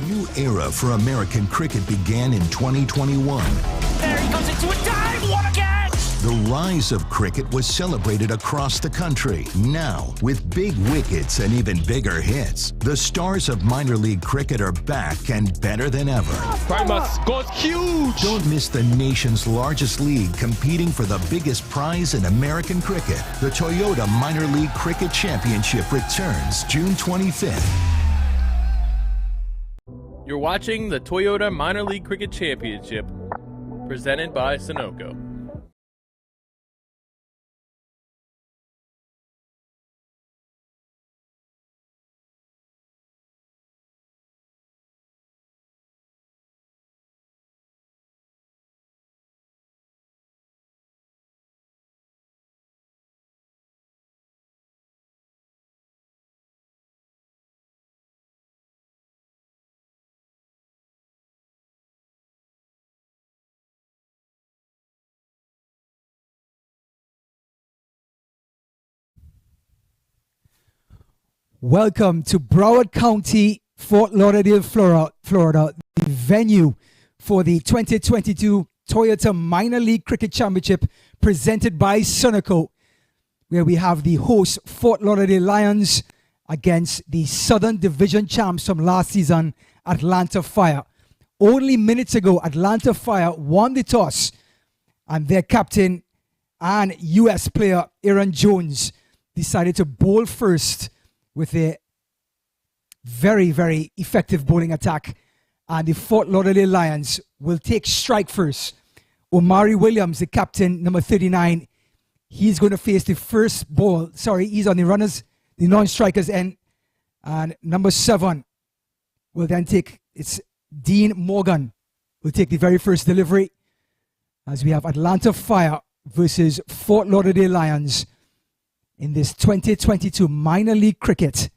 new era for American cricket began in 2021. There he goes into a dive! What a catch! The rise of cricket was celebrated across the country. Now, with big wickets and even bigger hits, the stars of minor league cricket are back and better than ever. Primus goes huge! Don't miss the nation's largest league competing for the biggest prize in American cricket. The Toyota Minor League Cricket Championship returns June 25th. You're watching the Toyota Minor League Cricket Championship, presented by Sunoco. Welcome to Broward County, Fort Lauderdale, Florida, the venue for the 2022 Toyota Minor League Cricket Championship presented by Sunoco, where we have the host Fort Lauderdale Lions against the Southern Division champs from last season, Atlanta Fire. Only minutes ago, Atlanta Fire won the toss, and their captain and U.S. player Aaron Jones decided to bowl first with a very, very effective bowling attack. And the Fort Lauderdale Lions will take strike first. Omari Williams, the captain, number 39, he's going to face the first ball. Sorry, he's on the runners, the non-strikers end. And number 7 will then take, it's Dean Morgan, will take the very first delivery. As we have Atlanta Fire versus Fort Lauderdale Lions in this 2022 Minor League Cricket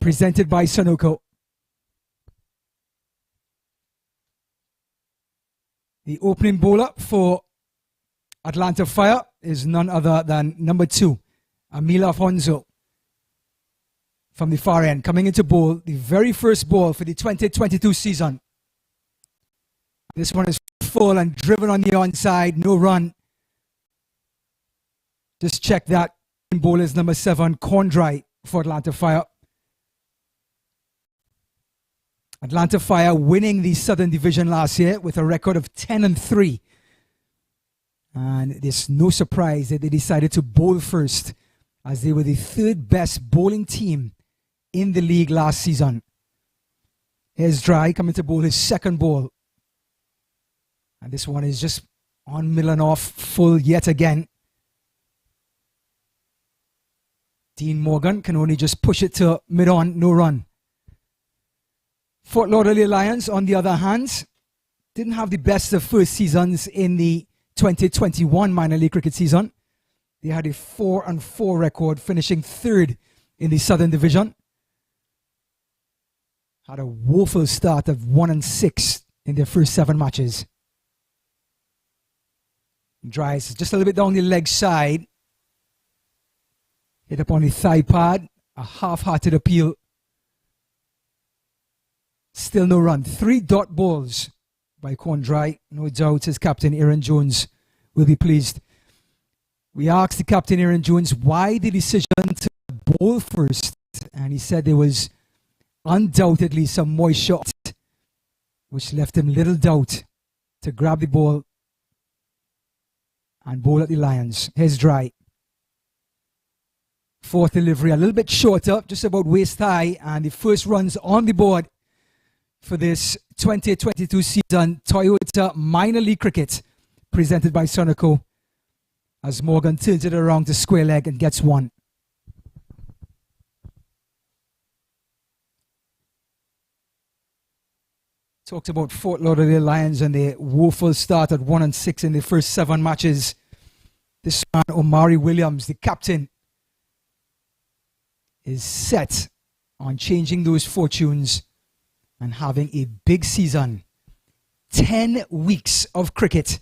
presented by Sunoco. The opening bowler for Atlanta Fire is none other than number 2, Amila Afonso, from the far end, coming into bowl, the very first ball for the 2022 season. This one is full and driven on the onside, no run. Just check that. Bowlers number 7, Condry for Atlanta Fire. Atlanta Fire winning the Southern Division last year with a record of 10-3. And it's no surprise that they decided to bowl first, as they were the 3rd best bowling team in the league last season. Here's Dry coming to bowl his second ball. And this one is just on middle and off, full yet again. Dean Morgan can only just push it to mid-on, no run. Fort Lauderdale Lions, on the other hand, didn't have the best of first seasons in the 2021 minor league cricket season. They had a 4-4 record, finishing 3rd in the Southern Division. Had a woeful start of 1-6 in their first 7 matches. Dries just a little bit down the leg side. Hit up on the thigh pad, a half-hearted appeal. Still no run. 3 dot balls by Condry. No doubt his captain Aaron Jones will be pleased. We asked the captain Aaron Jones why the decision to bowl first, and he said there was undoubtedly some moisture, which left him little doubt to grab the ball and bowl at the Lions. Here's Dry. 4th delivery, a little bit shorter, just about waist high, and the first runs on the board for this 2022 season Toyota Minor League Cricket presented by Sunoco, as Morgan turns it around to square leg and gets 1. Talked about Fort Lauderdale Lions and their woeful start at 1-6 in the first 7 matches. This man, Omari Williams, the captain, is set on changing those fortunes and having a big season. 10 weeks of cricket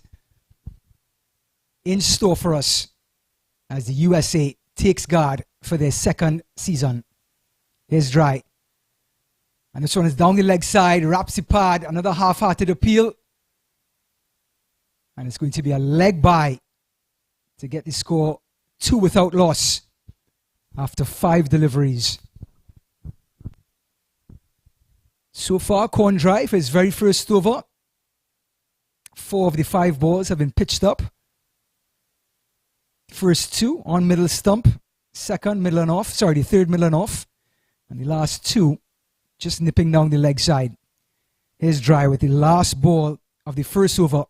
in store for us as the USA takes guard for their 2nd season. Here's Dry. And this one is down the leg side, wraps the pad, another half-hearted appeal. And it's going to be a leg by to get the score 2 without loss after 5 deliveries. So far, Corn Dry for his very first over. 4 of the 5 balls have been pitched up. First 2 on middle stump, second middle and off, sorry, the third middle and off. And the last 2 just nipping down the leg side. Here's Dry with the last ball of the first over.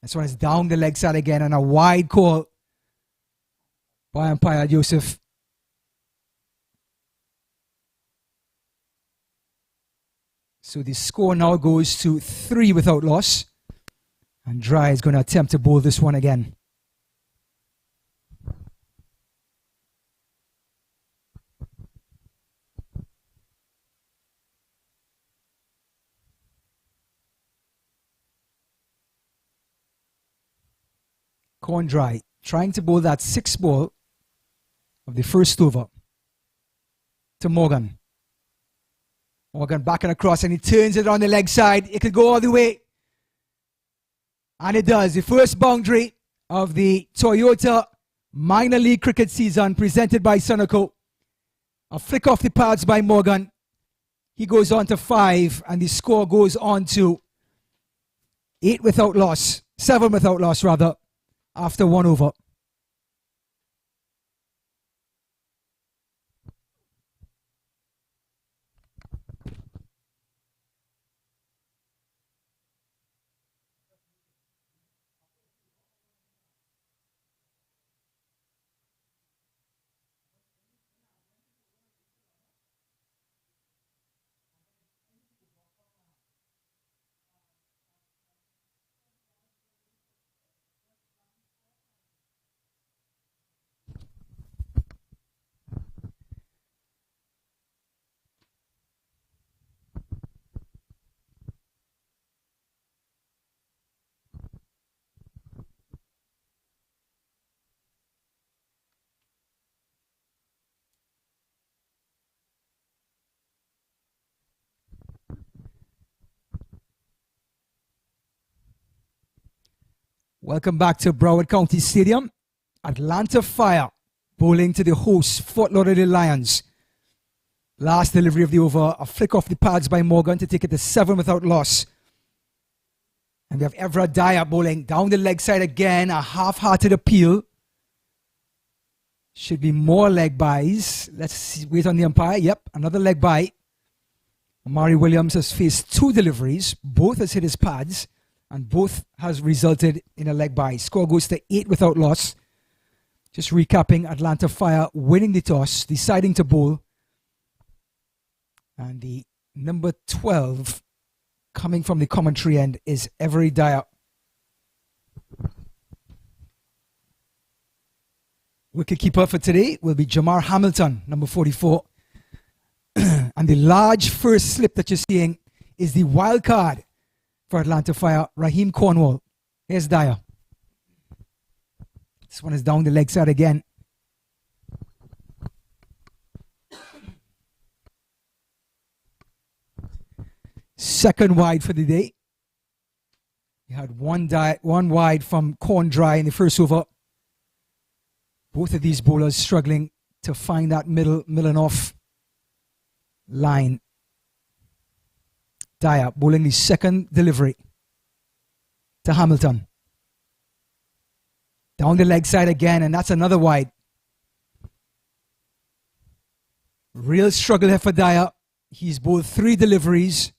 This one is down the leg side again, and a wide call by umpire Joseph. So the score now goes to 3 without loss. And Dry is going to attempt to bowl this one again. Corn Dry trying to bowl that 6th ball of the first over to Morgan. Morgan back and across, and he turns it on the leg side. It could go all the way. And it does. The first boundary of the Toyota minor league cricket season presented by Sunoco. A flick off the pads by Morgan. He goes on to 5, and the score goes on to 8 without loss. 7 without loss, rather, after 1 over. Welcome back to Broward County Stadium. Atlanta Fire bowling to the host, Fort Lauderdale Lions. Last delivery of the over, a flick off the pads by Morgan to take it to 7 without loss. And we have Evra Dyer bowling down the leg side again, a half-hearted appeal. Should be more leg buys. Let's wait on the umpire. Yep, another leg buy. Amari Williams has faced 2 deliveries. Both has hit his pads, and both has resulted in a leg by. Score goes to 8 without loss. Just recapping, Atlanta Fire winning the toss, deciding to bowl. And the number 12 coming from the commentary end is Every Dyer. Wicketkeeper for today will be Jamar Hamilton, number 44. And the large first slip that you're seeing is the wild card for Atlanta Fire, Raheem Cornwall. Here's Dyer. This one is down the leg side again. Second wide for the day. You had one wide from Corn Dry in the first over. Both of these bowlers struggling to find that middle and off line. Dyer bowling the second delivery to Hamilton. Down the leg side again, and that's another wide. Real struggle here for Dyer. He's bowled 3 deliveries.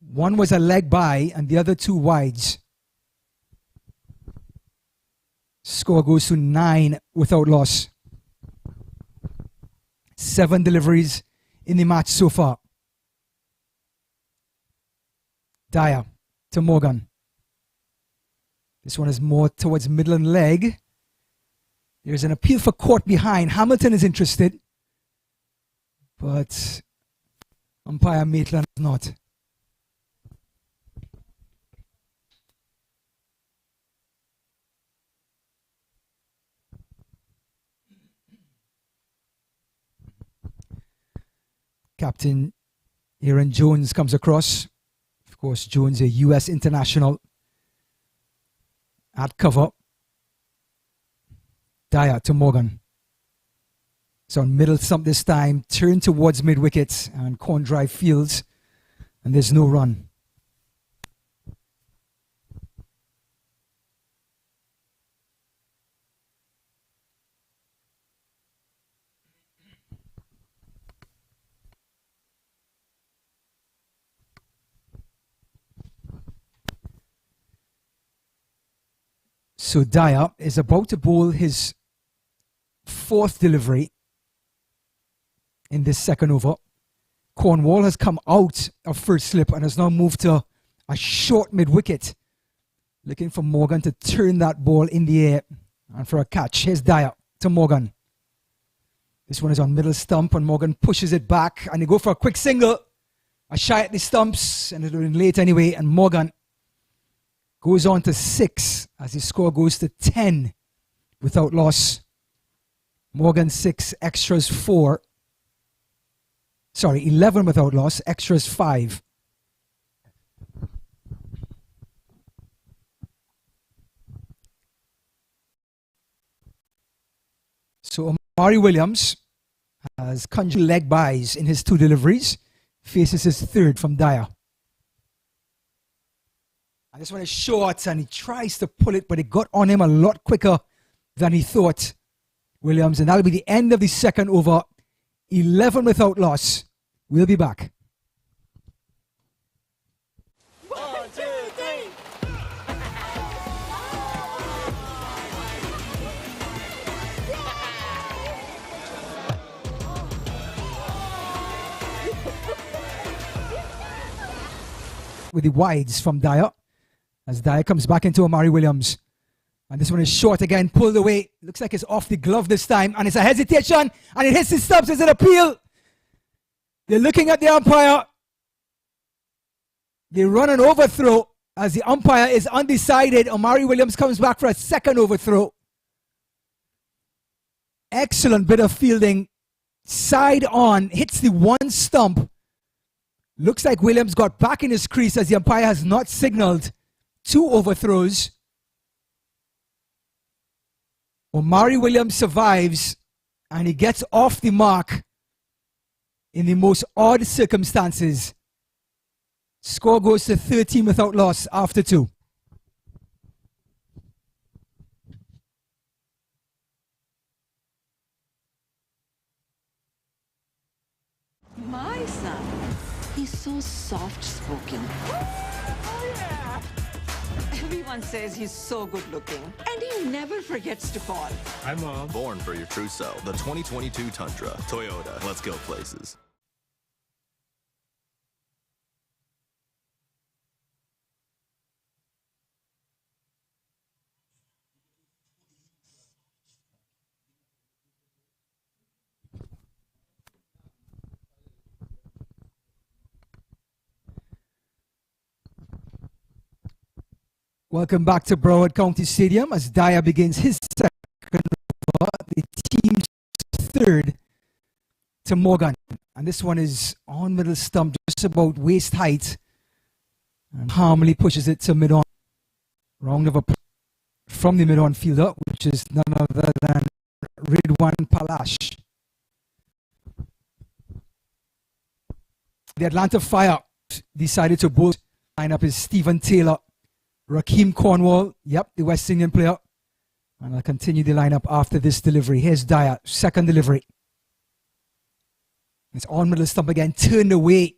One was a leg by, and the other 2 wides. Score goes to 9 without loss. 7 deliveries in the match so far. Dyer to Morgan. This one is more towards middle and leg. There's an appeal for caught behind. Hamilton is interested, but umpire Maitland is not. Captain Aaron Jones comes across. Of course, Jones, a US international, at cover. Dyer to Morgan. So on middle stump this time, turn towards mid-wicket and corn drive fields, and there's no run. So Dyer is about to bowl his fourth delivery in this second over. Cornwall has come out of first slip and has now moved to a short mid-wicket, looking for Morgan to turn that ball in the air and for a catch. Here's Dyer to Morgan. This one is on middle stump and Morgan pushes it back and they go for a quick single. A shy at the stumps and it'll be late anyway, and Morgan goes on to 6 as his score goes to 10 without loss. Morgan 6, extras 4. Sorry, 11 without loss, extras 5. So Amari Williams has conjured leg byes in his 2 deliveries, faces his third from Dyer. And this one is short and he tries to pull it, but it got on him a lot quicker than he thought, Williams. And that'll be the end of the second over. 11 without loss. We'll be back. 1, 2, 3. With the wides from Dyer, as Dyer comes back into Amari Williams. And this one is short again, pulled away. Looks like it's off the glove this time. And it's a hesitation. And it hits the stumps. It's an appeal. They're looking at the umpire. They run an overthrow as the umpire is undecided. Amari Williams comes back for a second overthrow. Excellent bit of fielding. Side on. Hits the one stump. Looks like Williams got back in his crease as the umpire has not signaled 2 overthrows. Amari Williams survives and he gets off the mark in the most odd circumstances. Score goes to 13 without loss after 2. My son, he's so soft-spoken. Oh, yeah. Everyone says he's so good-looking, and he never forgets to call. Hi, Mom. Born for your true self. The 2022 Tundra. Toyota. Let's go places. Welcome back to Broward County Stadium as Dyer begins his second over, the team's third to Morgan. And this one is on middle stump, just about waist height. And calmly pushes it to mid-on. Round of applause from the mid-on fielder, which is none other than Ridwan Palash. The Atlanta Fire decided to bowl. Lineup is Stephen Taylor, Rakeem Cornwall, yep, the West Indian player. And I'll continue the lineup after this delivery. Here's Dyer, second delivery. It's on middle stump again, turned away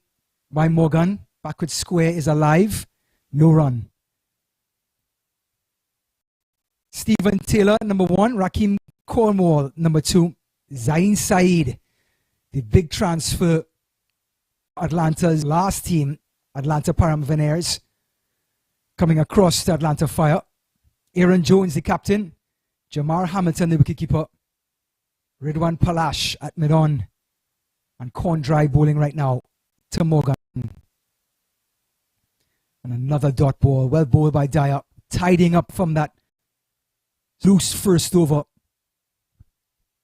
by Morgan. Backward square is alive, no run. Stephen Taylor, number 1. Rakeem Cornwall, number 2. Zain Saeed, the big transfer. Atlanta's last team, Atlanta Paramveneers, coming across the Atlanta Fire. Aaron Jones, the captain. Jamar Hamilton, the wicketkeeper. Ridwan Palash at mid-on. And Corn Dry bowling right now to Morgan. And another dot ball, well bowled by Dyer, tidying up from that loose first over.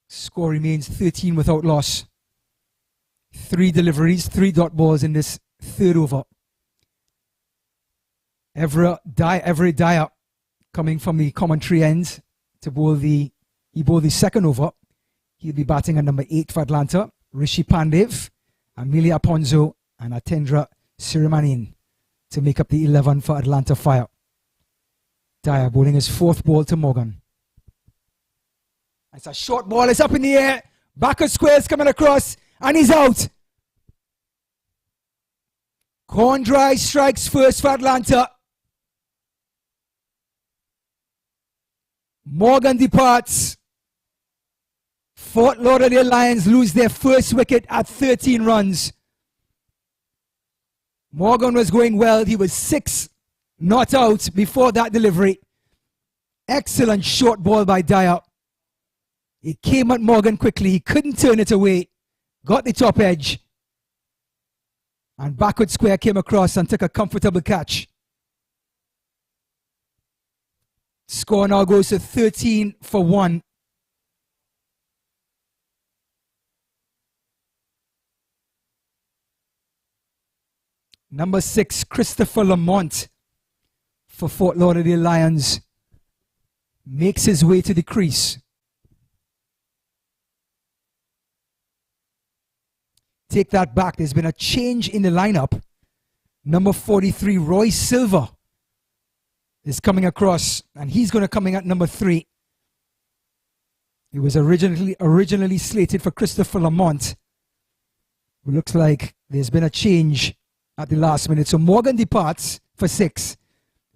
Score remains 13 without loss. 3 deliveries, 3 dot balls in this third over. Everett Dyer coming from the commentary end to bowl the second over. He'll be batting at number 8 for Atlanta. Rishi Pandev, Amelia Ponzo, and Atendra Sirimanin to make up the 11 for Atlanta Fire. Dyer bowling his 4th ball to Morgan. It's a short ball, it's up in the air. Backer squares coming across, and he's out. Condry strikes first for Atlanta. Morgan departs. Fort Lauderdale Lions lose their first wicket at 13 runs. Morgan was going well. He was 6 not out before that delivery. Excellent short ball by Dyer. It came at Morgan quickly. He couldn't turn it away. Got the top edge. And backward square came across and took a comfortable catch. Score now goes to 13 for 1. Number 6, Christopher Lamont for Fort Lauderdale Lions makes his way to the crease. Take that back. There's been a change in the lineup. Number 43, Roy Silver, is coming across, and he's going to come in at number 3. He was originally slated for Christopher Lamont. It looks like there's been a change at the last minute. So Morgan departs for 6.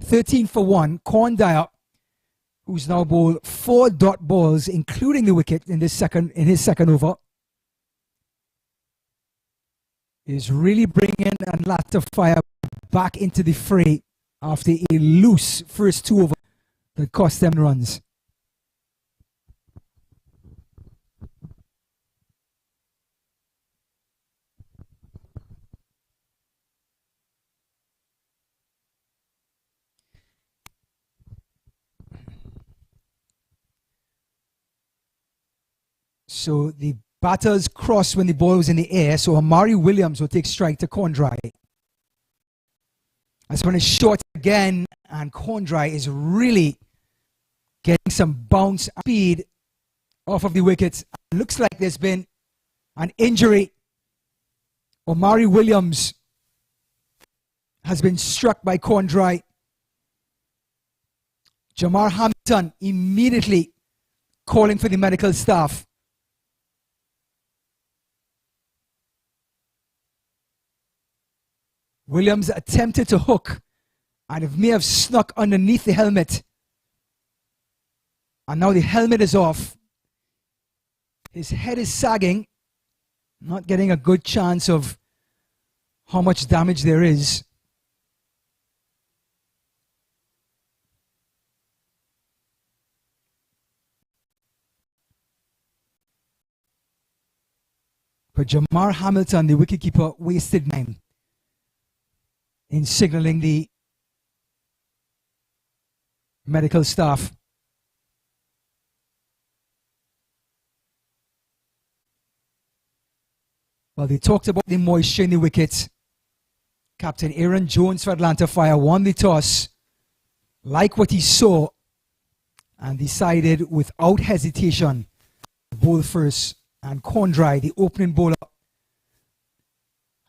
13 for 1. Corn Dyer, who's now bowled 4 dot balls, including the wicket in his second over, is really bringing Atlanta Fire back into the fray after a loose first 2 overs that cost them runs. So the batters cross when the ball was in the air, so Amari Williams will take strike to Condry. This one is short again, and Condry is really getting some bounce speed off of the wickets. It looks like there's been an injury. Amari Williams has been struck by Condry. Jamar Hamilton immediately calling for the medical staff. Williams attempted to hook, and it may have snuck underneath the helmet. And now the helmet is off. His head is sagging, not getting a good chance of how much damage there is. But Jamar Hamilton, the wicketkeeper, wasted time in signaling the medical staff. Well, they talked about the moisture in the wicket. Captain Aaron Jones for Atlanta Fire won the toss, liked what he saw, and decided without hesitation to bowl first. And Condry, the opening bowler,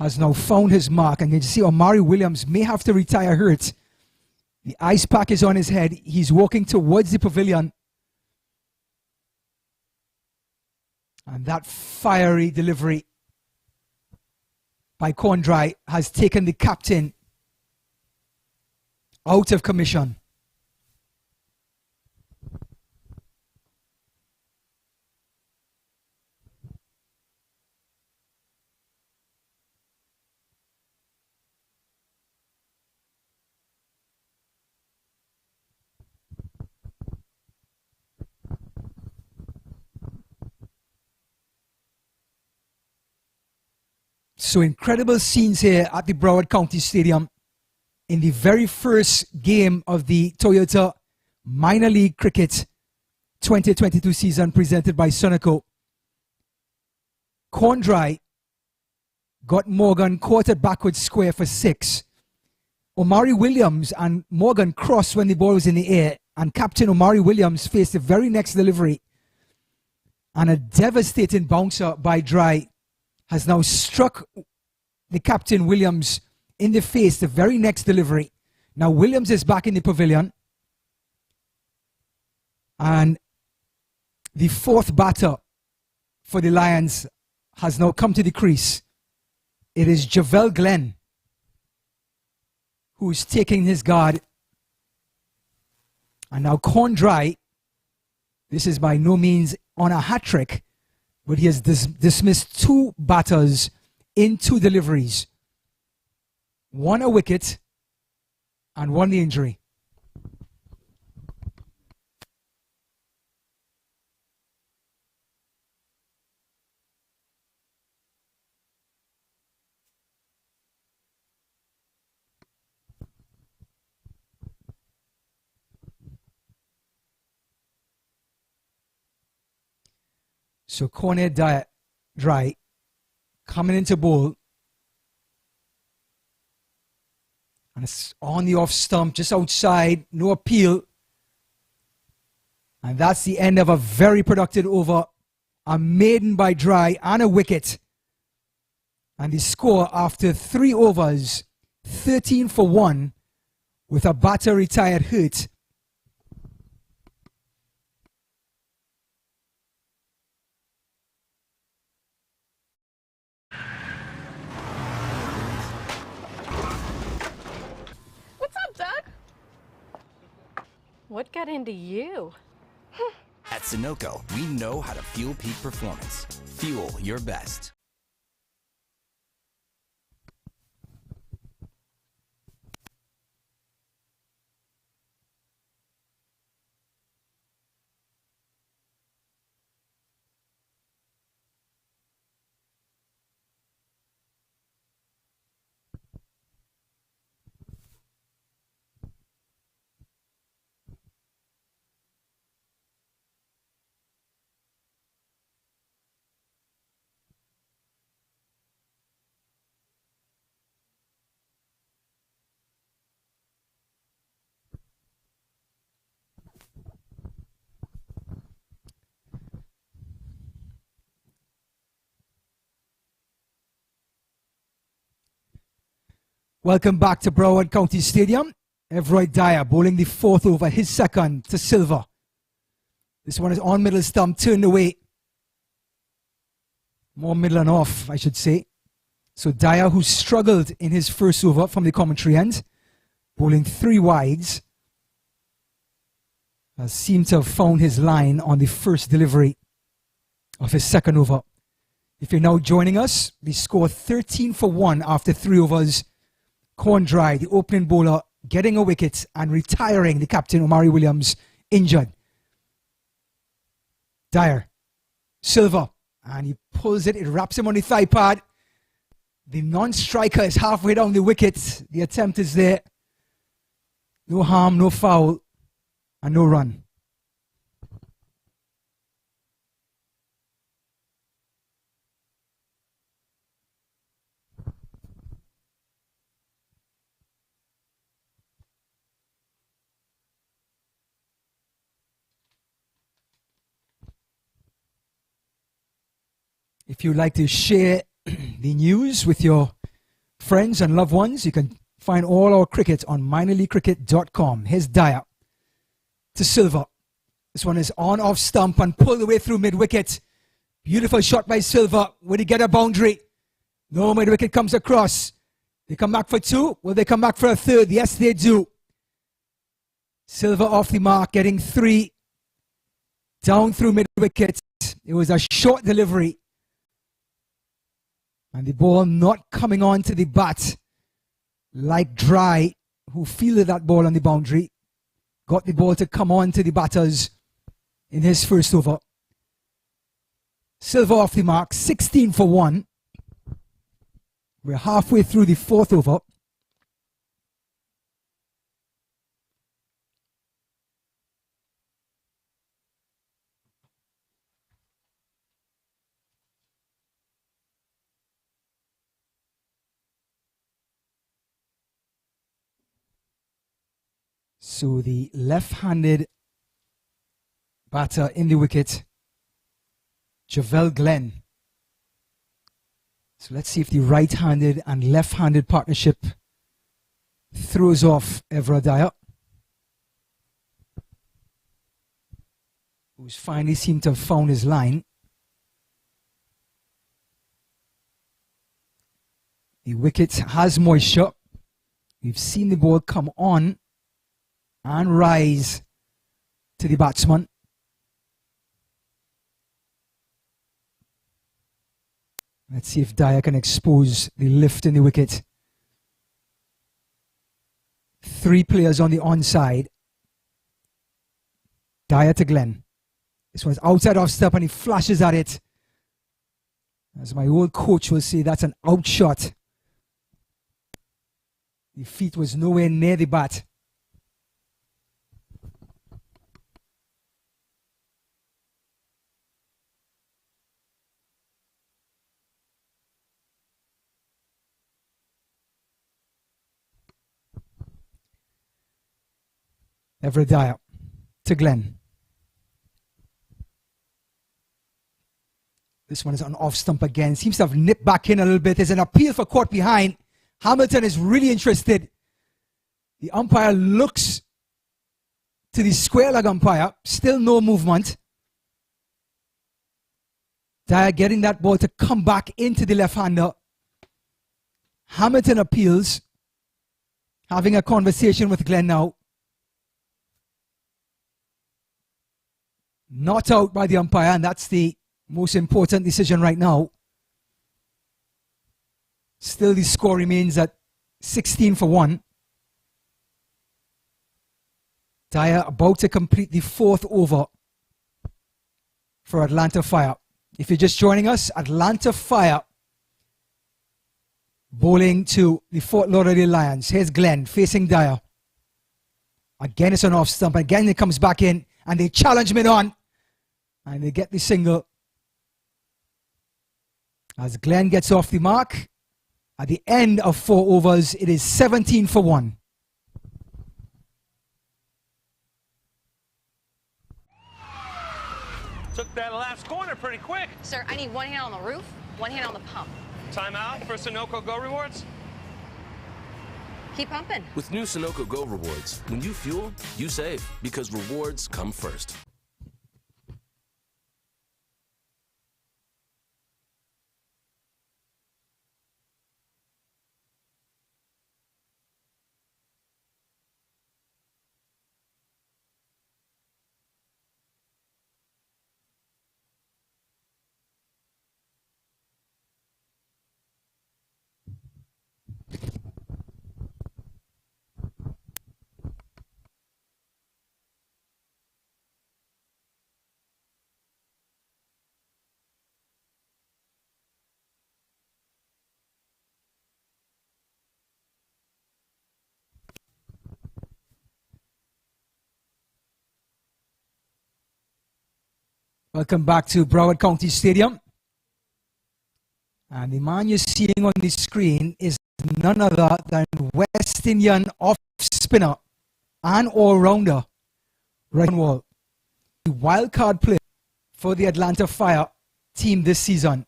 has now found his mark. And you see Amari Williams may have to retire hurt. The ice pack is on his head. He's walking towards the pavilion. And that fiery delivery by Condry has taken the captain out of commission. So incredible scenes here at the Broward County Stadium in the very first game of the Toyota Minor League Cricket 2022 season presented by Sunoco. Condry got Morgan caught it backwards square for 6. Omari Williams and Morgan crossed when the ball was in the air, and Captain Omari Williams faced the very next delivery. And a devastating bouncer by Dry has now struck the Captain Williams in the face the very next delivery. Now Williams is back in the pavilion. And the 4th batter for the Lions has now come to the crease. It is Javel Glenn who's taking his guard. And now Corn Dry, this is by no means on a hat trick, but he has dismissed 2 batters in 2 deliveries. 1 a wicket and 1 the injury. So Corner Dry coming into bowl. And it's on the off stump, just outside, no appeal. And that's the end of a very productive over. A maiden by Dry and a wicket. And the score after 3 overs, 13 for 1, with a batter retired hurt. What got into you? At Sunoco, we know how to fuel peak performance. Fuel your best. Welcome back to Broward County Stadium. Everroy Dyer bowling the 4th over, his second to Silver. This one is on middle stump, turned away. More middle and off, I should say. So Dyer, who struggled in his first over from the commentary end, bowling 3 wides, has seemed to have found his line on the first delivery of his second over. If you're now joining us, the score 13 for 1 after 3 overs. Corn Dry, the opening bowler, getting a wicket and retiring the captain, Omari Williams, injured. Dyer, Silver, and he pulls it, it wraps him on the thigh pad. The non-striker is halfway down the wicket. The attempt is there. No harm, no foul, and no run. If you'd like to share the news with your friends and loved ones, you can find all our cricket on minorleaguecricket.com. Here's Dyer to Silver. This one is on off stump and pulled away through mid-wicket. Beautiful shot by Silver. Will he get a boundary? No, mid-wicket comes across. They come back for 2. Will they come back for a 3rd? Yes, they do. Silver off the mark, getting 3. Down through mid-wicket. It was a short delivery. And the ball not coming on to the bat like Dry, who fielded that ball on the boundary. Got the ball to come on to the batters in his first over. Silver off the mark, 16 for 1. We're halfway through the 4th over. So the left-handed batter in the wicket, Javel Glenn. So let's see if the right-handed and left-handed partnership throws off Evra Dyer, who's finally seemed to have found his line. The wicket has moisture. We've seen the ball come on and rise to the batsman. Let's see if Dyer can expose the lift in the wicket. 3 players on the onside. Dyer to Glenn. This one's outside off step and he flashes at it. As my old coach will say, that's an out shot. The feet was nowhere near the bat. Evra Dyer to Glenn. This one is on off stump again. Seems to have nipped back in a little bit. There's an appeal for caught behind. Hamilton is really interested. The umpire looks to the square leg umpire. Still no movement. Dyer getting that ball to come back into the left-hander. Hamilton appeals. Having a conversation with Glenn now. Not out by the umpire, and that's the most important decision right now. Still the score remains at 16 for 1. Dyer about to complete the 4th over for Atlanta Fire. If you're just joining us, Atlanta Fire bowling to the Fort Lauderdale Lions. Here's Glenn facing Dyer. Again it's an off stump. Again it comes back in and they challenge mid on. And they get the single. As Glenn gets off the mark, at the end of 4 overs, it is 17 for 1. Took that last corner pretty quick. Sir, I need one hand on the roof, one hand on the pump. Timeout for Sunoco Go Rewards. Keep pumping. With new Sunoco Go Rewards, when you fuel, you save, because rewards come first. Welcome back to Broward County Stadium. And the man you're seeing on the screen is none other than West Indian off-spinner and all-rounder, Ryan Wall, the wildcard player for the Atlanta Fire team this season.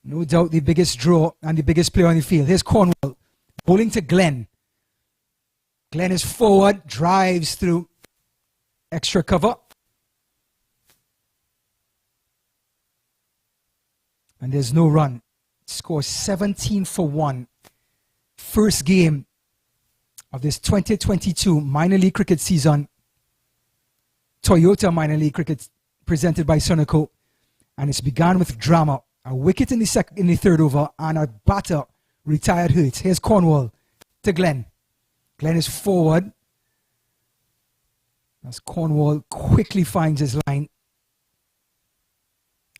No doubt the biggest draw and the biggest player on the field. Here's Cornwall, bowling to Glenn. Glenn is forward, drives through extra cover. And there's no run. Score 17 for 1. First game of this 2022 minor league cricket season. Toyota minor league cricket presented by Sunoco. And it's begun with drama. A wicket in the 3rd over and a batter retired hurt. Here's Cornwall to Glenn. Glenn is forward. As Cornwall quickly finds his line.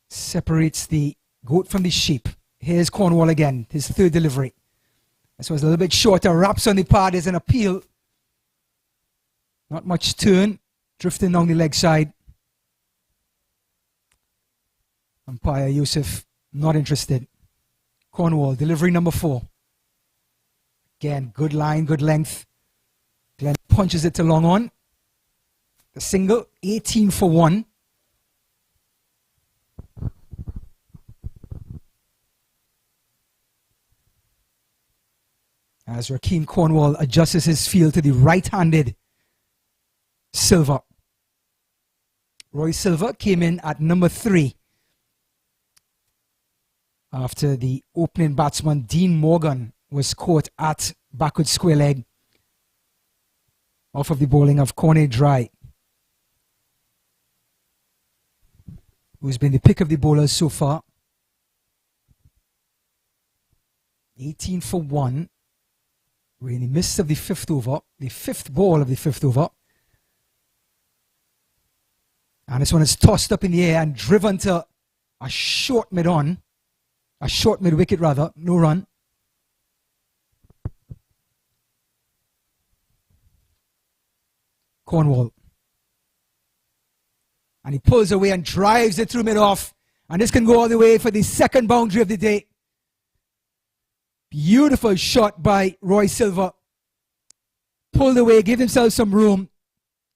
Separates the goat from the sheep. Here's Cornwall again, his 3rd delivery. This was a little bit shorter, wraps on the pad, there's an appeal. Not much turn, drifting down the leg side. Umpire Yusuf, not interested. Cornwall, delivery number 4. Again, good line, good length. Glenn punches it to long on. The single, 18 for 1. As Rakeem Cornwall adjusts his field to the right-handed Silva. Roy Silva came in at number 3 after the opening batsman Dean Morgan was caught at backward square leg off of the bowling of Corne Dry, who's been the pick of the bowlers so far. 18 for 1. We're in the midst of the 5th over, the 5th ball of the 5th over. And this one is tossed up in the air and driven to a short mid-on. A short mid-wicket rather, no run. Cornwall. And he pulls away and drives it through mid-off. And this can go all the way for the second boundary of the day. Beautiful shot by Roy Silva. Pulled away, gave himself some room.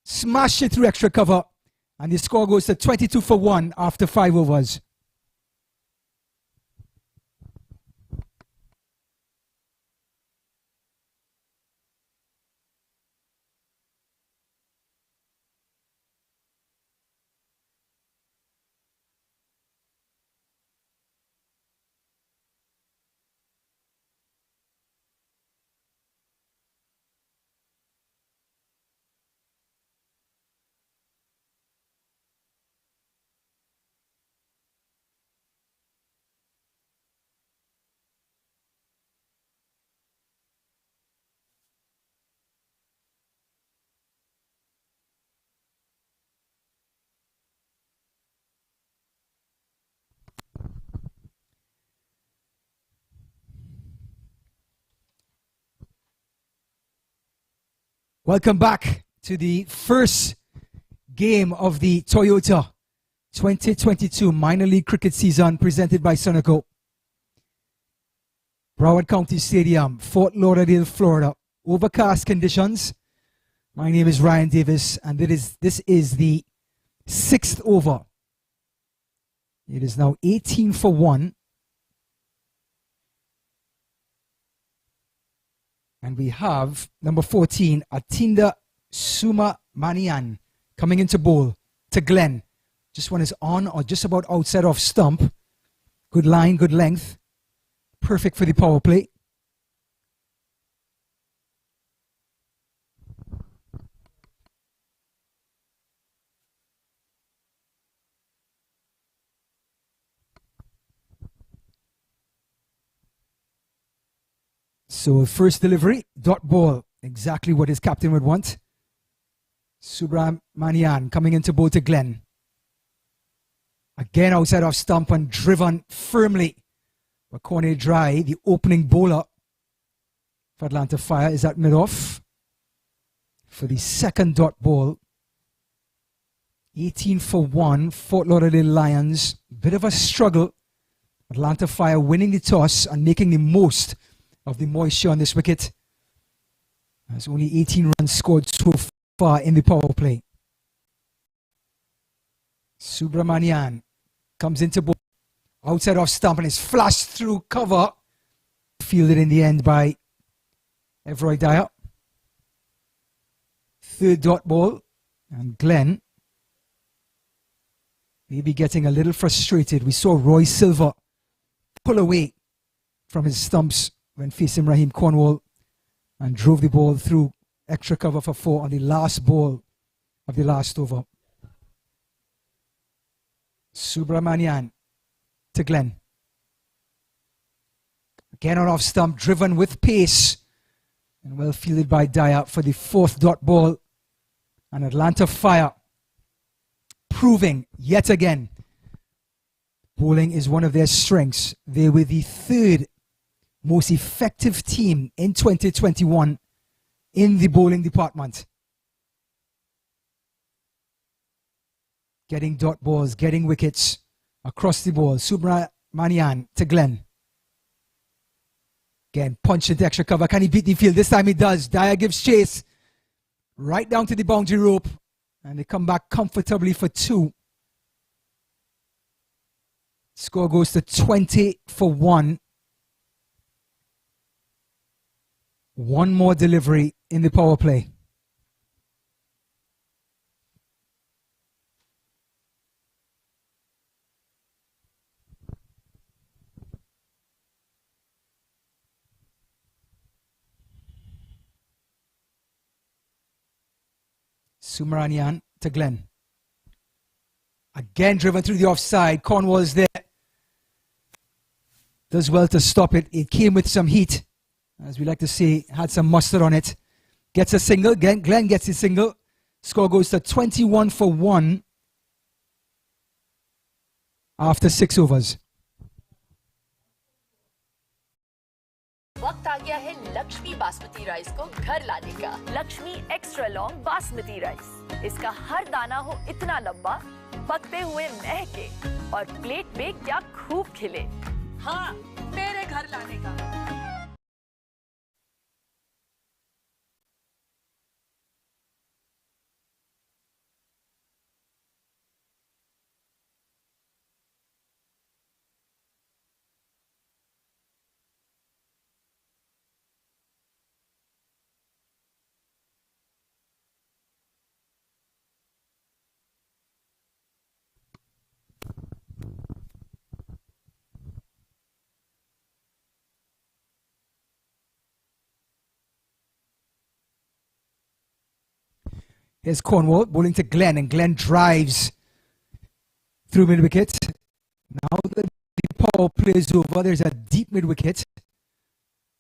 Smashed it through extra cover. And the score goes to 22 for 1 after 5 overs. Welcome back to the first game of the Toyota 2022 minor league cricket season presented by Sunoco. Broward County Stadium, Fort Lauderdale, Florida. Overcast conditions. My name is Ryan Davis and this is the 6th over. It is now 18 for 1. And we have number 14, Atinda Sumamanian, coming into bowl to Glenn. This one is on or just about outside of stump. Good line, good length. Perfect for the power play. So first delivery, dot ball, exactly what his captain would want. Subramanian coming into bowl to Glenn. Again outside of stump and driven firmly. But Corne Dry, the opening bowler for Atlanta Fire, is at mid-off for the second dot ball. 18 for 1, Fort Lauderdale Lions. Bit of a struggle. Atlanta Fire winning the toss and making the most of the moisture on this wicket. There's only 18 runs scored so far in the power play. Subramanian comes into ball outside of stump and is flashed through cover. Fielded in the end by Everoy Dyer. Third dot ball, and Glenn maybe getting a little frustrated. We saw Roy Silva pull away from his stumps when facing Raheem Cornwall and drove the ball through extra cover for 4 on the last ball of the last over. Subramanian to Glenn. Again on off stump, driven with pace and well fielded by Dyer for the 4th dot ball. And Atlanta Fire proving yet again bowling is one of their strengths. They were the 3rd most effective team in 2021 in the bowling department. Getting dot balls, getting wickets across the ball. Subramanian to Glenn. Again, punch into extra cover. Can he beat the field? This time he does. Dyer gives chase. right down to the boundary rope, and they come back comfortably for 2. Score goes to 20-1. One more delivery in the power play. Sumaranian to Glenn. Again driven through the offside. Cornwall is there. Does well to stop it. It came with some heat. As we like to say, had some mustard on it. Gets a single. Glenn gets his single. Score goes to 21-1 after 6 overs. वक्त आ गया है Lakshmi basmati rice को घर लाने का। Lakshmi extra long basmati rice. इसका हर दाना हो इतना लंबा, पकते हुए महके और प्लेट पे क्या खूब खिले। हाँ, मेरे घर लाने का। Here's Cornwall bowling to Glenn, and Glenn drives through mid-wicket. Now the power plays over. There's a deep mid-wicket.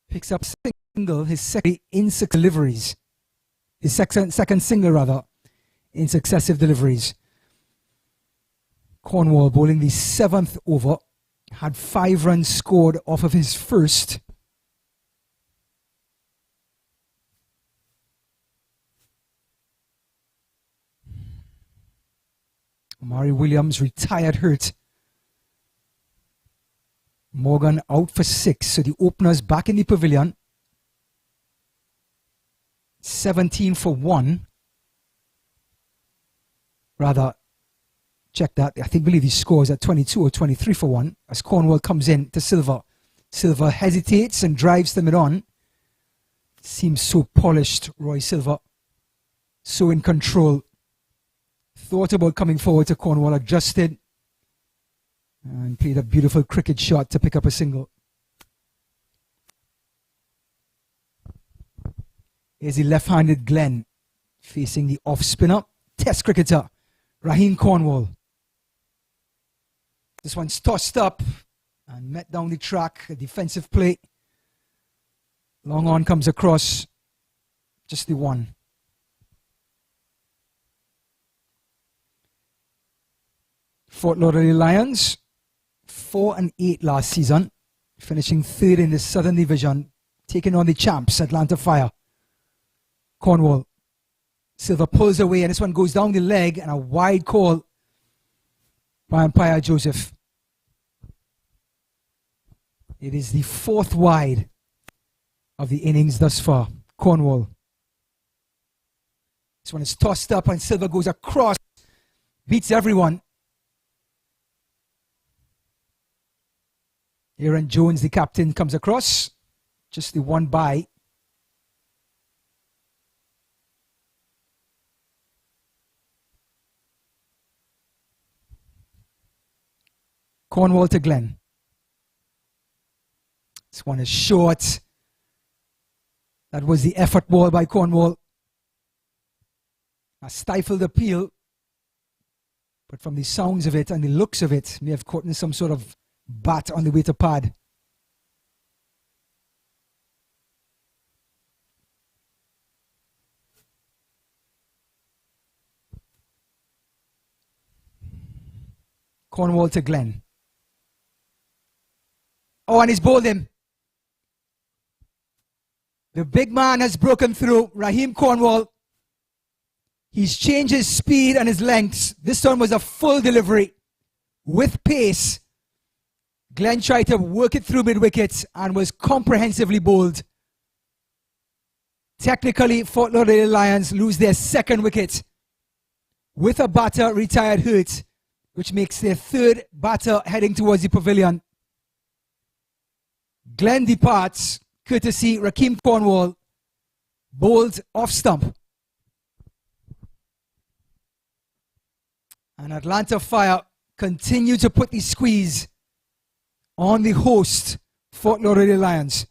Picks up single, his second in 6 deliveries. His second single, rather, in successive deliveries. Cornwall bowling the 7th over. Had 5 runs scored off of his first. Omari Williams retired hurt. Morgan out for 6. So the openers back in the pavilion. 17-1. Rather, check that. I believe he scores at 22 or 23-1 as Cornwall comes in to Silva. Silva hesitates and drives the mid-on. Seems so polished, Roy Silva. So in control. Thought about coming forward to Cornwall, adjusted, and played a beautiful cricket shot to pick up a single. Here's the left-handed Glenn facing the off-spinner, Test cricketer, Raheem Cornwall. This one's tossed up and met down the track, a defensive play. Long on comes across, just the one. Fort Lauderdale Lions, 4-8 last season, finishing 3rd in the Southern Division, taking on the champs, Atlanta Fire. Cornwall. Silva pulls away, and this one goes down the leg, and a wide call by umpire Joseph. It is the 4th wide of the innings thus far. Cornwall. This one is tossed up, and Silva goes across, beats everyone. Aaron Jones, the captain, comes across. Just the one by. Cornwall to Glenn. This one is short. That was the effort ball by Cornwall. A stifled appeal. But from the sounds of it and the looks of it, may have caught in some sort of bat on the way to pad. Cornwall to Glenn. Oh, and he's bowled him. The big man has broken through. Raheem Cornwall. He's changed his speed and his lengths. This one was a full delivery with pace. Glenn tried to work it through mid-wicket and was comprehensively bowled. Technically, Fort Lauderdale Lions lose their second wicket with a batter retired hurt, which makes their third batter heading towards the pavilion. Glenn departs, courtesy Rakeem Cornwall, bowled off stump. And Atlanta Fire continue to put the squeeze on the host, Fort Lauderdale Lions.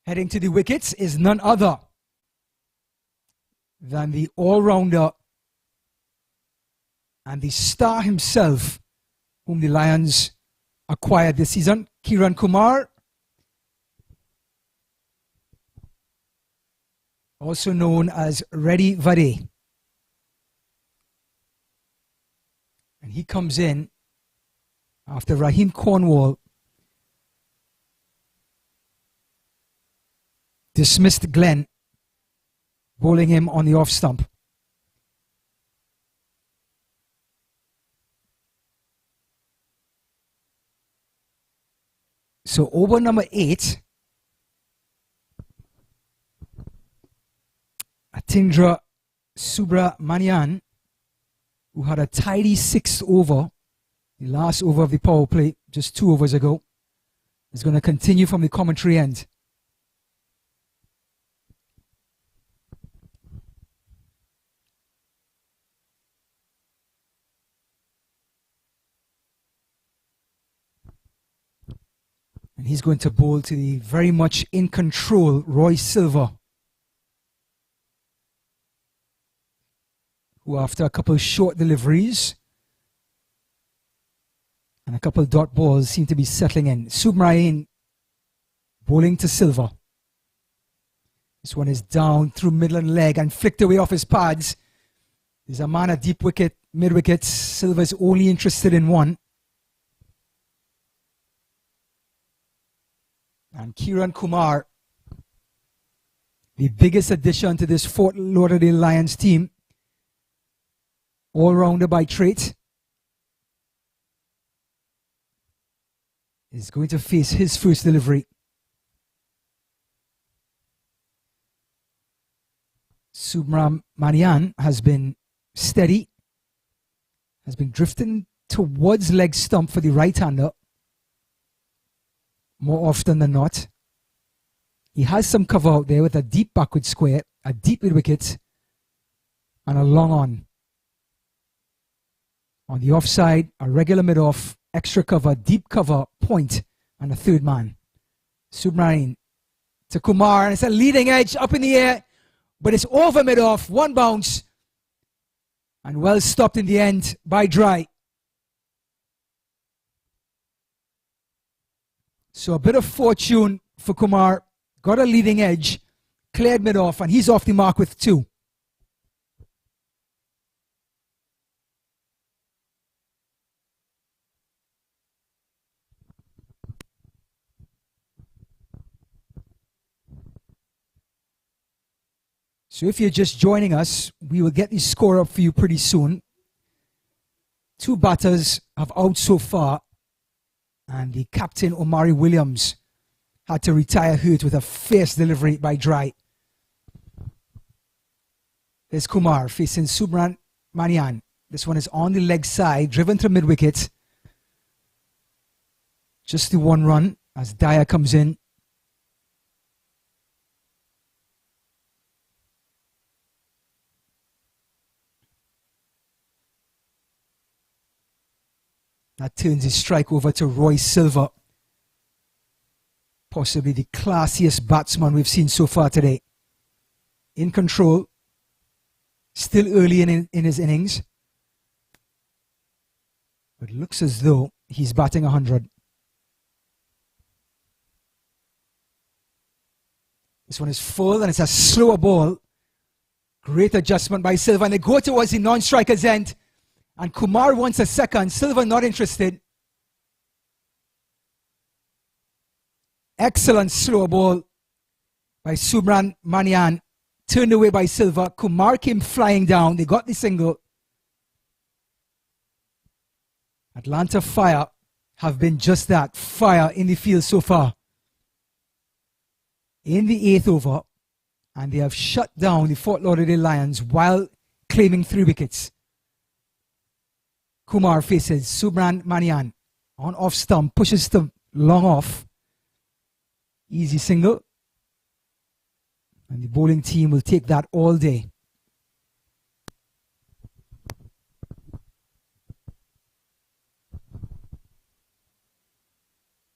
Heading to the wickets is none other than the all-rounder and the star himself, whom the Lions acquired this season, Kiran Kumar, also known as Reddy Vade. And he comes in after Raheem Cornwall dismissed Glenn, bowling him on the off stump. So over number 8, Atindra Subramanian, who had a tidy 6th over, the last over of the power play, just 2 overs ago, is going to continue from the commentary end. And he's going to bowl to the very much in control Roy Silver, who after a couple of short deliveries and a couple of dot balls seem to be settling in. Subramanian bowling to Silver. This one is down through middle and leg and flicked away off his pads. There's a man at deep wicket, mid wicket. Silver's only interested in one. And Kiran Kumar, the biggest addition to this Fort Lauderdale Lions team, all-rounder by trait, is going to face his first delivery. Subramanian has been steady, has been drifting towards leg stump for the right-hander more often than not. He has some cover out there with a deep backward square, a deep mid wicket, and a long on. On the offside, a regular mid-off, extra cover, deep cover, point, and a third man. Subramanian to Kumar, and it's a leading edge up in the air, but it's over mid-off, one bounce, and well stopped in the end by Dry. So a bit of fortune for Kumar, got a leading edge, cleared mid-off, and he's off the mark with 2. So if you're just joining us, we will get the score up for you pretty soon. 2 batters have out so far, and the captain, Omari Williams, had to retire hurt with a fierce delivery by Dry. There's Kumar facing Subramanian. This one is on the leg side, driven to mid-wicket. Just the 1 run as Dyer comes in. That turns his strike over to Roy Silver. Possibly the classiest batsman we've seen so far today. In control. Still early in his innings. But looks as though he's batting 100. This one is full and it's a slower ball. Great adjustment by Silver. And they go towards the non-striker's end. And Kumar wants a second. Silver not interested. Excellent slow ball by Subran Manian. Turned away by Silva. Kumar came flying down. They got the single. Atlanta Fire have been just that, fire in the field so far. In the 8th over, and they have shut down the Fort Lauderdale Lions while claiming 3 wickets. Kumar faces Subran Manian on off stump, pushes the long off. Easy single. And the bowling team will take that all day.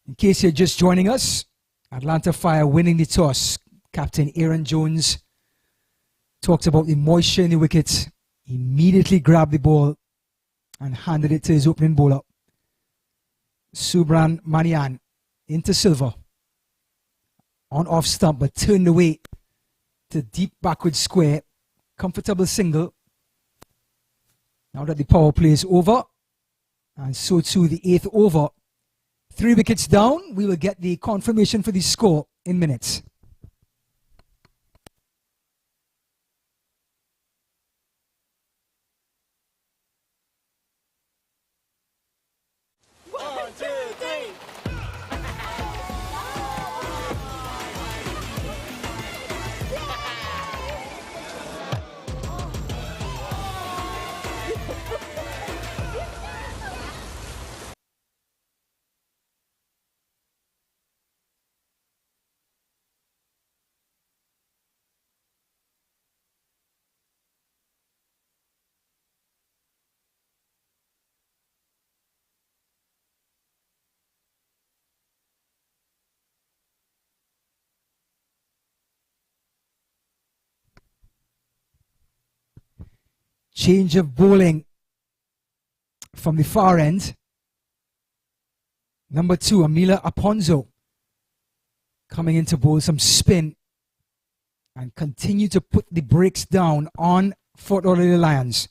In case you're just joining us, Atlanta Fire winning the toss. Captain Aaron Jones talked about the moisture in the wicket. Immediately grabbed the ball and handed it to his opening bowler. Subran Manian into Silva. On off stump, but turned away to deep backward square. Comfortable single. Now that the power play is over, and so too the 8th over. 3 wickets down. We will get the confirmation for the score in minutes. Change of bowling from the far end. Number 2, Amila Aponzo, coming in to bowl some spin and continue to put the brakes down on Fort Lauderdale Lions.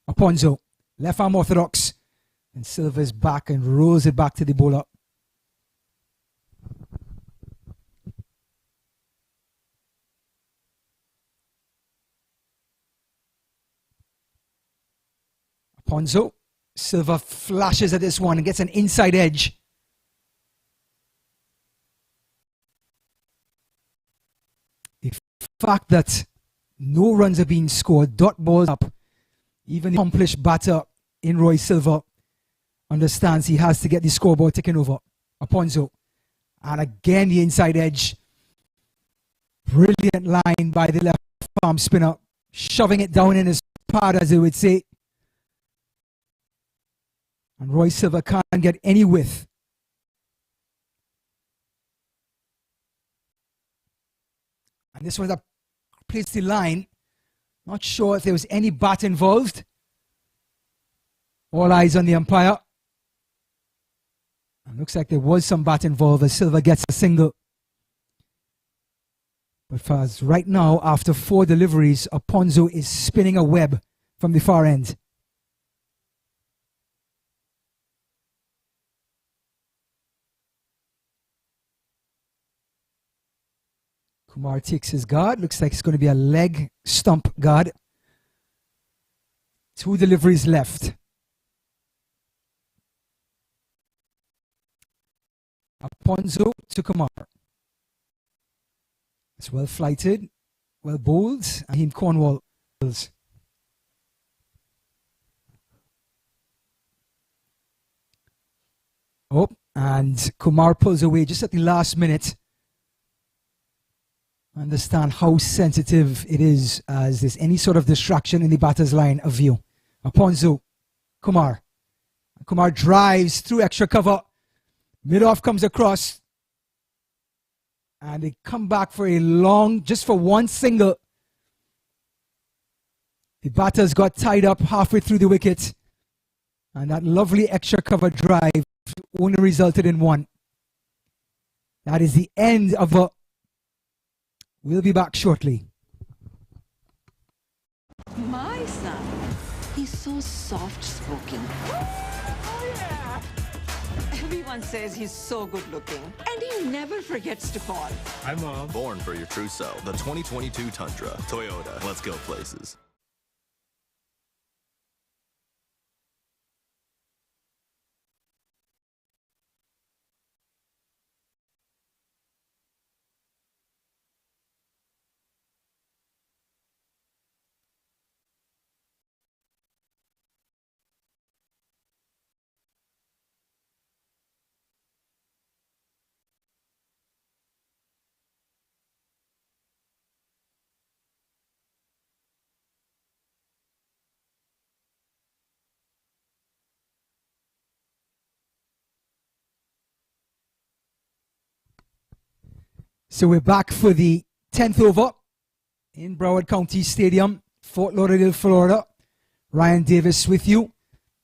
Aponzo, left arm orthodox, and Silva's back and rolls it back to the bowler. Ponzo, Silva flashes at this one and gets an inside edge. The fact that no runs are being scored, dot balls up, even the accomplished batter in Roy Silva understands he has to get the scoreboard taken over. Aponzo, and again the inside edge. Brilliant line by the left arm spinner, shoving it down in his pad, as they would say. And Roy Silva can't get any width. And this was a placed the line. Not sure if there was any bat involved. All eyes on the umpire. And looks like there was some bat involved as Silva gets a single. But for us right now, after 4 deliveries, Aponzo is spinning a web from the far end. Kumar takes his guard. Looks like it's going to be a leg stump guard. 2 deliveries left. Aponzo to Kumar. It's well flighted, well bowled. Ahim Cornwall. Oh, and Kumar pulls away just at the last minute. Understand how sensitive it is as there's any sort of distraction in the batter's line of view. Aponzo, Kumar. Kumar drives through extra cover. Mid-off comes across. And they come back for a long, just for one single. The batters got tied up halfway through the wicket. And that lovely extra cover drive only resulted in 1. That is the end of a... We'll be back shortly. My son, he's so soft-spoken. Everyone says he's so good looking, and he never forgets to call. Hi, Mom. Born for your true self. The 2022 Tundra. Toyota. Let's go places. So we're back for the 10th over in Broward County Stadium, Fort Lauderdale, Florida. Ryan Davis with you.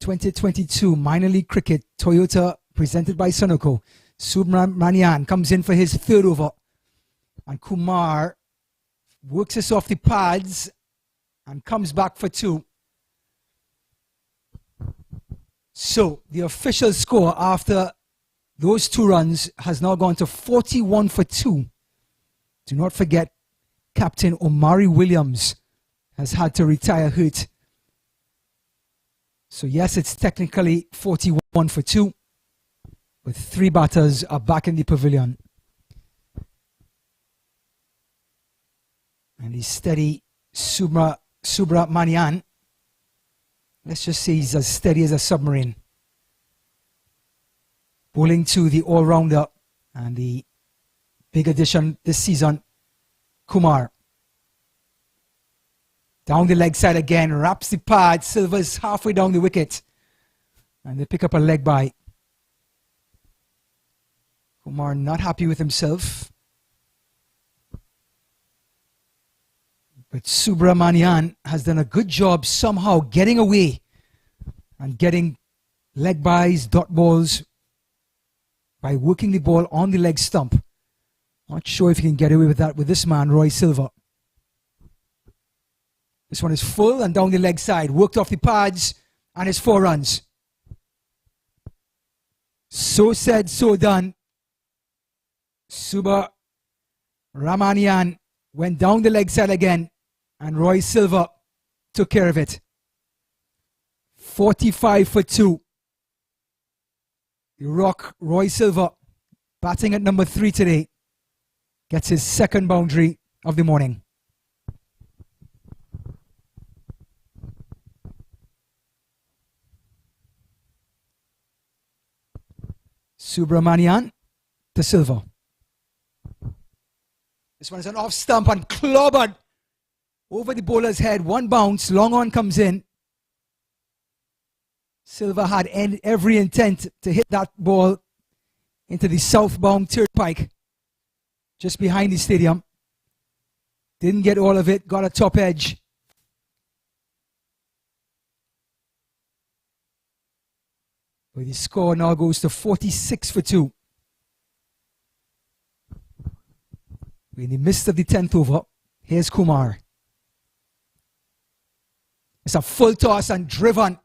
2022 Minor League Cricket, Toyota, presented by Sunoco. Subramanian comes in for his third over. And Kumar works us off the pads and comes back for two. So the official score after those two runs has now gone to 41 for 2. Do not forget, Captain Omari Williams has had to retire hurt. So yes, it's technically 41 for 2, but 3 batters are back in the pavilion. And he's steady, Subramanian. Let's just say he's as steady as a submarine. Bowling to the all-rounder and the big addition this season, Kumar. Down the leg side again, wraps the pad. Silver's halfway down the wicket. And they pick up a leg by. Kumar not happy with himself. But Subramanian has done a good job somehow getting away and getting leg bys, dot balls, by working the ball on the leg stump. Not sure if he can get away with that with this man, Roy Silva. This one is full and down the leg side. Worked off the pads and it's 4 runs. So said, so done. Subramanian went down the leg side again and Roy Silva took care of it. 45 for 2. The Rock, Roy Silva, batting at number 3 today, gets his second boundary of the morning. Subramanian to Silva. This one is an off stump and clobbered over the bowler's head. One bounce, long on comes in. Silva had every intent to hit that ball into the southbound turnpike just behind the stadium. Didn't get all of it, got a top edge. But the score now goes to 46 for 2. In the midst of the 10th over, here's Kumar. It's a full toss and driven.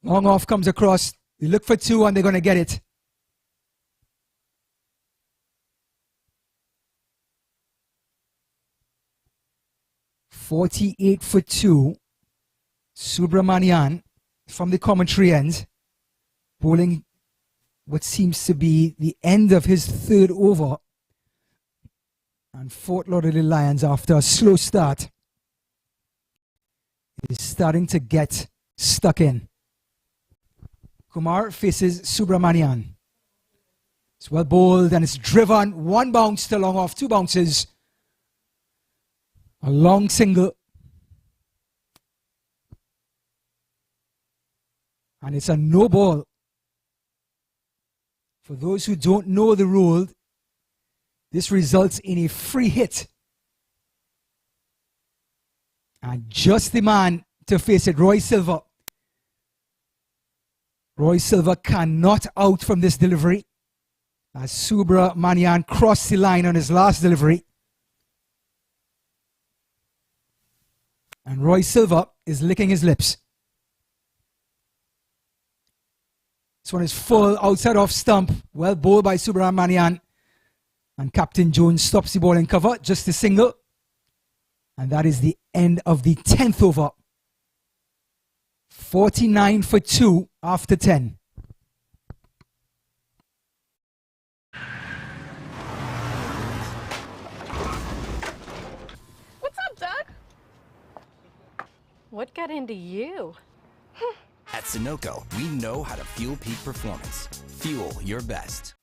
Long off comes across. They look for 2 and they're going to get it. .48 for 2. Subramanian from the commentary end, bowling what seems to be the end of his third over. And Fort Lauderdale Lions, after a slow start, is starting to get stuck in. Kumar faces Subramanian. It's well bowled and it's driven. 1 bounce to long off, 2 bounces. A long single. And it's a no ball. For those who don't know the rule, this results in a free hit. And just the man to face it, Roy Silva. Roy Silva cannot out from this delivery as Subramanian crossed the line on his last delivery. And Roy Silva is licking his lips. This one is full outside off stump. Well bowled by Subramanian. And Captain Jones stops the ball in cover. Just a single. And that is the end of the 10th over. 49 for 2 after 10. What's up, Doug? What got into you? At Sunoco, we know how to fuel peak performance. Fuel your best.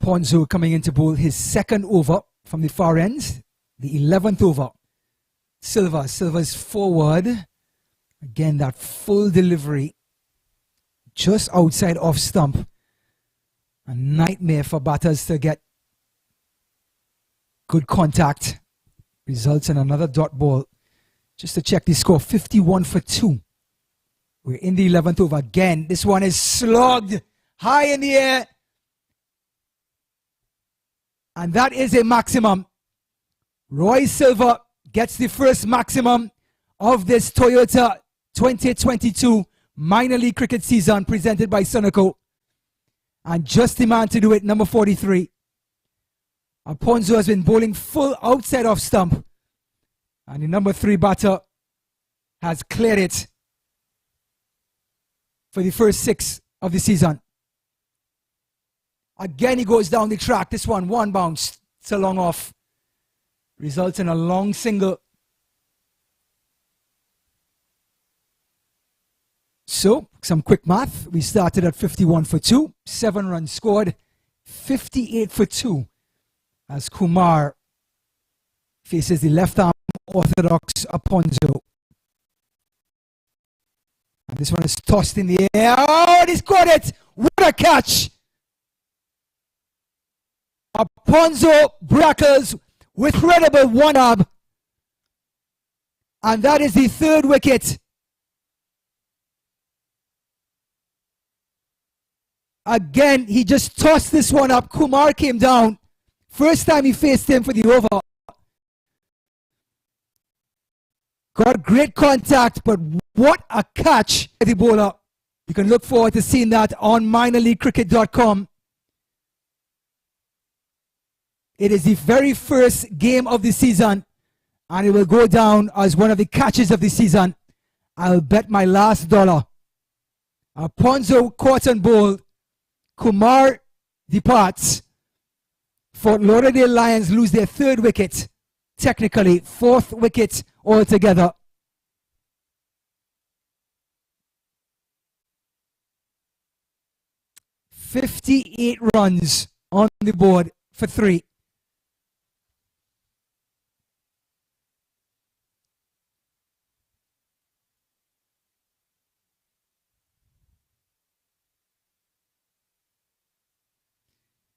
Ponzo coming in to bowl his second over from the far end, the 11th over. Silva's forward. Again, that full delivery just outside off stump. A nightmare for batters to get good contact. Results in another dot ball. Just to check the score, 51 for 2. We're in the 11th over again. This one is slogged high in the air. And that is a maximum. Roy Silva gets the first maximum of this Toyota 2022 minor league cricket season presented by Sunoco. And just the man to do it, number 43. Alfonso has been bowling full outside off stump. And the number 3 batter has cleared it for the first 6 of the season. Again, he goes down the track. This one bounce. It's a long off. Results in a long single. So, some quick math. We started at 51 for 2. 7 runs scored. 58 for 2. As Kumar faces the left-arm orthodox Alfonso. And this one is tossed in the air. Oh, he's got it! What a catch! Alfonso Brackles with credible one-arm. And that is the 3rd wicket. Again, he just tossed this one up. Kumar came down. First time he faced him for the over. Got great contact, but what a catch by the bowler. You can look forward to seeing that on minorleaguecricket.com. It is the very first game of the season, and it will go down as one of the catches of the season. I'll bet my last dollar. Alfonso caught and bowled. Kumar departs. Fort Lauderdale Lions lose their 3rd wicket. Technically, 4th wicket altogether. "58 runs on the board for 3.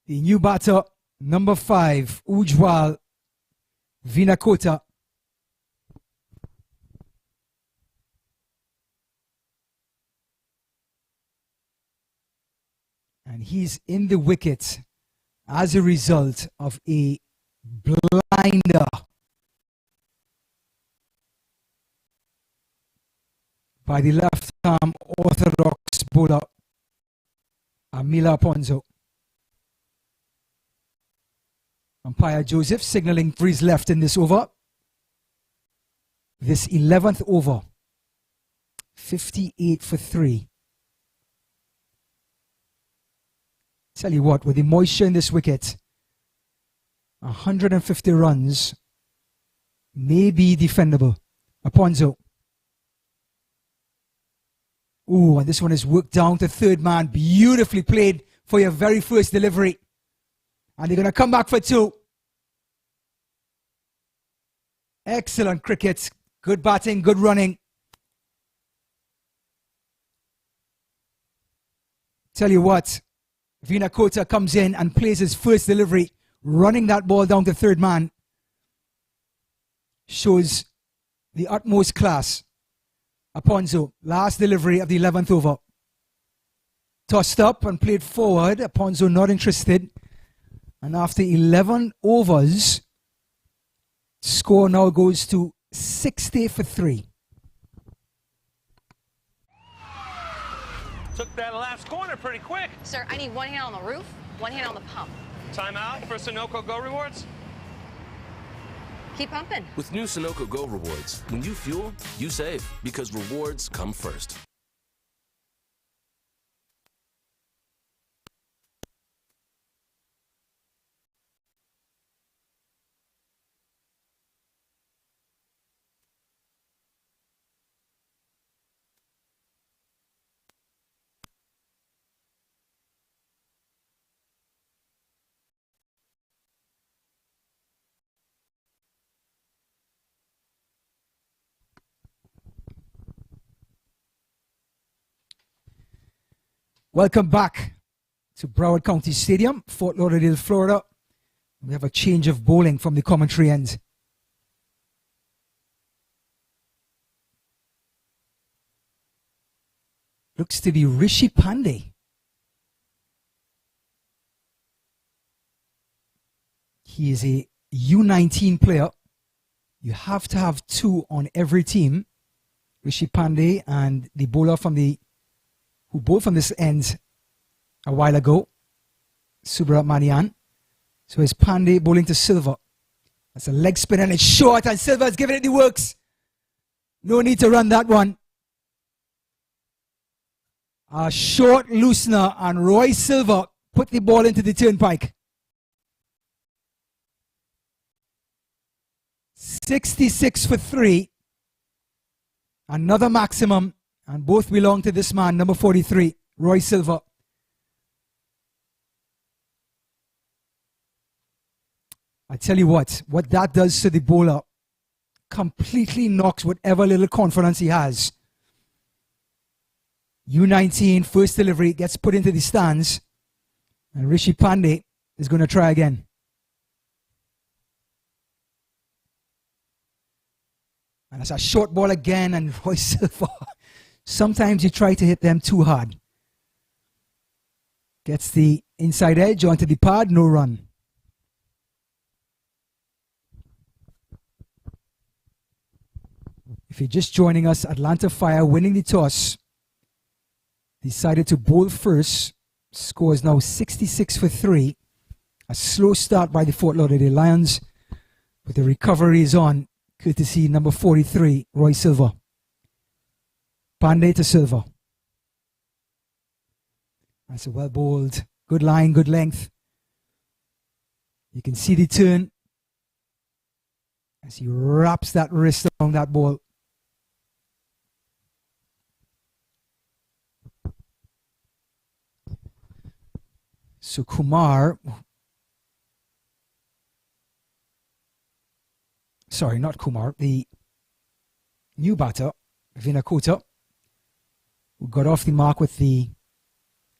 The new batter, number 5, Ujwal Vinakota. And he's in the wicket as a result of a blinder by the left-arm orthodox bowler, Amila Alfonso. Umpire Joseph signaling for his left in this over. This 11th over. 58 for 3. Tell you what, with the moisture in this wicket, 150 runs may be defendable. Alfonso. Ooh, and this one is worked down to 3rd man. Beautifully played for your very first delivery. And they're going to come back for 2. Excellent cricket. Good batting, good running. Tell you what, Vinakota comes in and plays his first delivery, running that ball down to third man. Shows the utmost class. Aponzo, last delivery of the 11th over. Tossed up and played forward. Aponzo not interested. And after 11 overs, score now goes to 60 for 3. Took that last corner pretty quick. Sir, I need one hand on the roof, one hand on the pump. Timeout for Sunoco Go rewards? Keep pumping. With new Sunoco Go rewards, when you fuel, you save, because rewards come first. Welcome back to Broward County Stadium, Fort Lauderdale, Florida. We have a change of bowling from the commentary end. Looks to be Rishi Pandey. He is a U19 player. You have to have 2 on every team. Rishi Pandey and the bowler from the who bowled from this end a while ago, Subramanian. So it's Pandey bowling to Silva. That's a leg spin and it's short, and Silva's giving it the works. No need to run that one. A short loosener, and Roy Silva put the ball into the turnpike. 66 for 3. Another maximum. And both belong to this man, number 43, Roy Silva. I tell you what that does to the bowler completely knocks whatever little confidence he has. U19, first delivery, gets put into the stands. And Rishi Pandey is going to try again. And it's a short ball again, and Roy Silva. Sometimes you try to hit them too hard. Gets the inside edge onto the pad, no run. If you're just joining us, Atlanta Fire winning the toss. Decided to bowl first. Score is now 66 for 3. A slow start by the Fort Lauderdale Lions. But the recovery is on, courtesy number 43, Roy Silva. Pandey to Silva. That's a well bowled. Good line, good length. You can see the turn as he wraps that wrist around that ball. So Kumar, sorry, not Kumar, the new batter, Vinakota, who got off the mark with the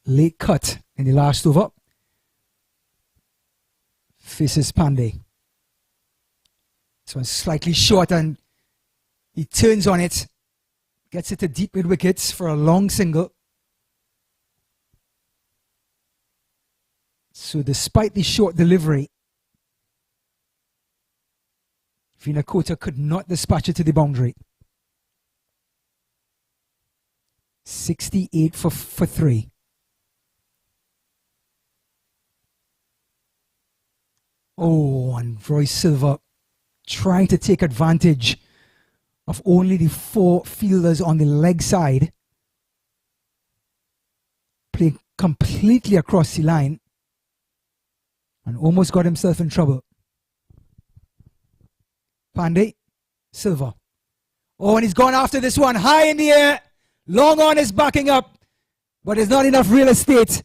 late cut in the last over, faces Pandey. This one's slightly short and he turns on it, gets it to deep mid wickets for a long single. So despite the short delivery, Vinakota could not dispatch it to the boundary. 68 for 3. Oh, and Roy Silva trying to take advantage of only the 4 fielders on the leg side. Playing completely across the line. And almost got himself in trouble. Pandey, Silva. Oh, and he's gone after this one. High in the air. Long on is backing up. But there's not enough real estate.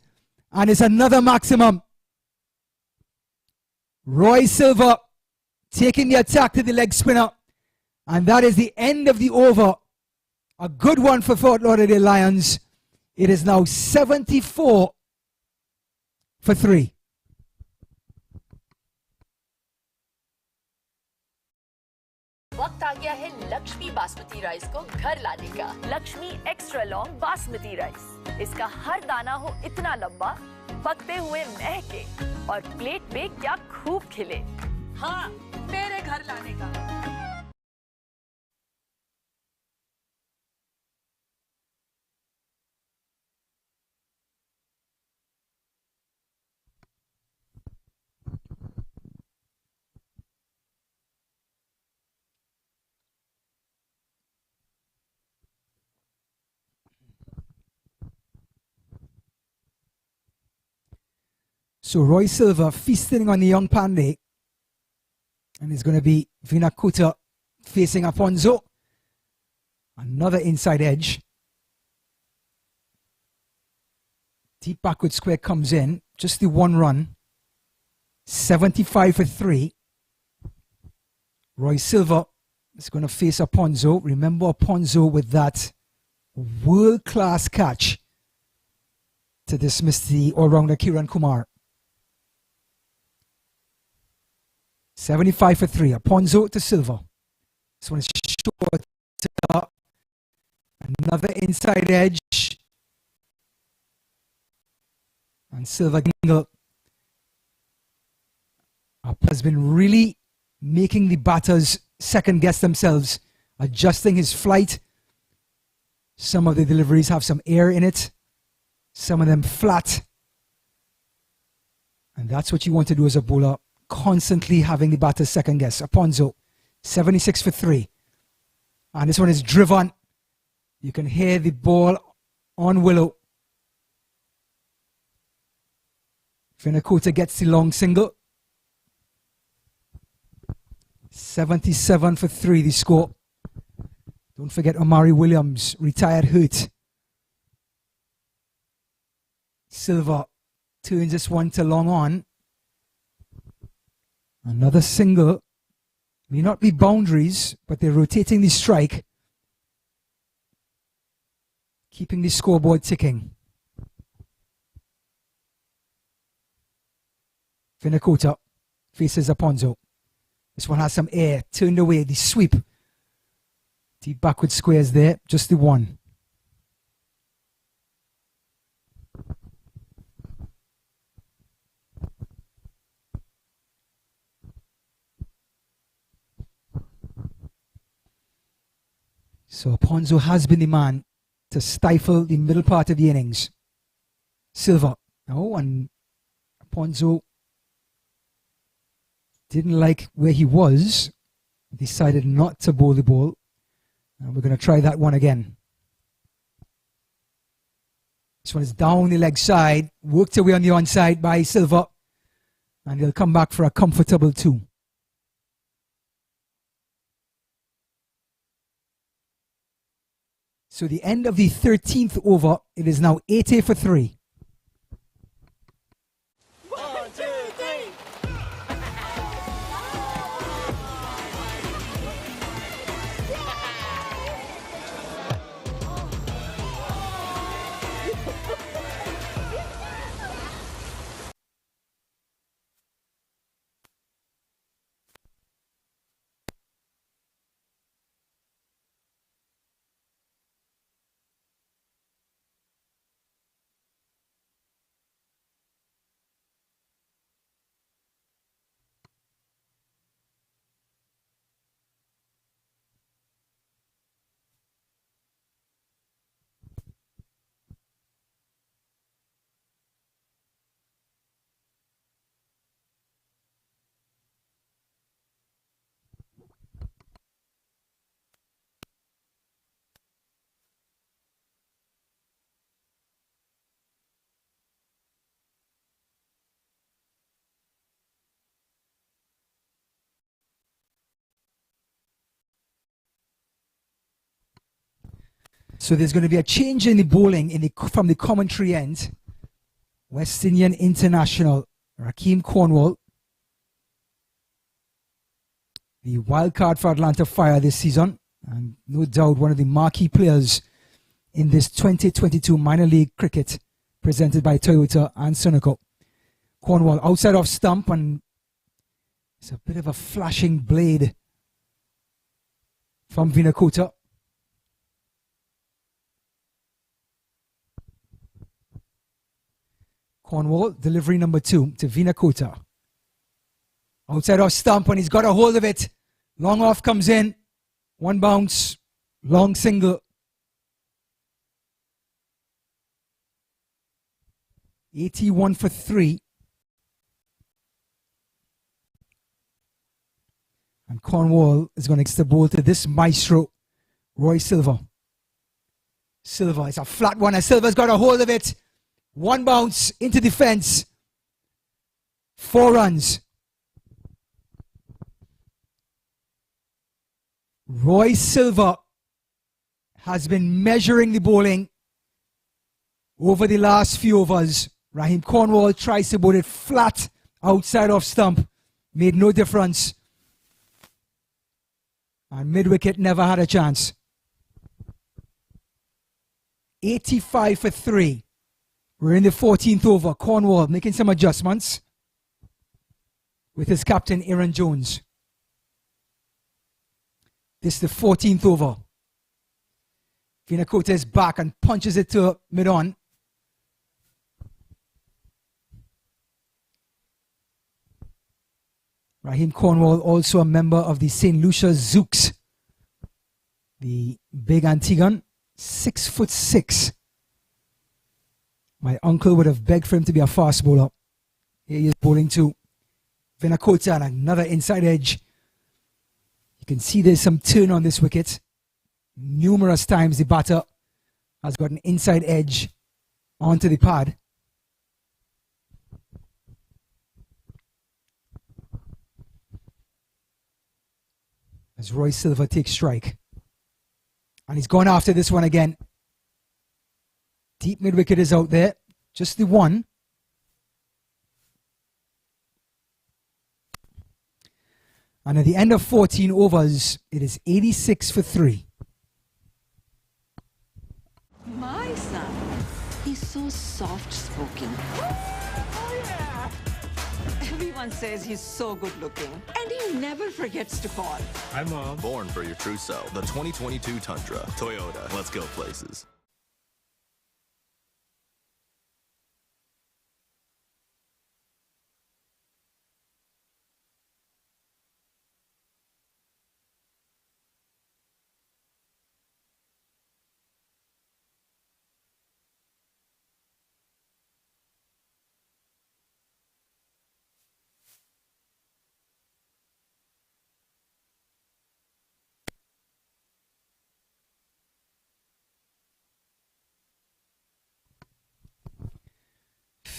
And it's another maximum. Roy Silver taking the attack to the leg spinner. And that is the end of the over. A good one for Fort Lauderdale Lions. It is now 74 for 3. वक्त आ गया है Lakshmi basmati rice को घर लाने का। Lakshmi extra long basmati rice. इसका हर दाना हो इतना लंबा, पकते हुए महके और प्लेट पे क्या खूब खिले। हाँ, मेरे घर लाने का। So Roy Silver feasting on the young Pandey. And it's going to be Vinakuta facing Aponzo. Another inside edge. Deep backward square comes in. Just the one run. 75 for 3. Roy Silver is going to face Aponzo. Remember Aponzo with that world-class catch to dismiss the all-rounder Kiran Kumar. 75 for 3. Aponzo to Silva. This one is short. Another inside edge. And Silva has been really making the batters second guess themselves, adjusting his flight. Some of the deliveries have some air in it, some of them flat. And that's what you want to do as a bowler. Constantly having the batter second guess. Aponzo, 76 for 3. And this one is driven. You can hear the ball on Willow. Finakota gets the long single. 77 for 3 the score. Don't forget Omari Williams, retired hurt. Silva turns this one to long on. Another single. May not be boundaries, but they're rotating the strike. Keeping the scoreboard ticking. Finakota faces Aponzo. This one has some air. Turned away. The sweep. Deep backward squares there. Just the one. So Aponzo has been the man to stifle the middle part of the innings. Silva. Oh, and Aponzo didn't like where he was. Decided not to bowl the ball. And we're going to try that one again. This one is down the leg side. Worked away on the onside by Silva. And he'll come back for a comfortable 2. So the end of the 13th over, it is now 80 for 3. So there's going to be a change in the bowling from the commentary end. West Indian international Rakeem Cornwall the wild card for Atlanta Fire this season, and no doubt one of the marquee players in this 2022 minor league cricket presented by Toyota and Sunoco. Cornwall outside off stump, and it's a bit of a flashing blade from Vinakota. Cornwall, delivery number 2 to Vinakota. Outside off stump, and he's got a hold of it. Long off comes in. One bounce. Long single. 81 for 3. And Cornwall is going to get the ball to this maestro, Roy Silva. Silva, it's a flat one, and Silva's got a hold of it. One bounce into defense. 4 runs. Roy Silva has been measuring the bowling over the last few overs. Raheem Cornwall tries to bowl it flat outside off stump. Made no difference. And mid-wicket never had a chance. 85 for 3. We're in the 14th over. Cornwall making some adjustments with his captain Aaron Jones. This is the 14th over. Vinakota is back and punches it to mid-on. Raheem Cornwall, also a member of the St. Lucia Zooks. The big Antiguan, 6'6". My uncle would have begged for him to be a fast bowler. Here he is bowling to Vinakota, and another inside edge. You can see there's some turn on this wicket. Numerous times the batter has got an inside edge onto the pad. As Roy Silva takes strike. And he's gone after this one again. Deep mid-wicket is out there. Just the one. And at the end of 14 overs, it is 86 for 3. My son, he's so soft-spoken. Everyone says he's so good-looking, and he never forgets to call. Hi, Mom. Born for your true self. The 2022 Tundra. Toyota. Let's go places.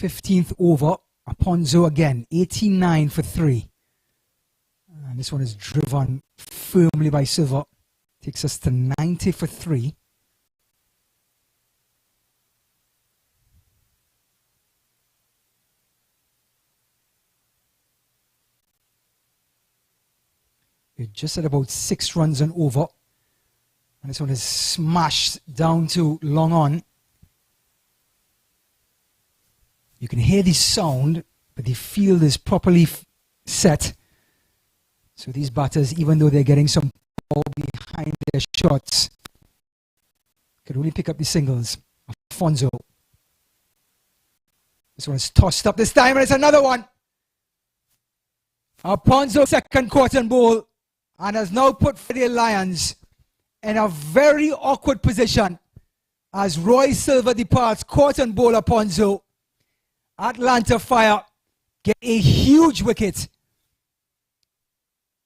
th over. Aponzo again, 89 for 3. And this one is driven firmly by Silva. Takes us to 90 for 3. We're just at about 6 runs and over. And this one is smashed down to long on. You can hear the sound, but the field is properly set. So these batters, even though they're getting some ball behind their shots, could only pick up the singles. Afonso. This one is tossed up this time, and it's another one. Afonso, second cotton ball, and has now put the Lions in a very awkward position as Roy Silva departs. Cotton ball Afonso. Atlanta Fire get a huge wicket.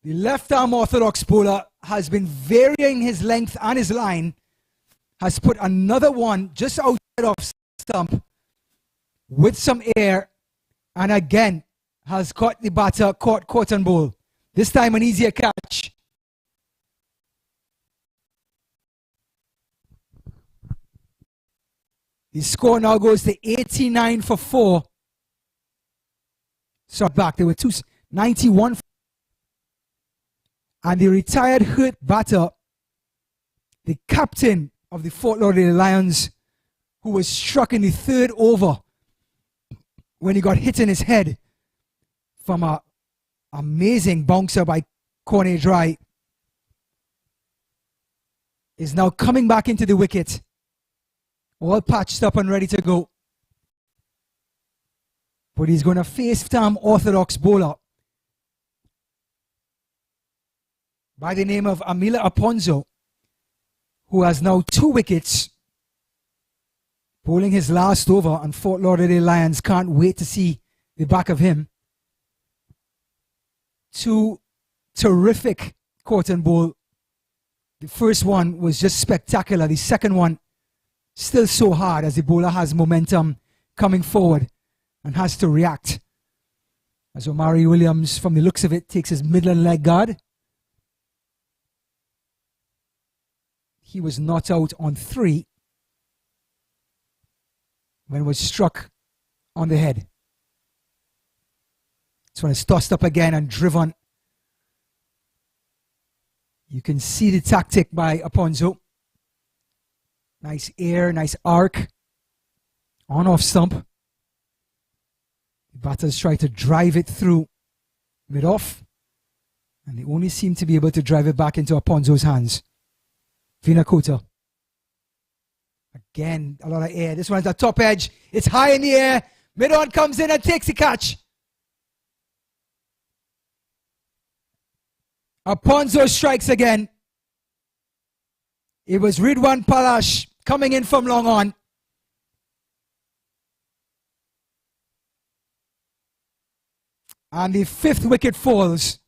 The left-arm orthodox bowler has been varying his length and his line. Has put another one just outside of stump with some air. And again, has caught the batter, caught cotton ball. This time an easier catch. The score now goes to 89 for 4. So back, there were 91. And the retired hurt batter, the captain of the Fort Lauderdale Lions, who was struck in the third over when he got hit in his head from a amazing bouncer by Cornet Dry, is now coming back into the wicket, all patched up and ready to go. But he's going to face first-time orthodox bowler by the name of Amila Aponzo, who has now 2 wickets, bowling his last over, and Fort Lauderdale Lions can't wait to see the back of him. 2 terrific caught and bowl. The first one was just spectacular. The second one still so hard as the bowler has momentum coming forward and has to react. As Omari Williams, from the looks of it, takes his Midland leg guard. He was not out on 3 when was struck on the head. This one is tossed up again and driven. You can see the tactic by Aponzo. Nice air, nice arc. On off stump. The batters try to drive it through mid-off, and they only seem to be able to drive it back into Aponzo's hands. Vinakota. Again, a lot of air. This one's the top edge. It's high in the air. Mid-on comes in and takes the catch. Aponzo strikes again. It was Ridwan Palash coming in from long on. And the 5th wicket falls.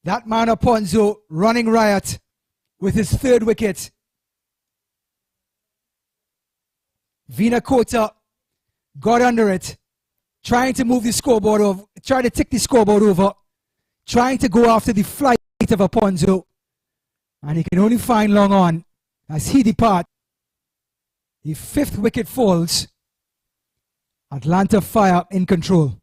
That man Aponzo running riot with his 3rd wicket. Vinakota got under it, trying to move the scoreboard over, trying to tick the scoreboard over, trying to go after the flight of Aponzo. And he can only find long on as he departs. The 5th wicket falls. Atlanta Fire in control.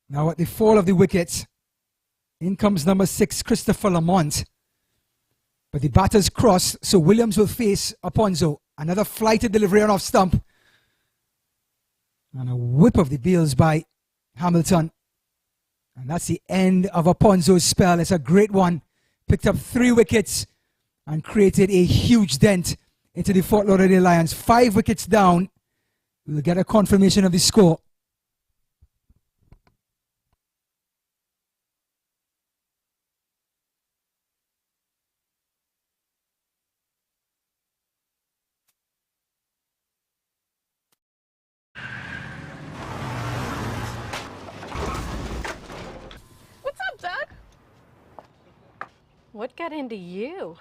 Now at the fall of the wickets, in comes number 6, Christopher Lamont. But the batters cross, so Williams will face Aponzo. Another flighted delivery on off stump. And a whip of the Beals by Hamilton. And that's the end of Aponzo's spell. It's a great one. Picked up 3 wickets and created a huge dent into the Fort Lauderdale Lions. 5 wickets down. We'll get a confirmation of the score. What got into you?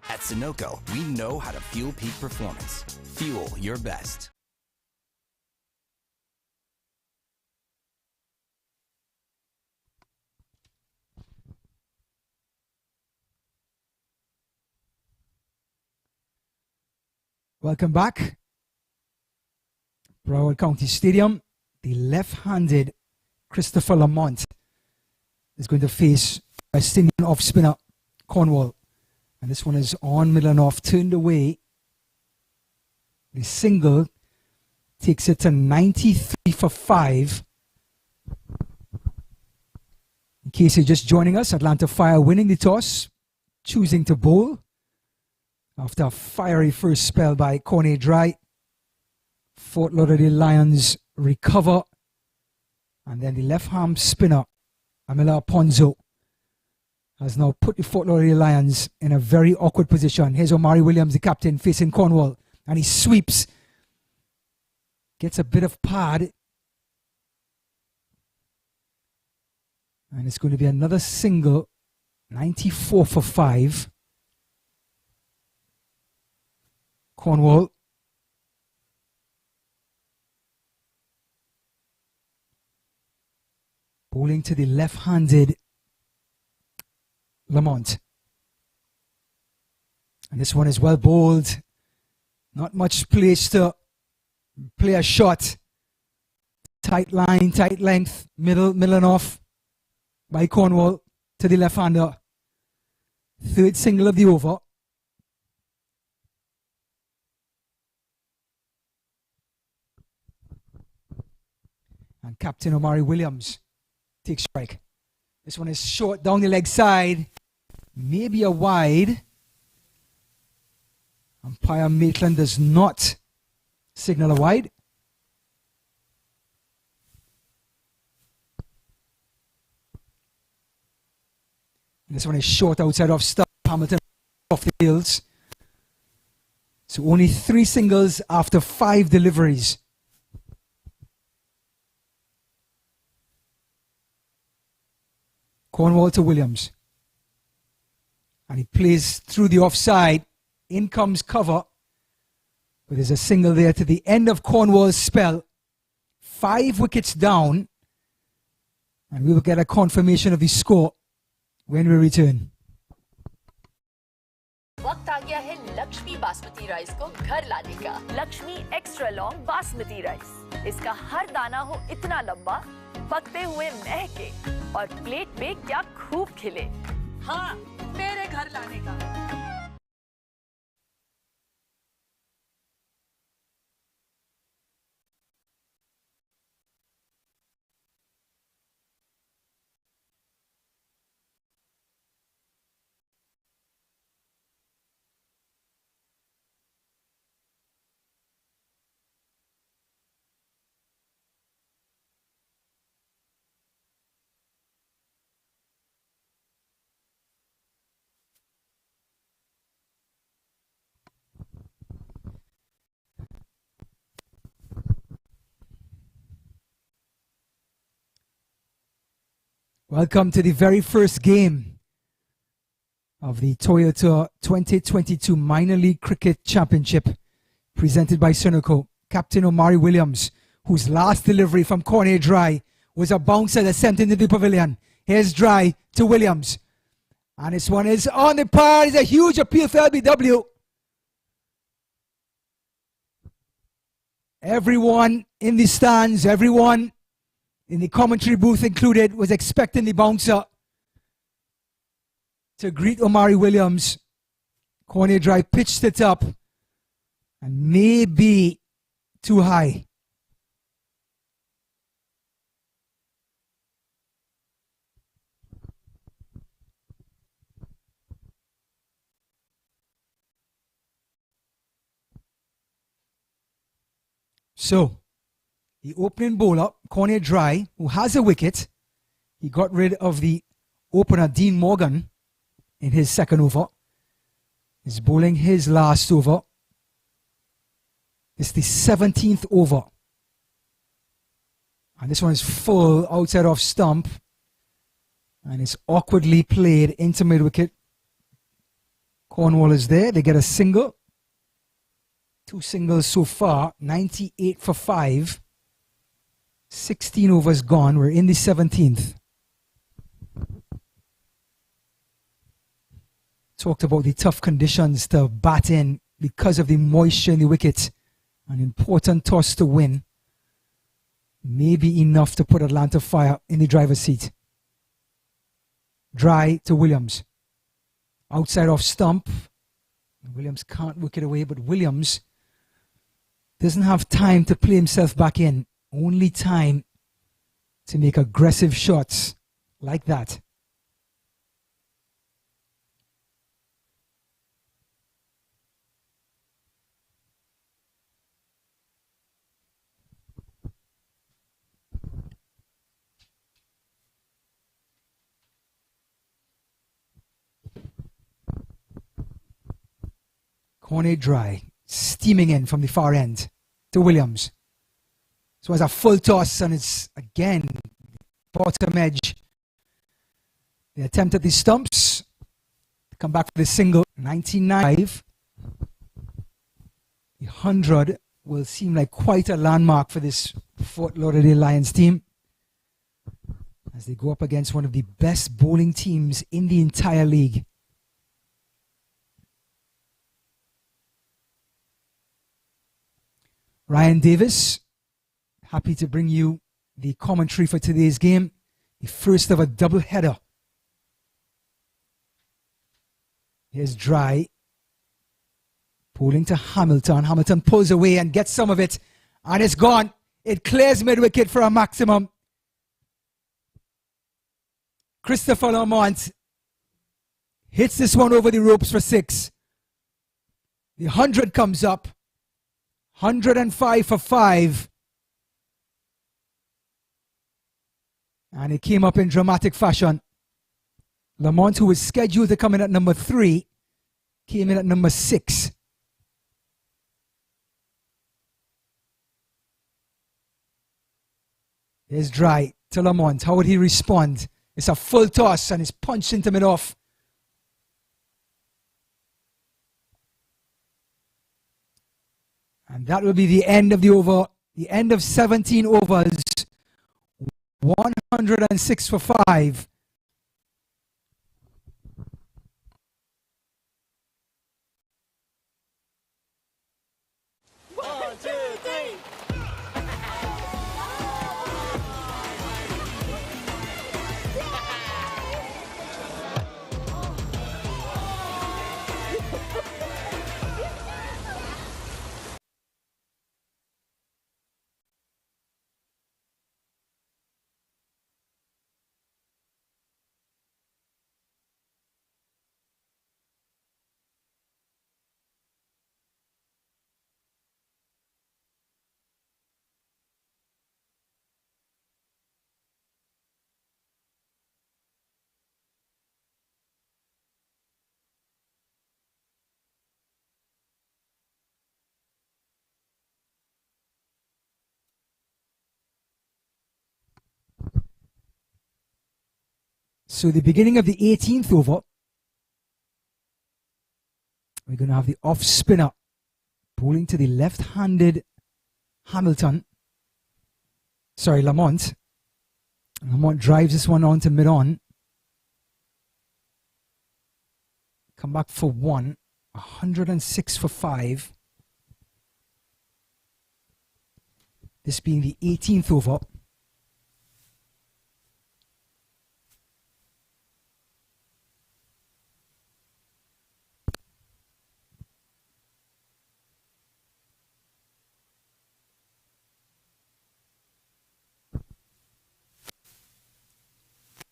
At Sunoco, we know how to fuel peak performance. Fuel your best. Welcome back. Broward County Stadium. The left-handed Christopher Lamont is going to face West Indian off-spinner Cornwall. And this one is on, middle and off, turned away. The single takes it to 93 for 5. In case you're just joining us, Atlanta Fire winning the toss, choosing to bowl after a fiery first spell by Cornet Dry. Fort Lauderdale Lions recover. And then the left-arm spinner, Amila Aponzo, has now put the Fort Lauderdale Lions in a very awkward position. Here's Omari Williams, the captain, facing Cornwall. And he sweeps. Gets a bit of pad. And it's going to be another single 94 for 5. Cornwall. Bowling to the left-handed Lamont. And this one is well bowled. Not much place to play a shot. Tight line, tight length, middle and off by Cornwall to the left-hander. Third single of the over. And Captain Omari Williams takes strike. This one is short down the leg side. Maybe a wide. Umpire Maitland does not signal a wide. This one is short outside of stump. Hamilton off the heels. So only 3 singles after 5 deliveries. Cornwall to Williams. And he plays through the offside. In comes cover. But there's a single there to the end of Cornwall's spell. 5 wickets down. And we will get a confirmation of the score when we return. वक्त आ गया है Lakshmi basmati rice को घर लाने का। Lakshmi extra long basmati rice. इसका हर दाना हो इतना लंबा, पकते हुए महके और प्लेट पे क्या खूब खिले। हाँ, मेरे घर लाने का। Welcome to the very first game of the Toyota 2022 Minor League Cricket Championship presented by Sunoco. Captain Omari Williams, whose last delivery from corner dry was a bouncer that sent into the pavilion. Here's dry to Williams. And this one is on the par. It's a huge appeal for LBW. Everyone in the stands, everyone in the commentary booth included, was expecting the bouncer to greet Omari Williams. Corner drive pitched it up and maybe too high. So, the opening bowler, Corner Dry, who has a wicket, he got rid of the opener, Dean Morgan, in his second over. He's bowling his last over. It's the 17th over. And this one is full outside off stump. And it's awkwardly played into mid-wicket. Cornwall is there. They get a single. 2 singles so far. 98 for 5. 16 overs gone. We're in the 17th. Talked about the tough conditions to bat in because of the moisture in the wicket. An important toss to win. Maybe enough to put Atlanta Fire in the driver's seat. Dry to Williams. Outside off stump. Williams can't wicket away, but Williams doesn't have time to play himself back in. Only time to make aggressive shots like that. Corner Dry, steaming in from the far end to Williams. So it's a full toss and it's again bottom edge. The attempt at the stumps Come back for the single. 99. The 100 will seem like quite a landmark for this Fort Lauderdale Lions team as they go up against one of the best bowling teams in the entire league. Ryan Davis, happy to bring you the commentary for today's game, the first of a double header. Here's Dry, pulling to Hamilton. Hamilton pulls away and gets some of it, and it's gone. It clears mid-wicket for a maximum. Christopher Lamont hits this one over the ropes for 6. The 100 comes up. 105 for 5. And it came up in dramatic fashion. Lamont, who was scheduled to come in at number 3, came in at number 6. Here's Dry to Lamont. How would he respond? It's a full toss and it's punched into mid-off. And that will be the end of the over, the end of 17 overs. 106 for 5. So the beginning of the 18th over, we're going to have the off spinner bowling to the left-handed Hamilton. Sorry, Lamont. Lamont drives this one on to mid-on. Come back for 1. 106 for 5. This being the 18th over.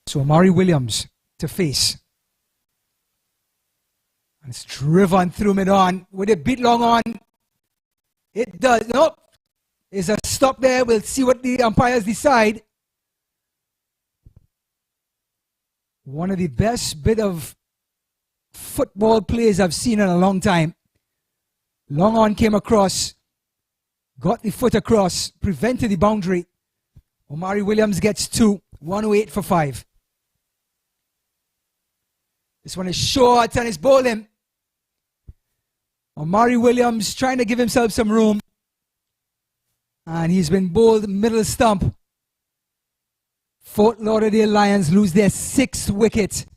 So Amari Williams to face. And it's driven through mid-on. Would it beat long on? It does. Nope. There's a stop there. We'll see what the umpires decide. One of the best bit of football plays I've seen in a long time. Long on came across. Got the foot across. Prevented the boundary. Omari Williams gets 2. 108 for 5. This one is short and it's bowling. Omari Williams trying to give himself some room. And he's been bowled middle stump. Fort Lauderdale Lions lose their 6th wicket.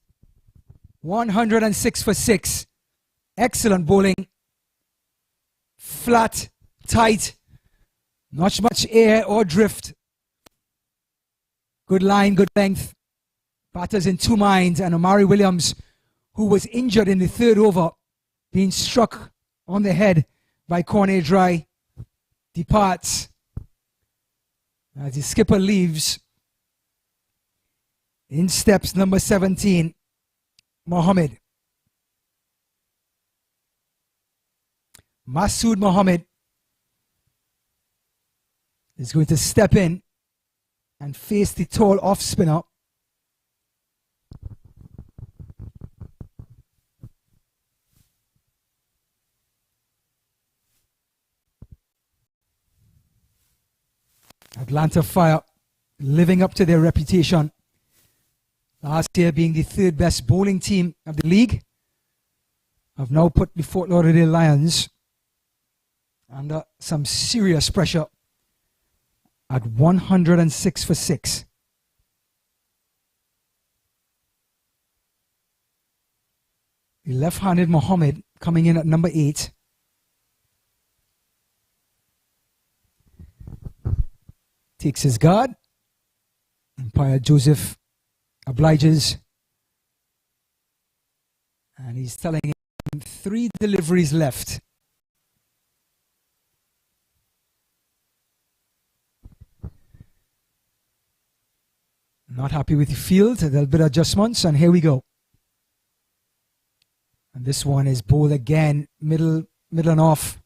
106 for 6. Excellent bowling. Flat, tight. Not much air or drift. Good line, good length. Batters in 2 minds. And Omari Williams, who was injured in the 3rd over, being struck on the head by Cornet Dry, departs. As the skipper leaves, in steps number 17, Mohammed. Masood Mohammed is going to step in and face the tall off spinner. Atlanta Fire living up to their reputation. Last year being the 3rd best bowling team of the league. have now put the Fort Lauderdale Lions under some serious pressure at 106 for 6. The left-handed Mohammed coming in at number 8. Takes his guard. Umpire Joseph obliges. And he's telling him 3 deliveries left. Not happy with the field. A little bit of adjustments, and here we go. And this one is bowled again, middle and off.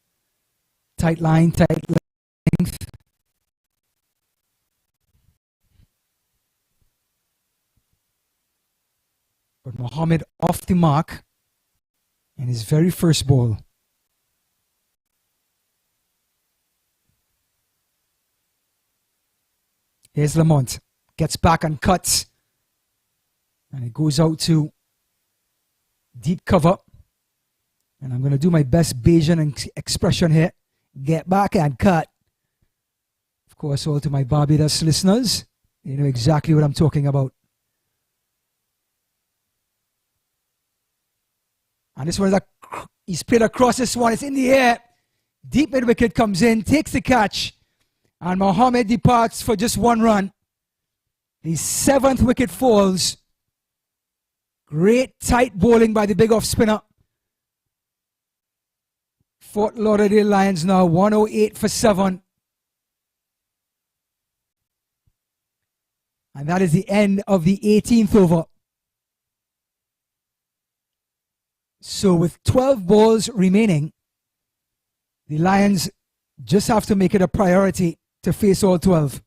Tight line, tight length. But Mohammed off the mark in his very first ball. Here's Lamont. Gets back and cuts. And it goes out to deep cover. And I'm going to do my best Bayesian expression here. Get back and cut. Of course, all to my Barbados listeners. You know exactly what I'm talking about. And this one is he's played across this one. It's in the air. Deep mid wicket comes in, takes the catch. And Mohammed departs for just 1 run. The 7th wicket falls. Great tight bowling by the big off spinner. Fort Lauderdale Lions now 108 for 7. And that is the end of the 18th over. So with 12 balls remaining, the Lions just have to make it a priority to face all 12.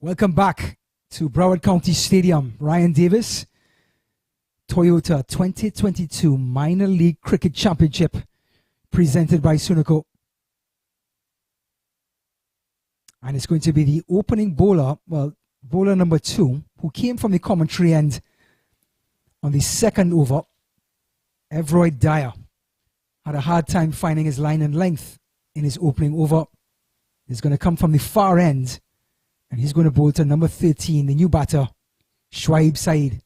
Welcome back to Broward County Stadium. Ryan Davis, Toyota 2022 Minor League Cricket Championship presented by Sunoco. And it's going to be the opening bowler, well, bowler number 2, who came from the commentary end on the 2nd over. Everroy Dyer had a hard time finding his line and length in his opening over. He's going to come from the far end. And he's going to bowl to number 13, the new batter, Shoaib Saeed.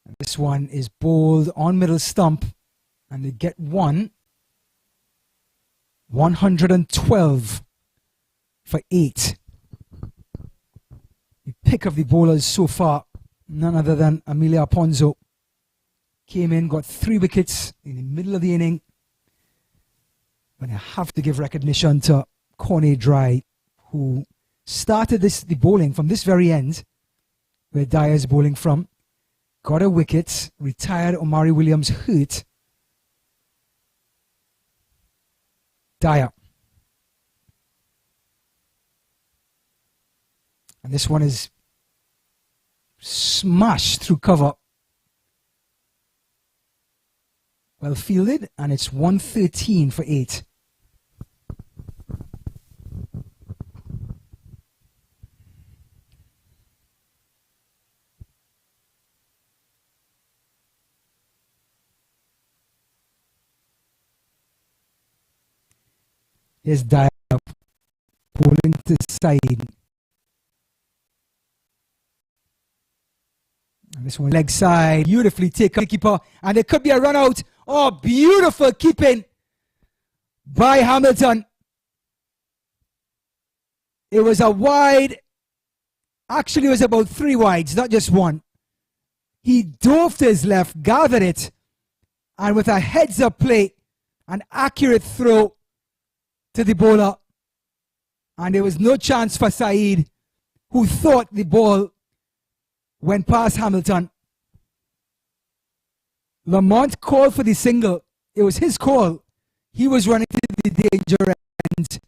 And this one is bowled on middle stump. And they get 112 for 8. The pick of the bowlers so far, none other than Amelia Ponzo. Came in, got 3 wickets in the middle of the inning. But I have to give recognition to Corne Dry, who started the bowling from this very end, where Dyer is bowling from, got a wicket, retired Omari Williams hurt. Dyer. And this one is smashed through cover. Well fielded, and it's 113 for 8. Here's Dyer pulling to side. And this one leg side, beautifully taken keeper, and it could be a run out. Oh, beautiful keeping by Hamilton. It was a wide. Actually, it was about 3 wides, not just one. He dove to his left, gathered it, and with a heads-up play, an accurate throw to the bowler. And there was no chance for Saeed, who thought the ball went past Hamilton. Lamont called for the single. It was his call. He was running to the danger end.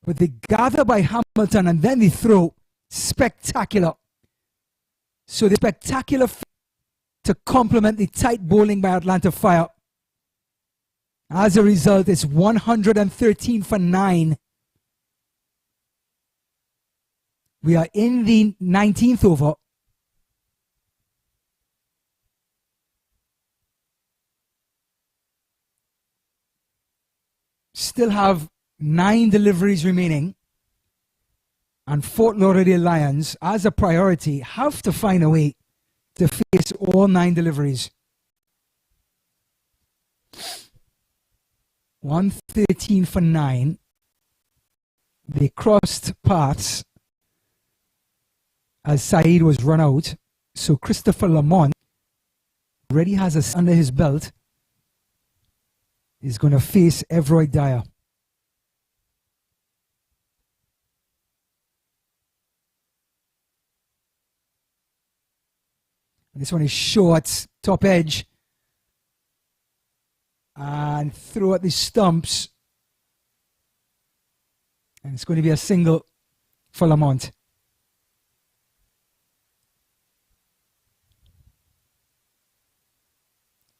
But the gather by Hamilton and then the throw, spectacular. So the spectacular to complement the tight bowling by Atlanta Fire. As a result, it's 113 for 9. We are in the 19th over. Still have 9 deliveries remaining. And Fort Lauderdale Lions, as a priority, have to find a way to face all 9 deliveries. 113 for 9. They crossed paths as Saeed was run out. So Christopher Lamont already has us under his belt. He's going to face Everoy Dyer. This one is short, top edge. And throw at the stumps. And it's going to be a single for Lamont.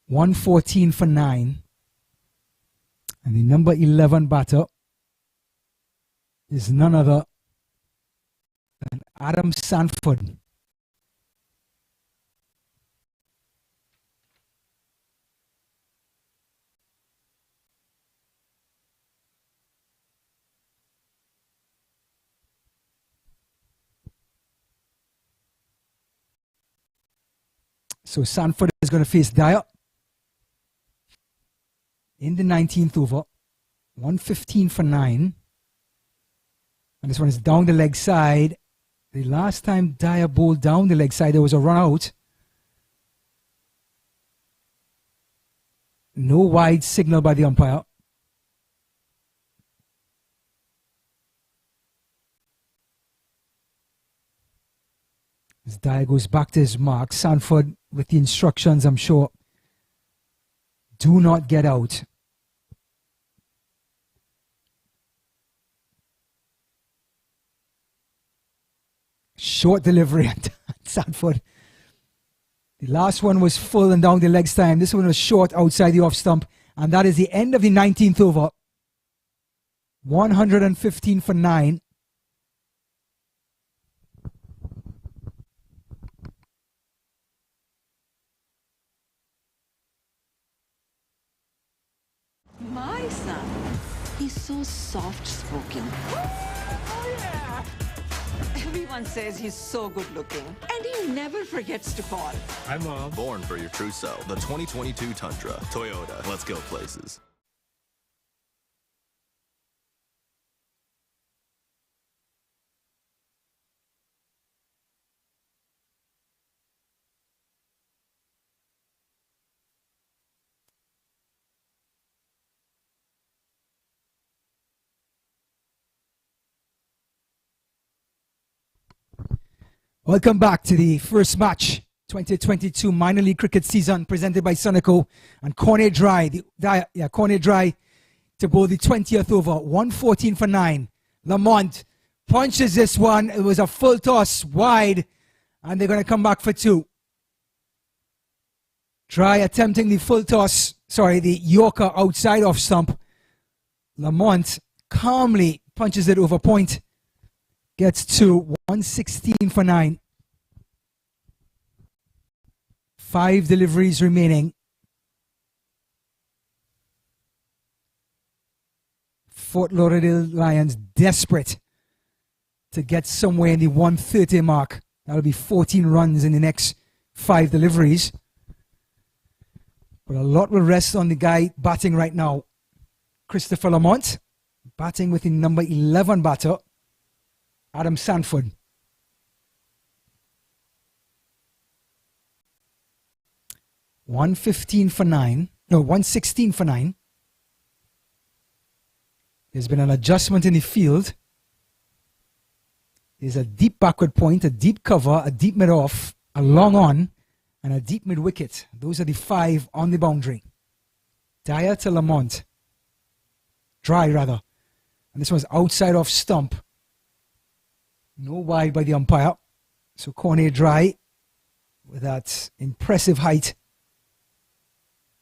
$114 for 9. And the number 11 batter is none other than Adam Sanford. So Sanford is going to face Dyer in the 19th over. 115 for 9. And this one is down the leg side. The last time Dyer bowled down the leg side, there was a run out. No wide signal by the umpire. As Dyer goes back to his mark, Sanford with the instructions, I'm sure. Do not get out. Short delivery at Sanford. The last one was full and down the legs time. This one was short outside the off stump. And that is the end of the 19th over. 115 for 9. My son, he's so soft-spoken. Oh, yeah. Everyone says he's so good-looking, and he never forgets to call. Hi, Mom. Born for your true self. The 2022 Tundra. Toyota. Let's go places. Welcome back to the first match, 2022 minor league cricket season, presented by Sunoco and Cornet Dry. Cornet Dry to bowl the 20th over, 114 for 9. Lamont punches this one. It was a full toss wide, and they're going to come back for 2. Dry attempting the full toss, the Yorker outside off stump. Lamont calmly punches it over point. Gets to 116 for 9. 5 deliveries remaining. Fort Lauderdale Lions desperate to get somewhere in the 130 mark. That'll be 14 runs in the next 5 deliveries. But a lot will rest on the guy batting right now. Christopher Lamont, batting with the number 11 batter, Adam Sanford. $116 for 9. There's been an adjustment in the field. There's a deep backward point, a deep cover, a deep mid-off, a long on, and a deep mid-wicket. Those are the 5 on the boundary. Dyer to Lamont. Dry, rather. And this one's outside off stump. No wide by the umpire. So Cornet Dry with that impressive height.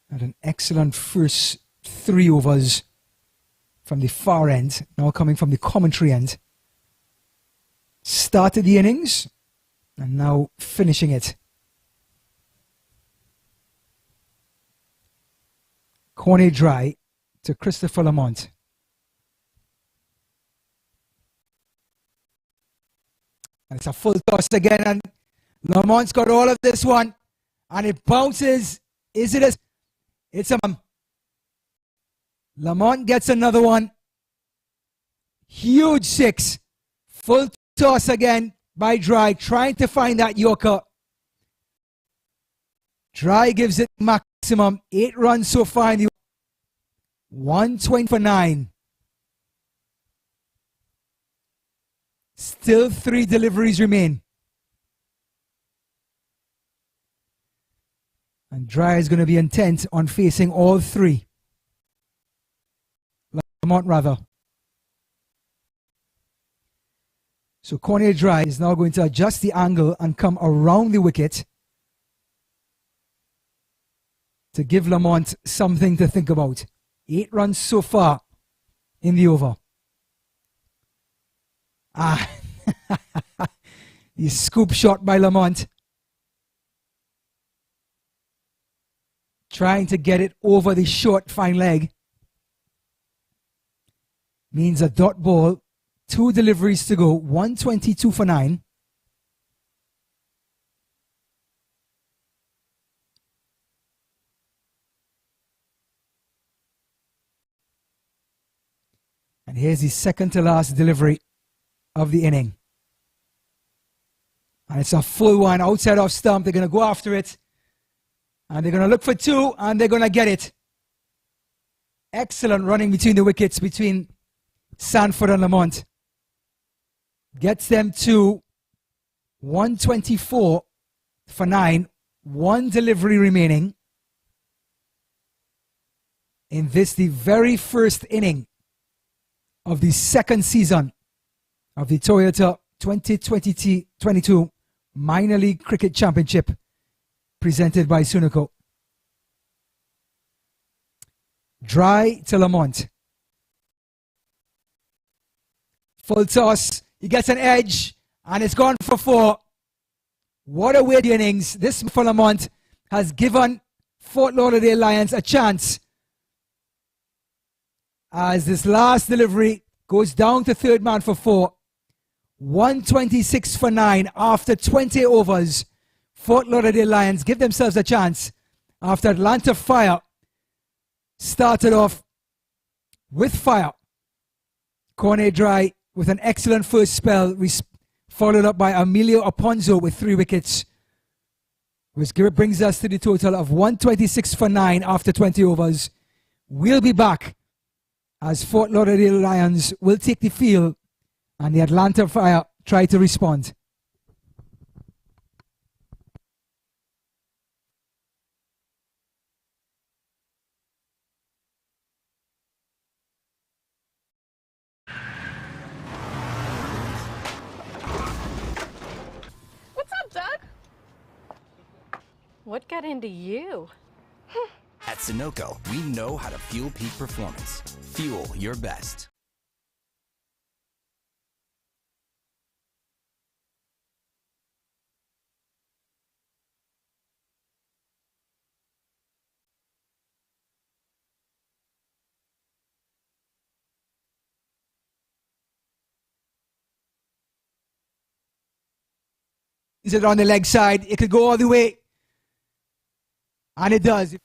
And an excellent first 3 overs from the far end. Now coming from the commentary end. Started the innings and now finishing it. Cornet Dry to Christopher Lamont. And it's a full toss again, and Lamont's got all of this one, and it bounces. Is it a... It's a... Lamont gets another one. Huge 6. Full toss again by Dry, trying to find that Yorker. Dry gives it maximum. 8 runs so far in the 120 for 9. Still 3 deliveries remain. And Dry is going to be intent on facing all 3. Lamont rather. So Cornet Dry is now going to adjust the angle and come around the wicket to give Lamont something to think about. 8 runs so far in the over. The scoop shot by Lamont. Trying to get it over the short fine leg. Means a dot ball. 2 deliveries to go. 122 for 9. And here's the second to last delivery of the inning. And it's a full one outside off stump. They're going to go after it. And they're going to look for 2, and they're going to get it. Excellent running between the wickets, between Sanford and Lamont. Gets them to 124 for 9. 1 delivery remaining. In this, the very first inning of the second season of the Toyota 2022 Minor League Cricket Championship presented by Sunoco. Dry to Lamont. Full toss. He gets an edge and it's gone for 4. What a weird innings. This for Lamont has given Fort Lauderdale Lions a chance as this last delivery goes down to third man for 4. 126 for 9 after 20 overs. Fort Lauderdale Lions give themselves a chance after Atlanta Fire started off with fire. Cornet Dry with an excellent first spell, followed up by Emilio Aponzo with 3 wickets, which brings us to the total of 126 for 9 after 20 overs. We'll be back as Fort Lauderdale Lions will take the field and the Atlanta Fire try to respond. What's up, Doug? What got into you? At Sunoco, we know how to fuel peak performance. Fuel your best. it on the leg side. It could go all the way. And it does.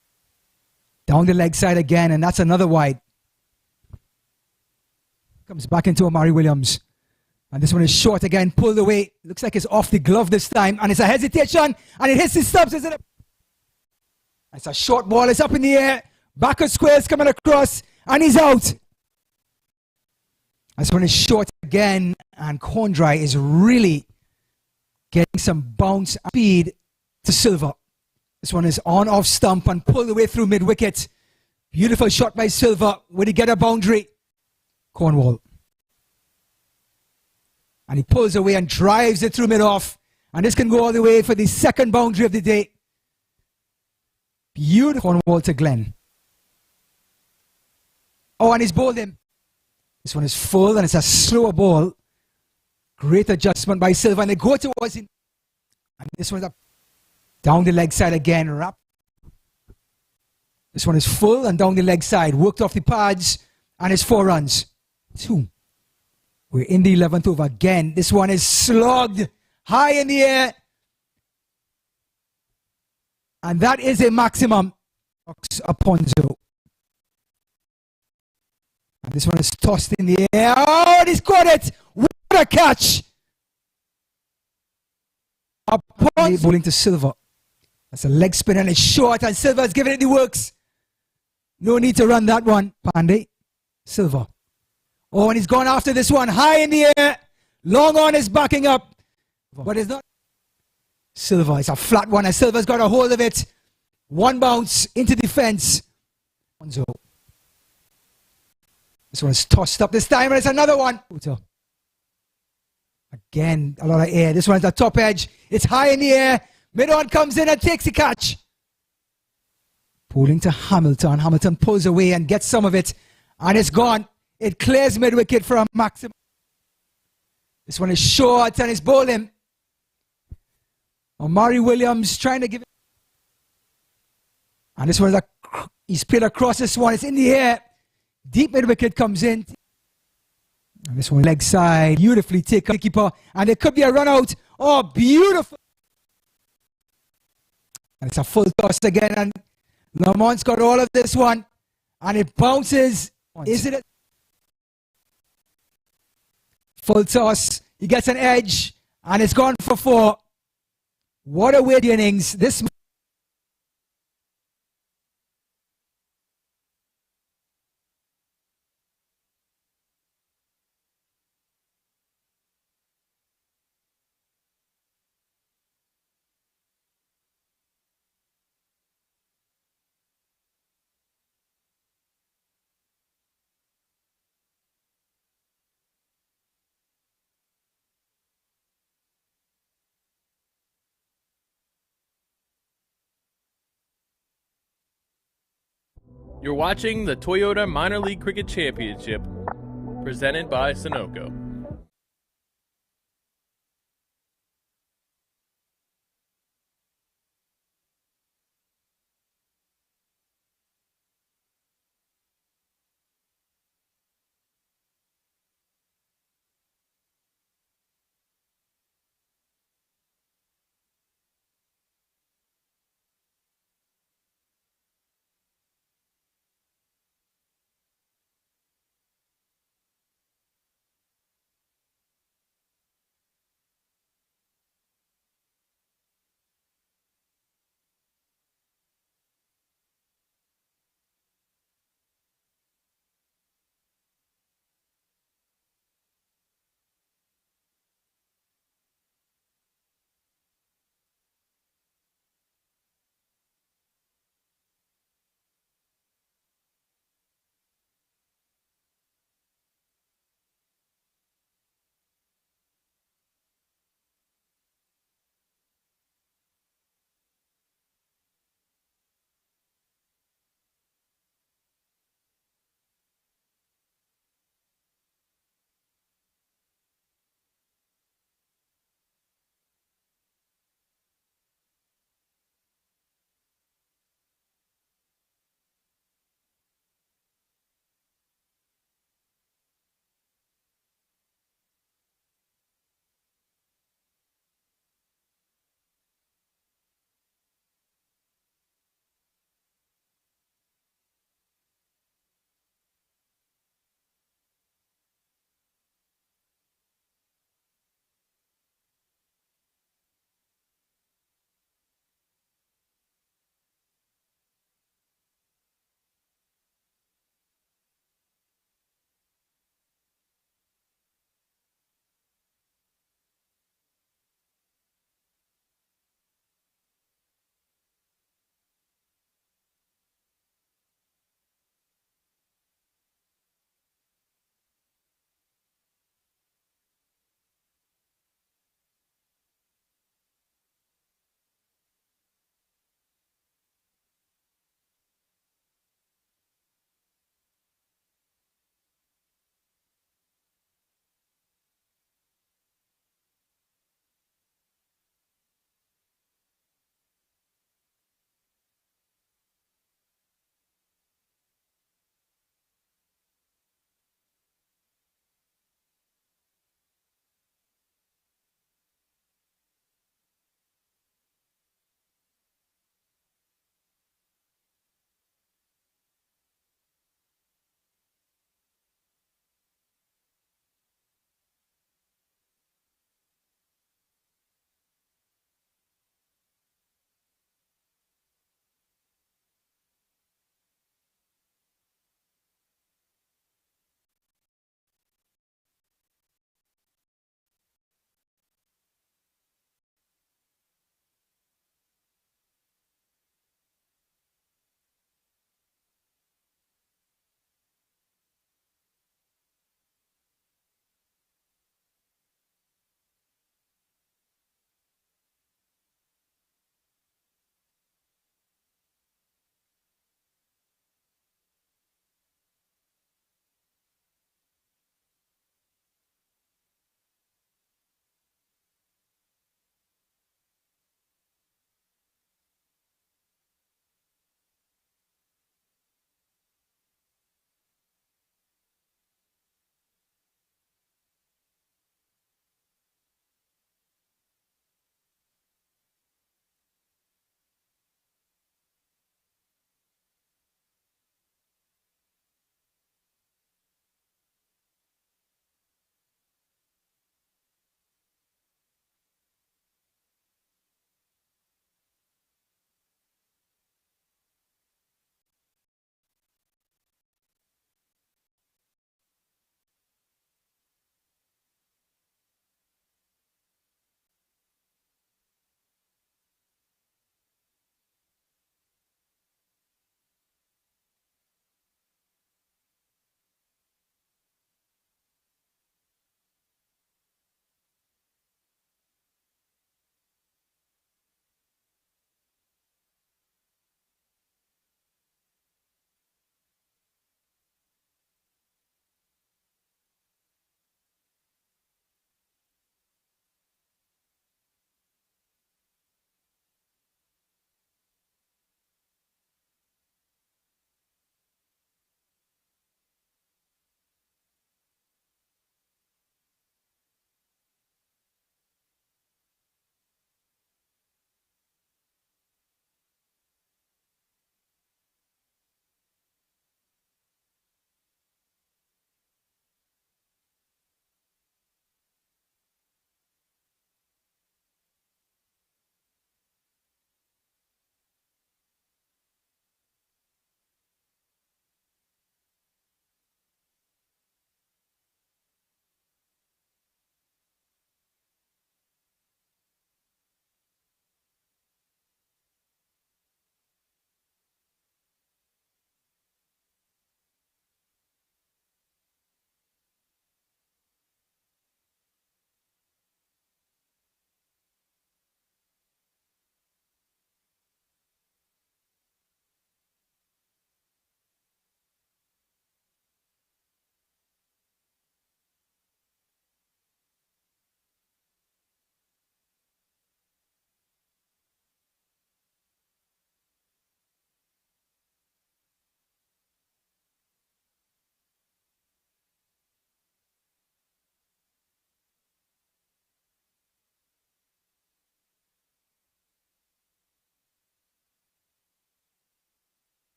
Down the leg side again, and that's another wide. Comes back into Amari Williams. And this one is short again, pulled away. Looks like it's off the glove this time. And it's a hesitation, and it hits the stumps. It's a short ball. It's up in the air. Backer squares coming across, and he's out. This one is short again, and Condry is really getting some bounce speed to Silva. This one is on off stump and pulled away through mid-wicket. Beautiful shot by Silva. Will he get a boundary? Cornwall. And he pulls away and drives it through mid-off. And this can go all the way for the second boundary of the day. Beautiful Cornwall to Glenn. Oh, and he's bowled him. This one is full and it's a slower ball. Great adjustment by Silva. And they go towards him. And this one's up. Down the leg side again. Wrap. This one is full and down the leg side. Worked off the pads. And it's 4 runs. 2. We're in the 11th over again. This one is slogged high in the air. And that is a maximum. Aponzo. And this one is tossed in the air. Oh, and he's caught it. What a catch. Aponzo bowling to Silva. That's a leg spin and it's short. And Silva's giving it the works. No need to run that one. Pandey. Silva. Oh, and he's gone after this one. High in the air. Long on is backing up. But it's not. Silva. It's a flat one. And Silva's got a hold of it. One bounce into defense. This one is tossed up this time. And it's another one. Again, a lot of air. This one's the top edge. It's high in the air. Mid-on comes in and takes the catch. Pulling to Hamilton. Hamilton pulls away and gets some of it. And it's gone. It clears mid-wicket for a maximum. This one is short and it's bowling. Amari Williams trying to give it. And this one is he's played across this one. It's in the air. Deep mid-wicket comes in. And this one leg side. Beautifully taken keeper. And it could be a run out. Oh, beautiful. And it's a full toss again. And Lamont's got all of this one. And it bounces. Is it a full toss? He gets an edge. And it's gone for 4. What a weird innings. This You're watching the Toyota Minor League Cricket Championship, presented by Sunoco.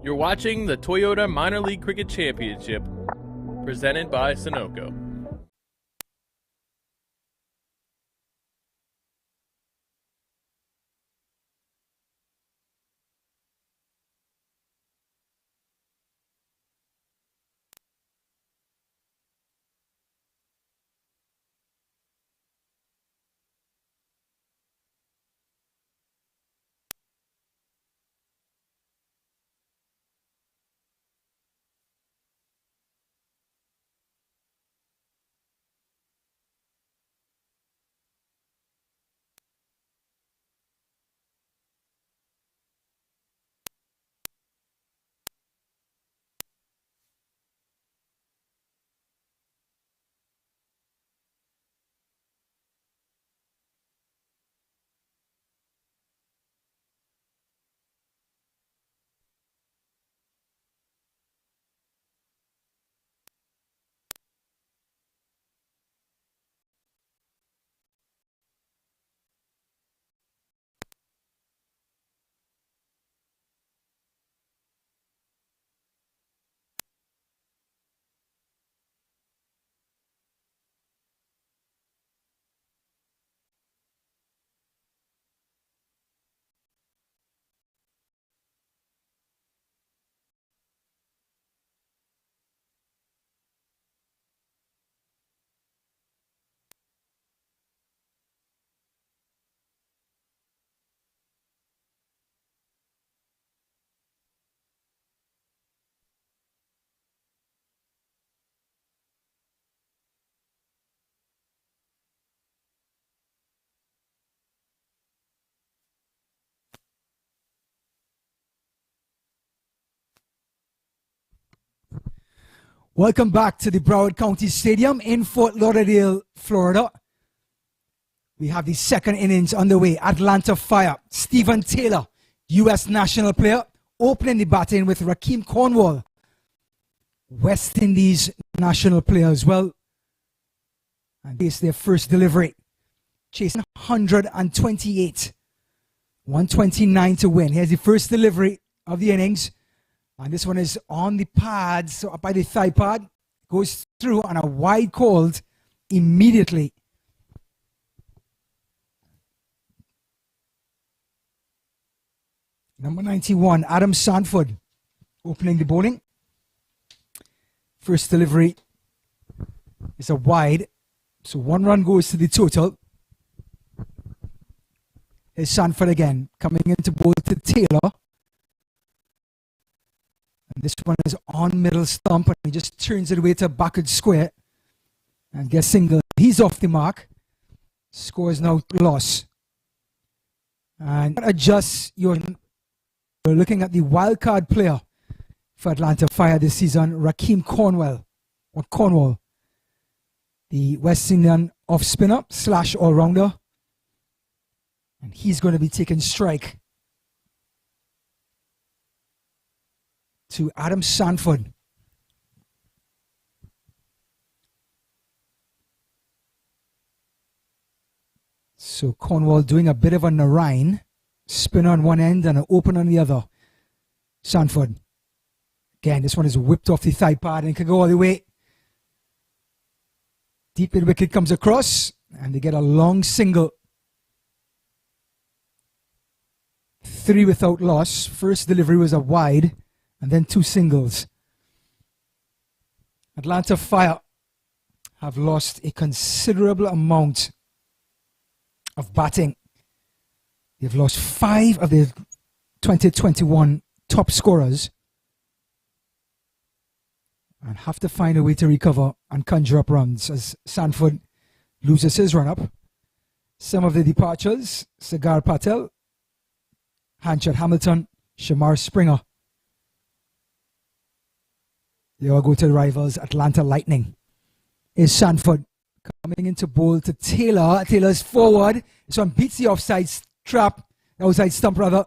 You're watching the Toyota Minor League Cricket Championship, presented by Sunoco. Welcome back to the Broward County Stadium in Fort Lauderdale, Florida. We have the second innings underway. Atlanta Fire. Stephen Taylor, U.S. national player, opening the batting with Rakeem Cornwall, West Indies national player as well. And this is their first delivery. Chasing 128. 129 to win. Here's the first delivery of the innings. And this one is on the pad, so up by the thigh pad. Goes through on a wide called immediately. Number 91, Adam Sanford, opening the bowling. First delivery is a wide. So 1 run goes to the total. Here's Sanford again, coming into bowl to Taylor. And this one is on middle stump, and he just turns it away to backward square. And gets single. He's off the mark. Score is now loss. And adjust your... We're looking at the wild card player for Atlanta Fire this season, Rakeem Cornwall. The West Indian off-spinner / all-rounder. And he's going to be taking strike to Adam Sanford. So Cornwall doing a bit of a Narayan. Spin on one end and an open on the other. Sanford. Again, this one is whipped off the thigh pad and can go all the way. Deep mid wicket comes across and they get a long single. 3 without loss. First delivery was a wide and then 2 singles. Atlanta Fire have lost a considerable amount of batting. They've lost 5 of their 2021 top scorers and have to find a way to recover and conjure up runs as Sanford loses his run-up. Some of the departures: Sagar Patel, Hanchett Hamilton, Shamar Springer. They all go to the rivals Atlanta Lightning. Is Sanford coming into bowl to Taylor. Taylor's forward. This one beats the offside trap, outside stump rather.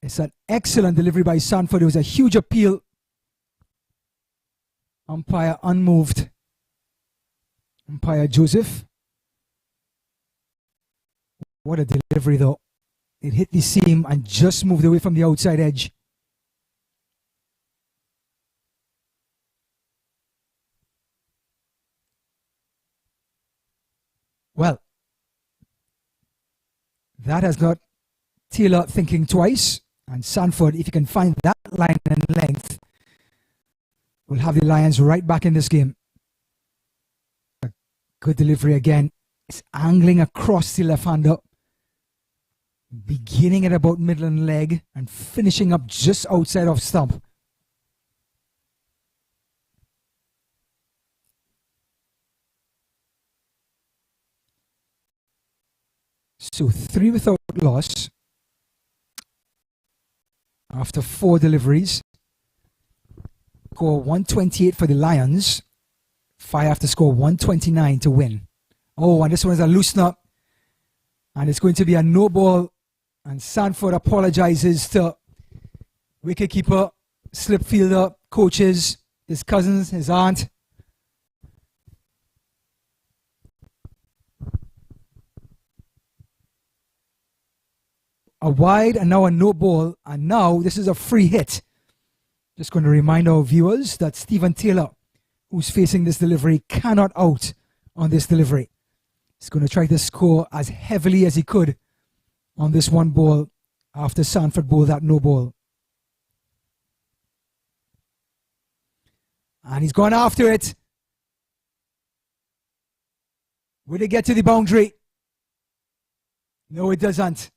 It's an excellent delivery by Sanford. It was a huge appeal. Umpire unmoved. Umpire Joseph. What a delivery though. It hit the seam and just moved away from the outside edge. Well, that has got Taylor thinking twice. And Sanford, if you can find that line and length, will have the Lions right back in this game. A good delivery again. It's angling across the left-hander, beginning at about middle and leg and finishing up just outside of stump. So 3 without loss after 4 deliveries. Score 128 for the Lions. 5 have to score 129 to win. Oh, and this one is a loosen up. And it's going to be a no ball. And Sanford apologizes to wicketkeeper, slip fielder, coaches, his cousins, his aunt. A wide and now a no ball. And now this is a free hit. Just going to remind our viewers that Stephen Taylor, who's facing this delivery, cannot out on this delivery. He's going to try to score as heavily as he could on this one ball after Sanford bowled that no ball. And he's gone after it. Will it get to the boundary? No, it doesn't.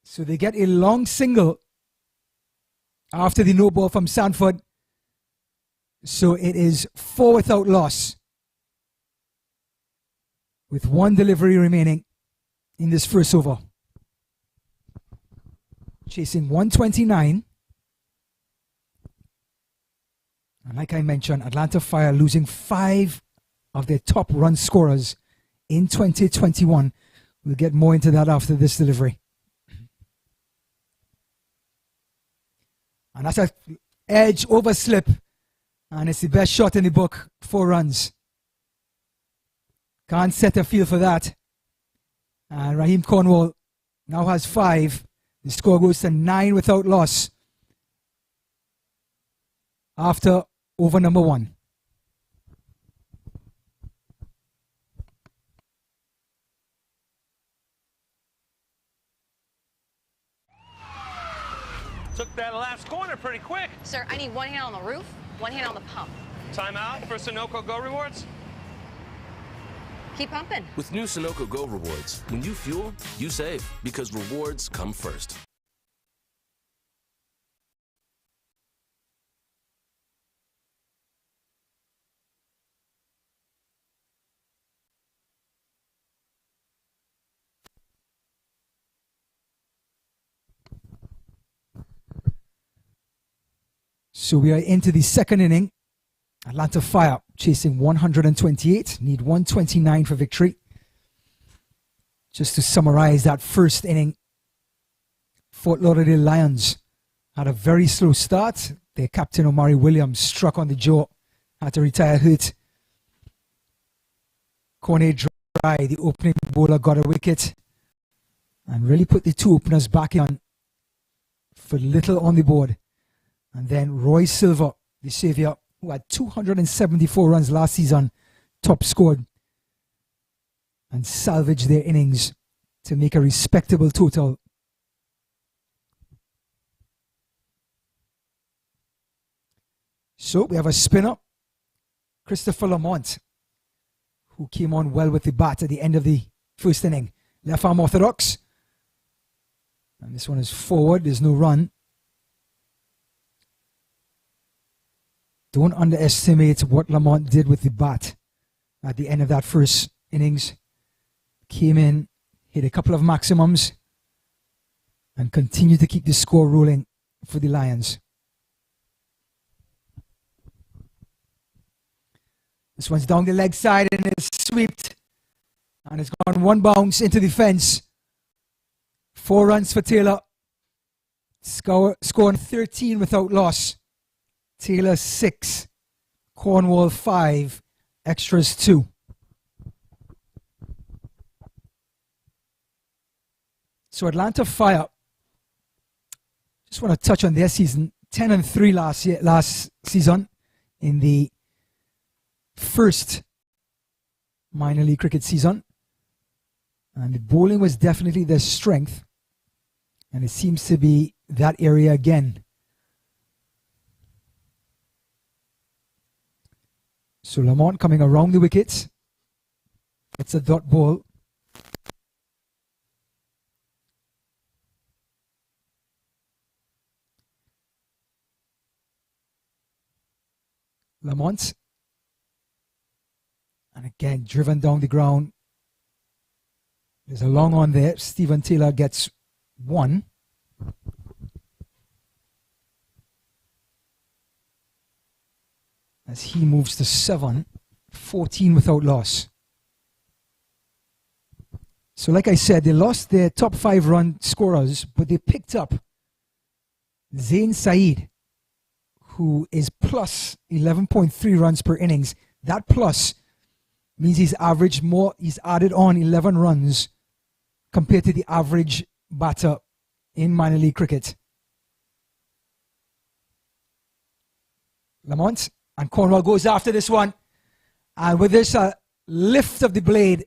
So they get a long single after the no ball from Sanford. So it is 4 without loss, with 1 delivery remaining in this first over. Chasing 129. And like I mentioned, Atlanta Fire losing 5 of their top run scorers in 2021. We'll get more into that after this delivery. And that's an edge over slip. And it's the best shot in the book. 4 runs. Can't set a field for that. And Raheem Cornwall now has 5. The score goes to 9 without loss after over number 1. Took that last corner pretty quick. Sir, I need 1 hand on the roof, 1 hand on the pump. Timeout for Sunoco Go Rewards. Keep pumping. With new Sunoco Go rewards, when you fuel, you save, because rewards come first. So we are into the second inning. Atlanta Fire chasing 128, need 129 for victory. Just to summarize that first inning, Fort Lauderdale Lions had a very slow start. Their captain Omari Williams struck on the jaw, had to retire hurt. Corne Dry, the opening bowler, got a wicket and really put the 2 openers back on for little on the board. And then Roy Silver, the savior, who had 274 runs last season, top scored and salvaged their innings to make a respectable total. So we have a spinner, Christopher Lamont, who came on well with the bat at the end of the first inning. Left arm orthodox. And this one is forward, there's no run. Don't underestimate what Lamont did with the bat at the end of that first innings. Came in, hit a couple of maximums, and continued to keep the score rolling for the Lions. This one's down the leg side and it's swept. And it's gone 1 bounce into the fence. 4 runs for Taylor. Scoring 13 without loss. Taylor 6, Cornwall 5, extras 2. So Atlanta Fire, just want to touch on their season. 10-3 last season in the first minor league cricket season. And the bowling was definitely their strength. And it seems to be that area again. So Lamont coming around the wickets. It's a dot ball. Lamont. And again, driven down the ground. There's a long on there. Stephen Taylor gets one. As he moves to 7, 14 without loss. So like I said, they lost their top 5 run scorers, but they picked up Zain Saeed, who is plus 11.3 runs per innings. That plus means he's averaged more, he's added on 11 runs compared to the average batter in minor league cricket. Lamont, and Cornwall goes after this one. And with this lift of the blade,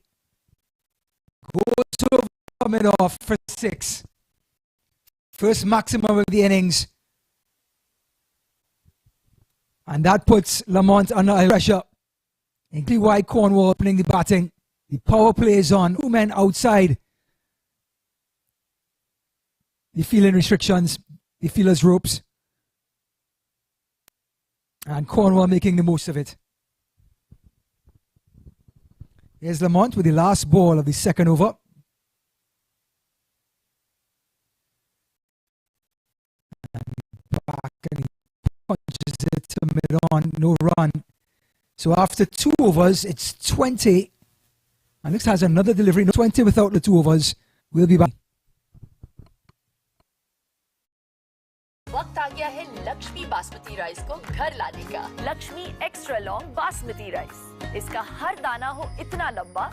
goes over mid-off for 6. First maximum of the innings. And that puts Lamont under pressure. Including wide Cornwall opening the batting. The power play is on. 2 men outside the fielding restrictions, the fielders' ropes. And Cornwall making the most of it. Here's Lamont with the last ball of the second over. And back and he punches it to mid-on, no run. So after 2 overs, it's 20. And this has another delivery, 20 without the 2 overs. We'll be back. वक्त आ गया है Lakshmi basmati rice को घर लाने का। Lakshmi extra long basmati rice. इसका हर दाना हो इतना लंबा,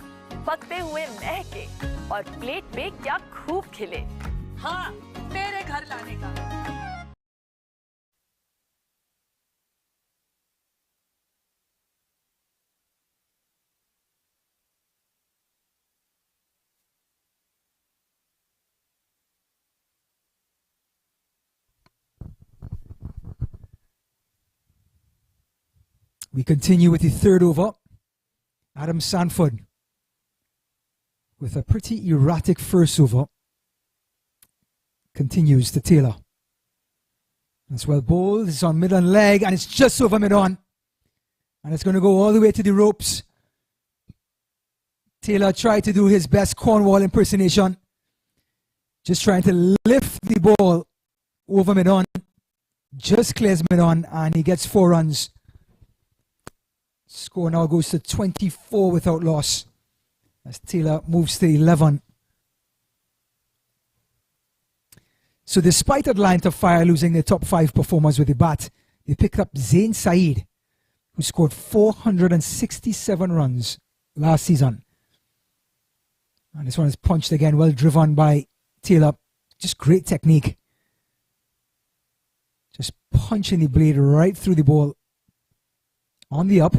पकते हुए महके और प्लेट पे क्या खूब खिले। हाँ, मेरे घर लाने का। We continue with the third over. Adam Sanford with a pretty erratic first over. Continues to Taylor. As well bowled. It's on mid-on leg and it's just over mid-on. And it's going to go all the way to the ropes. Taylor tried to do his best Cornwall impersonation. Just trying to lift the ball over mid-on. Just clears mid-on and he gets 4 runs. Score now goes to 24 without loss as Taylor moves to 11. So despite Atlanta Fire losing their top 5 performers with the bat, they picked up Zain Saeed, who scored 467 runs last season. And this one is punched again, well driven by Taylor. Just great technique. Just punching the blade right through the ball. On the up.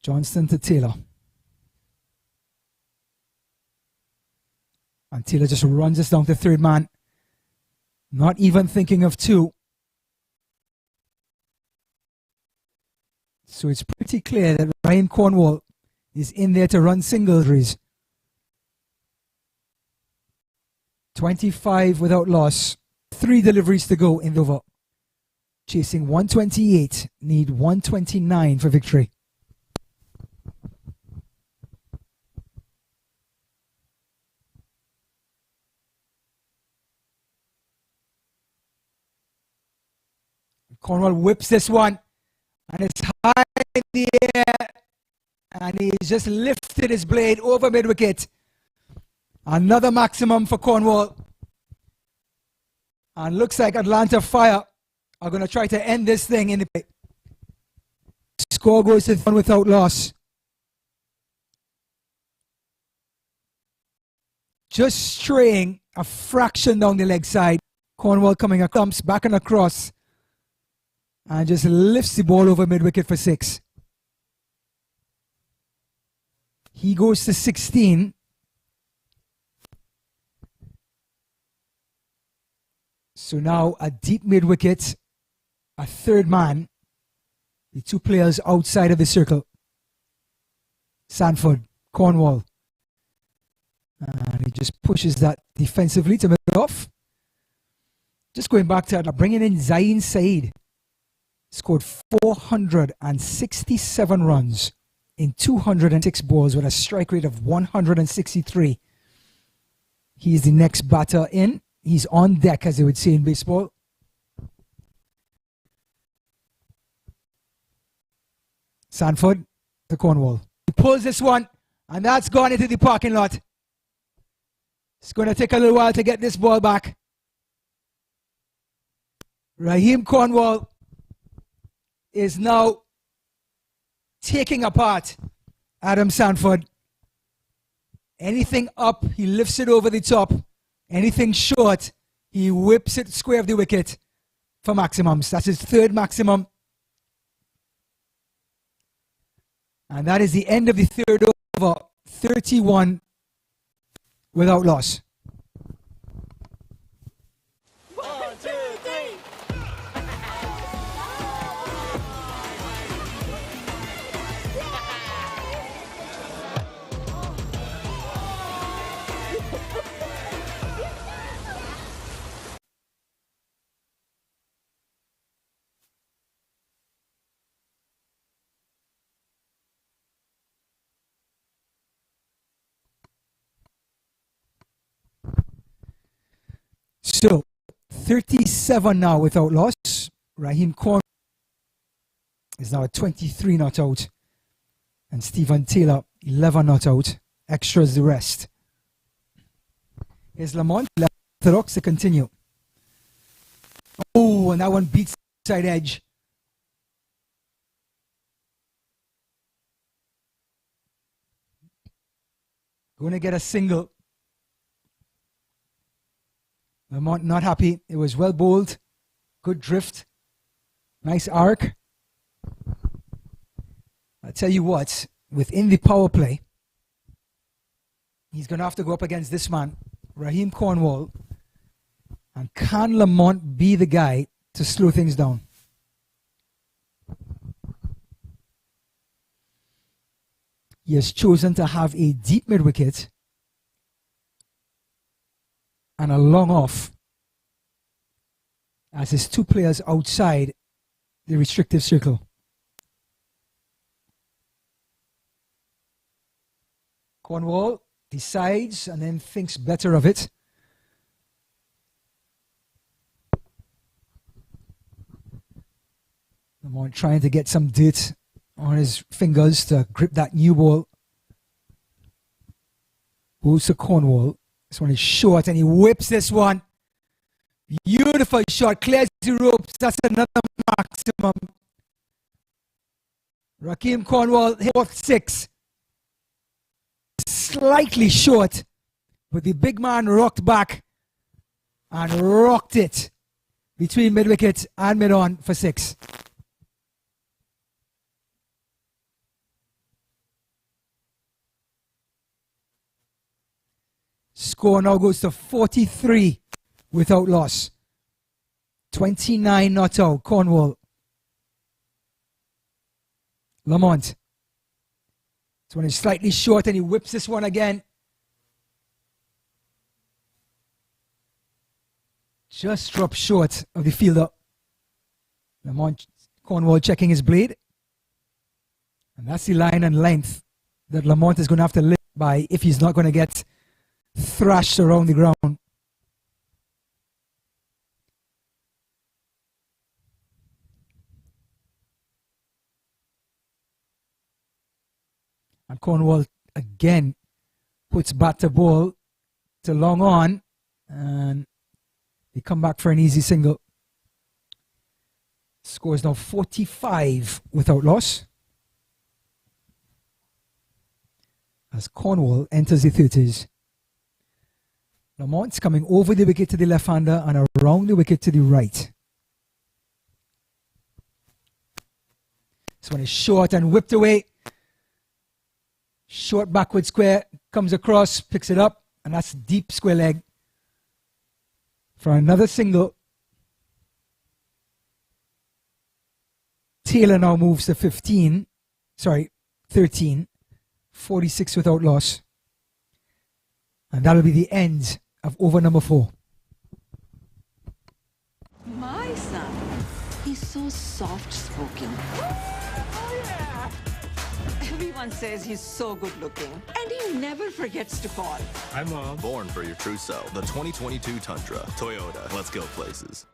Johnston to Taylor. And Taylor just runs us down to third man. Not even thinking of 2. So it's pretty clear that Ryan Cornwall is in there to run singles. 25 without loss. 3 deliveries to go in the over. Chasing 128. Need 129 for victory. Cornwall whips this one. And it's high in the air. And he's just lifted his blade over mid-wicket. Another maximum for Cornwall. And looks like Atlanta Fire are going to try to end this thing in the score goes to 1 without loss. Just straying a fraction down the leg side. Cornwall coming across, back and across, and just lifts the ball over mid-wicket for 6. He goes to 16. So now a deep mid-wicket, a third man, the 2 players outside of the circle. Sanford, Cornwall. And he just pushes that defensively to make it off. Just going back to that, bringing in Zain Saeed. Scored 467 runs in 206 balls with a strike rate of 163. He is the next batter in. He's on deck, as they would say in baseball. Sanford to Cornwall. He pulls this one, and that's gone into the parking lot. It's going to take a little while to get this ball back. Raheem Cornwall is now taking apart Adam Sanford. Anything up, he lifts it over the top. Anything short, he whips it square of the wicket for maximums. That's his 3rd maximum. And that is the end of the 3rd over. 31 without loss. 1, 2, 3. So, 37 now without loss. Raheem Cornwall is now at 23 not out. And Stephen Taylor, 11 not out. Extras the rest. Here's Lamont, left orthodox to continue. Oh, and that one beats side edge. Going to get a single. Lamont not happy. It was well bowled. Good drift. Nice arc. I'll tell you what, within the power play, he's going to have to go up against this man, Raheem Cornwall. And can Lamont be the guy to slow things down? He has chosen to have a deep mid-wicket and a long off as his 2 players outside the restrictive circle. Cornwall decides and then thinks better of it. Lamont trying to get some dirt on his fingers to grip that new ball. Goes to Cornwall. This one is short and he whips this one. Beautiful shot. Clears the ropes. That's another maximum. Raheem Cornwall hit off 6. Slightly short. But the big man rocked back and rocked it between mid-wicket and mid-on for 6. Score now goes to 43 without loss. 29 not out. Cornwall. Lamont. This one is slightly short and he whips this one again. Just dropped short of the fielder. Lamont Cornwall checking his blade. And that's the line and length that Lamont is going to have to live by if he's not going to get thrashed around the ground. And Cornwall again puts bat to ball to long on, and they come back for an easy single. Score is now 45 without loss, as Cornwall enters the 30s. Lamont's coming over the wicket to the left-hander and around the wicket to the right. This one is short and whipped away. Short backward square, comes across, picks it up, and that's deep square leg for another single. Taylor now moves to 13, 46 without loss. And that'll be the end of over number 4. My son, he's so soft-spoken. Oh, yeah. Everyone says he's so good-looking, and he never forgets to call. Hi, Mom. Born for your true self. The 2022 Tundra. Toyota. Let's go places.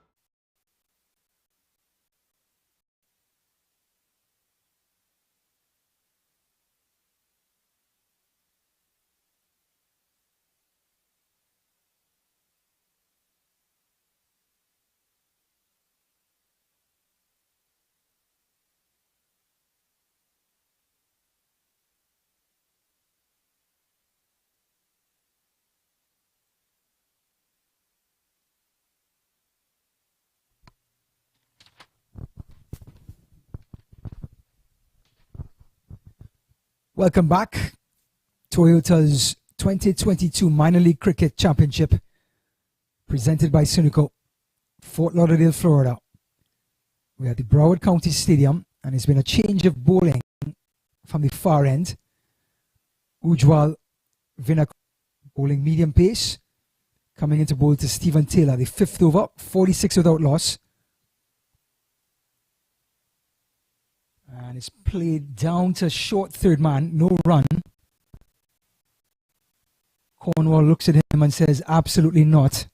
Welcome back. Toyota's 2022 Minor League Cricket Championship, presented by Sunoco, Fort Lauderdale, Florida. We're at the Broward County Stadium, and it's been a change of bowling from the far end. Ujwal Vinak bowling medium pace, coming into bowl to Stephen Taylor, the 5th over, 46 without loss. And it's played down to short third man, no run. Cornwall looks at him and says, absolutely not.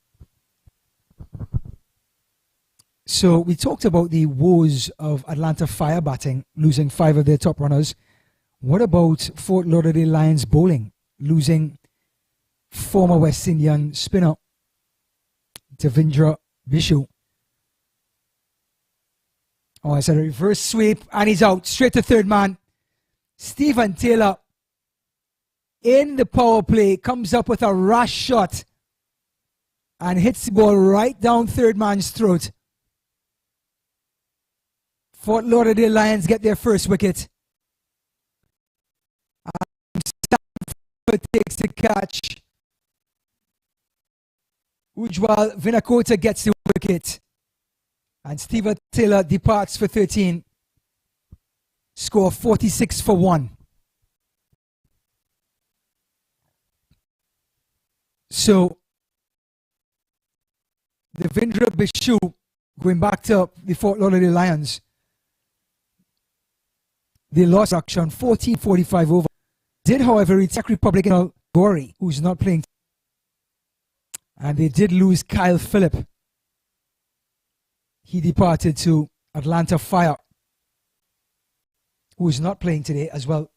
So we talked about the woes of Atlanta Fire batting, losing 5 of their top runners. What about Fort Lauderdale Lions bowling, losing former West Indian spinner Devendra Bishu? Oh, it's a reverse sweep, and he's out, straight to third man. Stephen Taylor, in the power play, comes up with a rash shot and hits the ball right down third man's throat. Fort Lauderdale Lions get their first wicket. Sanford takes the catch. Ujwal Vinakota gets the wicket. And Stephen Taylor departs for 13. Score 46 for 1. So, Devendra Bishu, going back to the Fort Lauderdale Lions, they lost action 14:45 over. Did, however, reach Czech Republic Gori, who's not playing. And they did lose Kyle Phillip. He departed to Atlanta Fire, who is not playing today as well.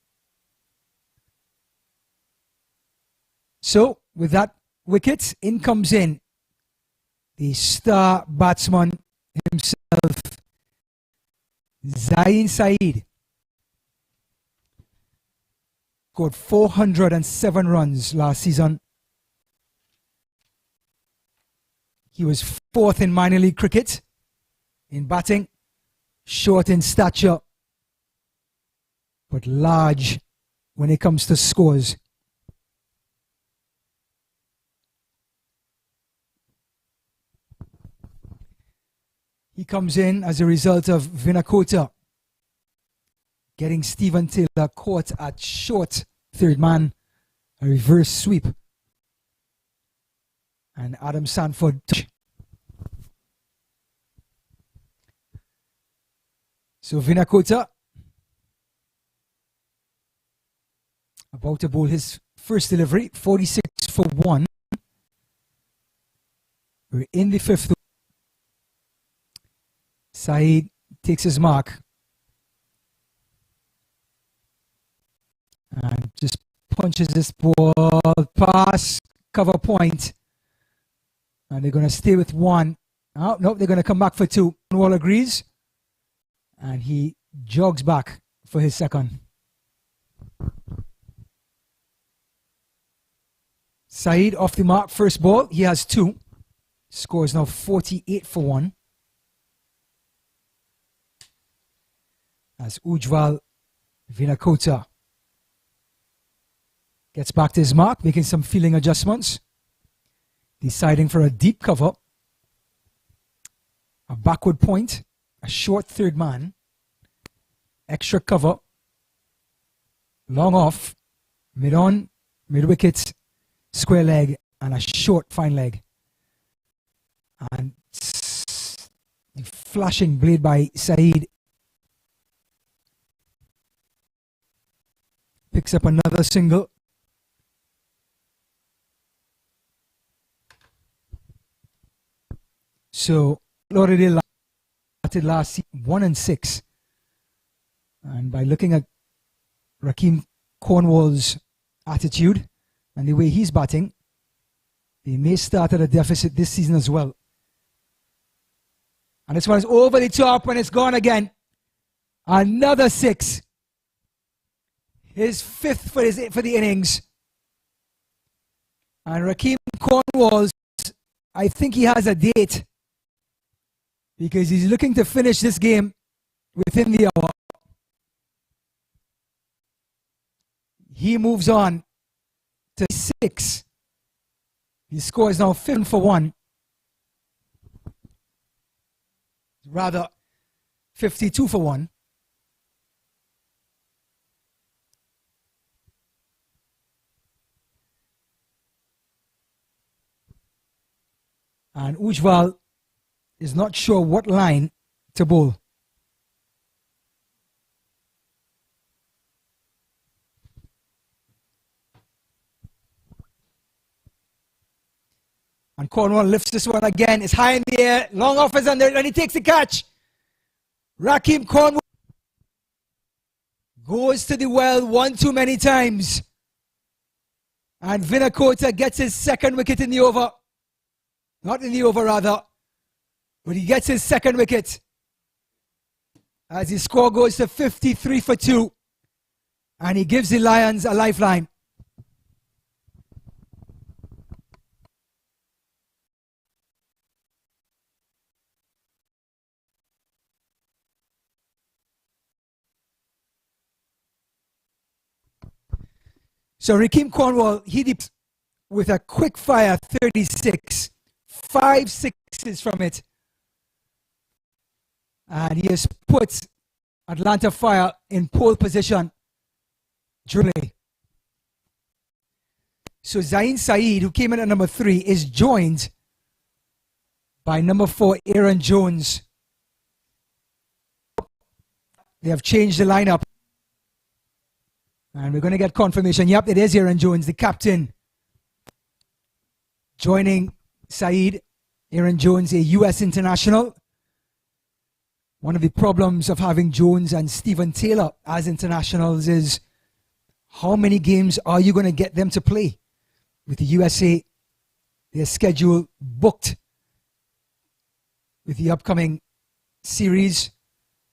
So, with that wicket, in comes in the star batsman himself, Zain Saeed. Scored 407 runs last season. He was 4th in minor league cricket in batting, short in stature, but large when it comes to scores. He comes in as a result of Vinakota getting Stephen Taylor caught at short third man, a reverse sweep, and Adam Sanford. So Vinakota about to bowl his first delivery, 46 for 1. We're in the 5th. Saeed takes his mark and just punches this ball past cover point, and they're going to stay with 1. Oh, no, they're going to come back for 2. Cornwall agrees. And he jogs back for his second. Saeed off the mark, first ball. He has 2. Score is now 48 for 1. As Ujjwal Vinakota gets back to his mark, making some fielding adjustments. Deciding for a deep cover. A backward point. A short third man. Extra cover. Long off. Mid on. Mid wicket. Square leg. And a short fine leg. And the flashing blade by Saeed picks up another single. So Lauderdale started last season 1-6, and by looking at Rakeem Cornwall's attitude and the way he's batting, they may start at a deficit this season as well. And this one is over the top and it's gone again. Another 6. His 5th for the innings. And Rakeem Cornwall, I think he has a date, because he's looking to finish this game within the hour. He moves on to 6. His score is now 5 for 1. Rather, 52 for 1. And Ujjwal is not sure what line to bowl. And Cornwall lifts this one again. It's high in the air. Long off is under it, and he takes the catch. Rakeem Cornwall goes to the well one too many times. And Vinakota gets his second wicket in the over. Not in the over, rather. But he gets his second wicket. As his score goes to 53 for 2. And he gives the Lions a lifeline. So Rakeem Cornwall, he dips with a quick fire 36. 5 sixes from it. And he has put Atlanta Fire in pole position. Dribbling. So Zain Saeed, who came in at number 3, is joined by number 4, Aaron Jones. They have changed the lineup. And we're going to get confirmation. Yep, it is Aaron Jones, the captain, joining Saeed. Aaron Jones, a U.S. international. One of the problems of having Jones and Stephen Taylor as internationals is how many games are you going to get them to play? With the USA, their schedule booked with the upcoming series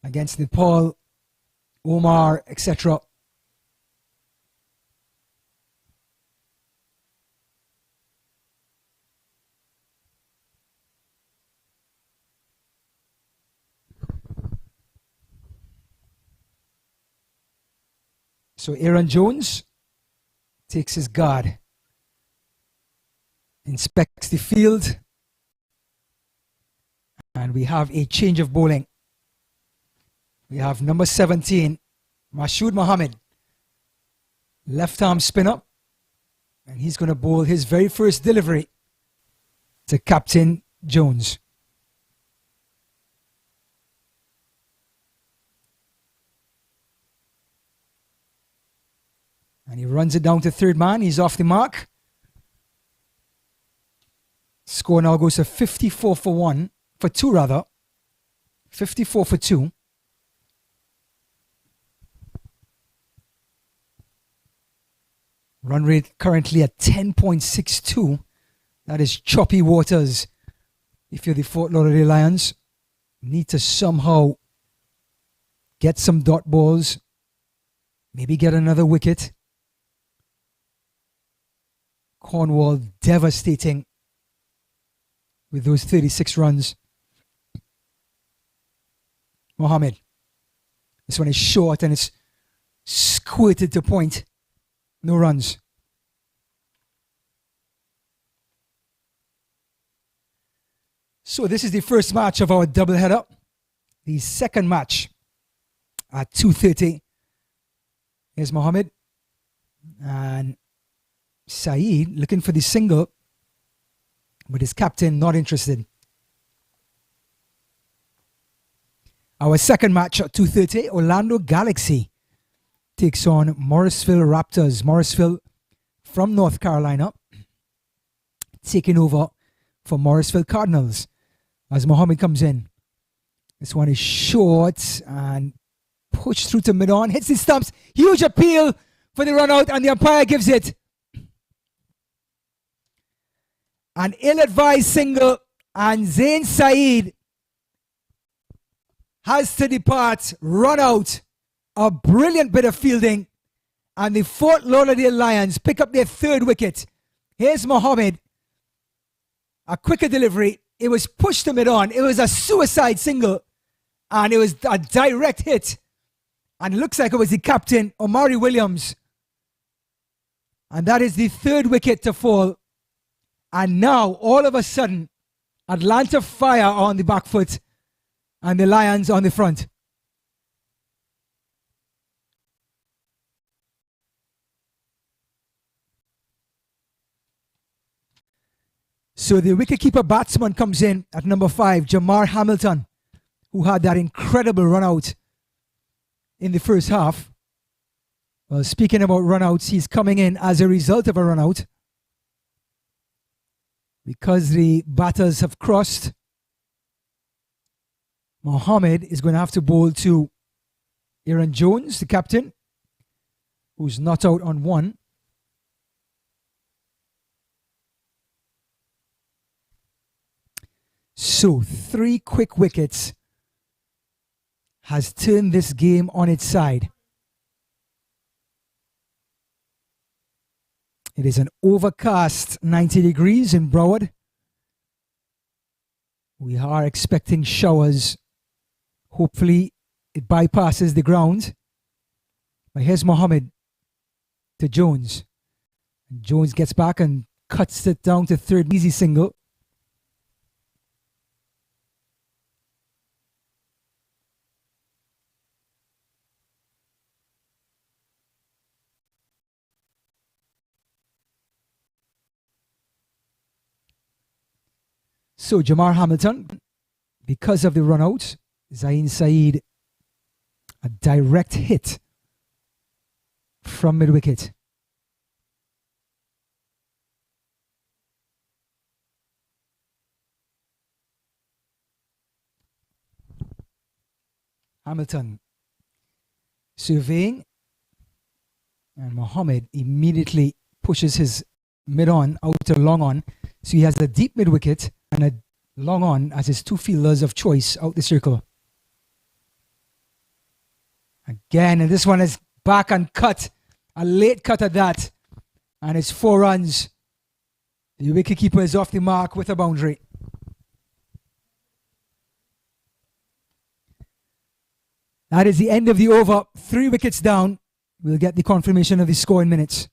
against Nepal, Omar, etc. So Aaron Jones takes his guard, inspects the field, and we have a change of bowling. We have number 17, Mashood Mohammed, left arm spinner, and he's going to bowl his very first delivery to Captain Jones. And he runs it down to third man. He's off the mark. Score now goes to 54 for 1. For 2, rather. 54 for 2. Run rate currently at 10.62. That is choppy waters. If you're the Fort Lauderdale Lions, need to somehow get some dot balls, maybe get another wicket. Cornwall devastating with those 36 runs. Mohammed. This one is short and it's squirted to point. No runs. So this is the first match of our doubleheader. The second match at 2:30. Here's Mohammed. And Saeed looking for the single, but his captain not interested. Our second match at 2:30, Orlando Galaxy takes on Morrisville Raptors. Morrisville from North Carolina taking over for Morrisville Cardinals as Mohammed comes in. This one is short and pushed through to mid-on, hits the stumps. Huge appeal for the run out, and the umpire gives it. An ill-advised single, and Zain Saeed has to depart, run out. A brilliant bit of fielding, and the Fort Lauderdale Lions pick up their third wicket. Here's Mohammed. A quicker delivery. It was pushed to mid-on. It was a suicide single, and it was a direct hit. And it looks like it was the captain, Omari Williams. And that is the third wicket to fall. And now, all of a sudden, Atlanta Fire on the back foot and the Lions on the front. So the wicketkeeper batsman comes in at number 5, Jamar Hamilton, who had that incredible run out in the first half. Well, speaking about runouts, he's coming in as a result of a run out. Because the batters have crossed, Mohammed is going to have to bowl to Aaron Jones, the captain, who's not out on one. So 3 quick wickets has turned this game on its side. It is an overcast 90 degrees in Broward. We are expecting showers. Hopefully it bypasses the ground. But here's Mohammed to Jones. And Jones gets back and cuts it down to third, easy single. So Jamar Hamilton, because of the run out, Zain Saeed, a direct hit from mid-wicket. Hamilton surveying, and Mohammed immediately pushes his mid-on out to long-on. So he has a deep mid-wicket and a long-on as his 2 fielders of choice out the circle. Again, and this one is back and cut. A late cut at that. And it's 4 runs. The wicketkeeper is off the mark with a boundary. That is the end of the over. 3 wickets down. We'll get the confirmation of the score in minutes.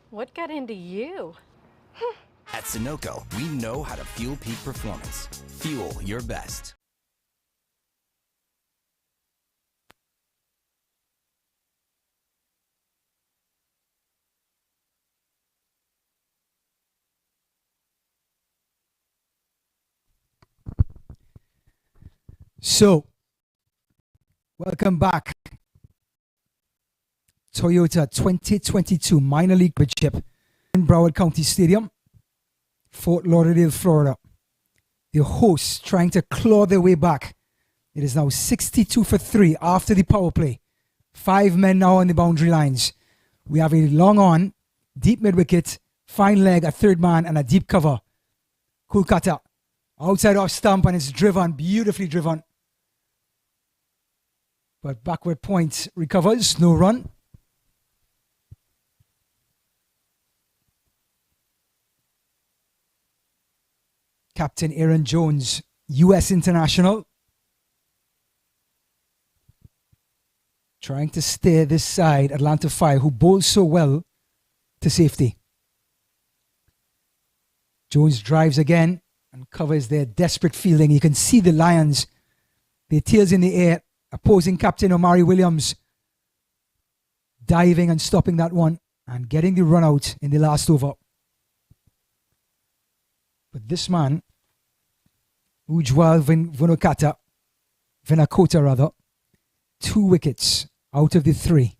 What got into you? At Sunoco, we know how to fuel peak performance. Fuel your best. So, welcome back. Toyota 2022 Minor League Championship in Broward County Stadium, Fort Lauderdale, Florida. The hosts trying to claw their way back It is now 62 for 3 after the power play. 5 men now on the boundary lines. We have a long on, deep mid wicket, fine leg, a third man, and a deep cover. Kolkata outside off stump, and it's driven, beautifully driven. But backward point recovers, no run. Captain Aaron Jones, US international, trying to steer this side, Atlanta Fire, who bowls so well, to safety. Jones drives again and covers their desperate fielding. You can see the Lions, their tails in the air, opposing captain Omari Williams diving and stopping that one and getting the run out in the last over. But this man, Ujjwal Vinakota rather, 2 wickets out of the 3.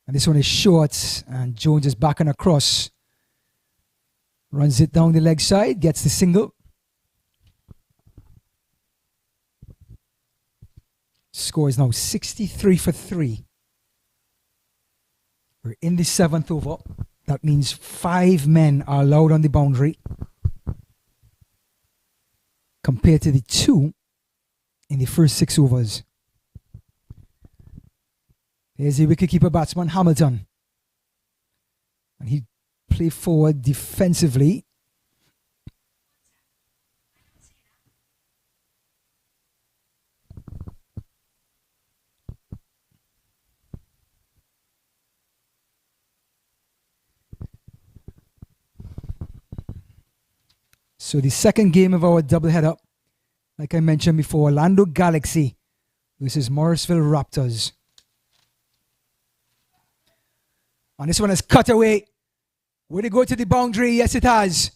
And this one is short, and Jones is back and across. Runs it down the leg side, gets the single. Score is now 63 for 3. We're in the 7th over. That means 5 men are allowed on the boundary, compared to the 2 in the first 6 overs. There's the wicketkeeper batsman Hamilton. And he played forward defensively. So the second game of our doubleheader, like I mentioned before, Orlando Galaxy versus Morrisville Raptors. And this one is cut away. Will it go to the boundary? Yes, it has.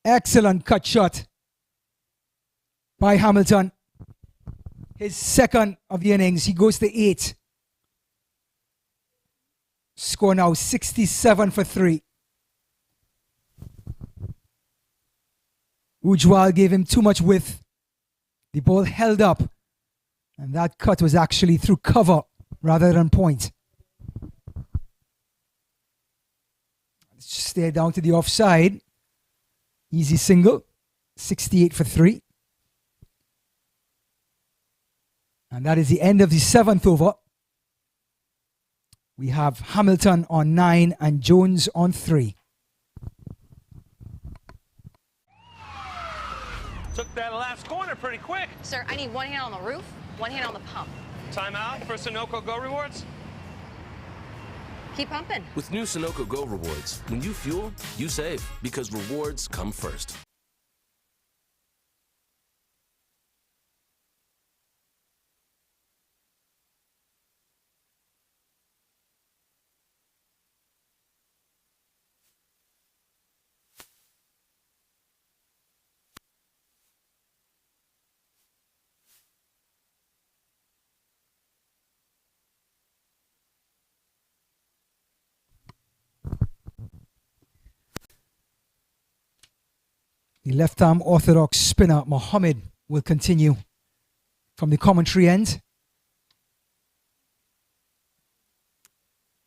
Excellent cut shot by Hamilton. His second of the innings. He goes to 8. Score now 67 for 3. Ujjwal gave him too much width. The ball held up, and that cut was actually through cover rather than point. Let's just stay down to the offside. Easy single, 68 for 3. And that is the end of the 7th over. We have Hamilton on 9 and Jones on 3. Took that last corner pretty quick. Sir, I need 1 hand on the roof, 1 hand on the pump. Timeout for Sunoco Go Rewards. Keep pumping. With new Sunoco Go rewards, when you fuel, you save, because rewards come first. The left-arm orthodox spinner Mohammed will continue from the commentary end.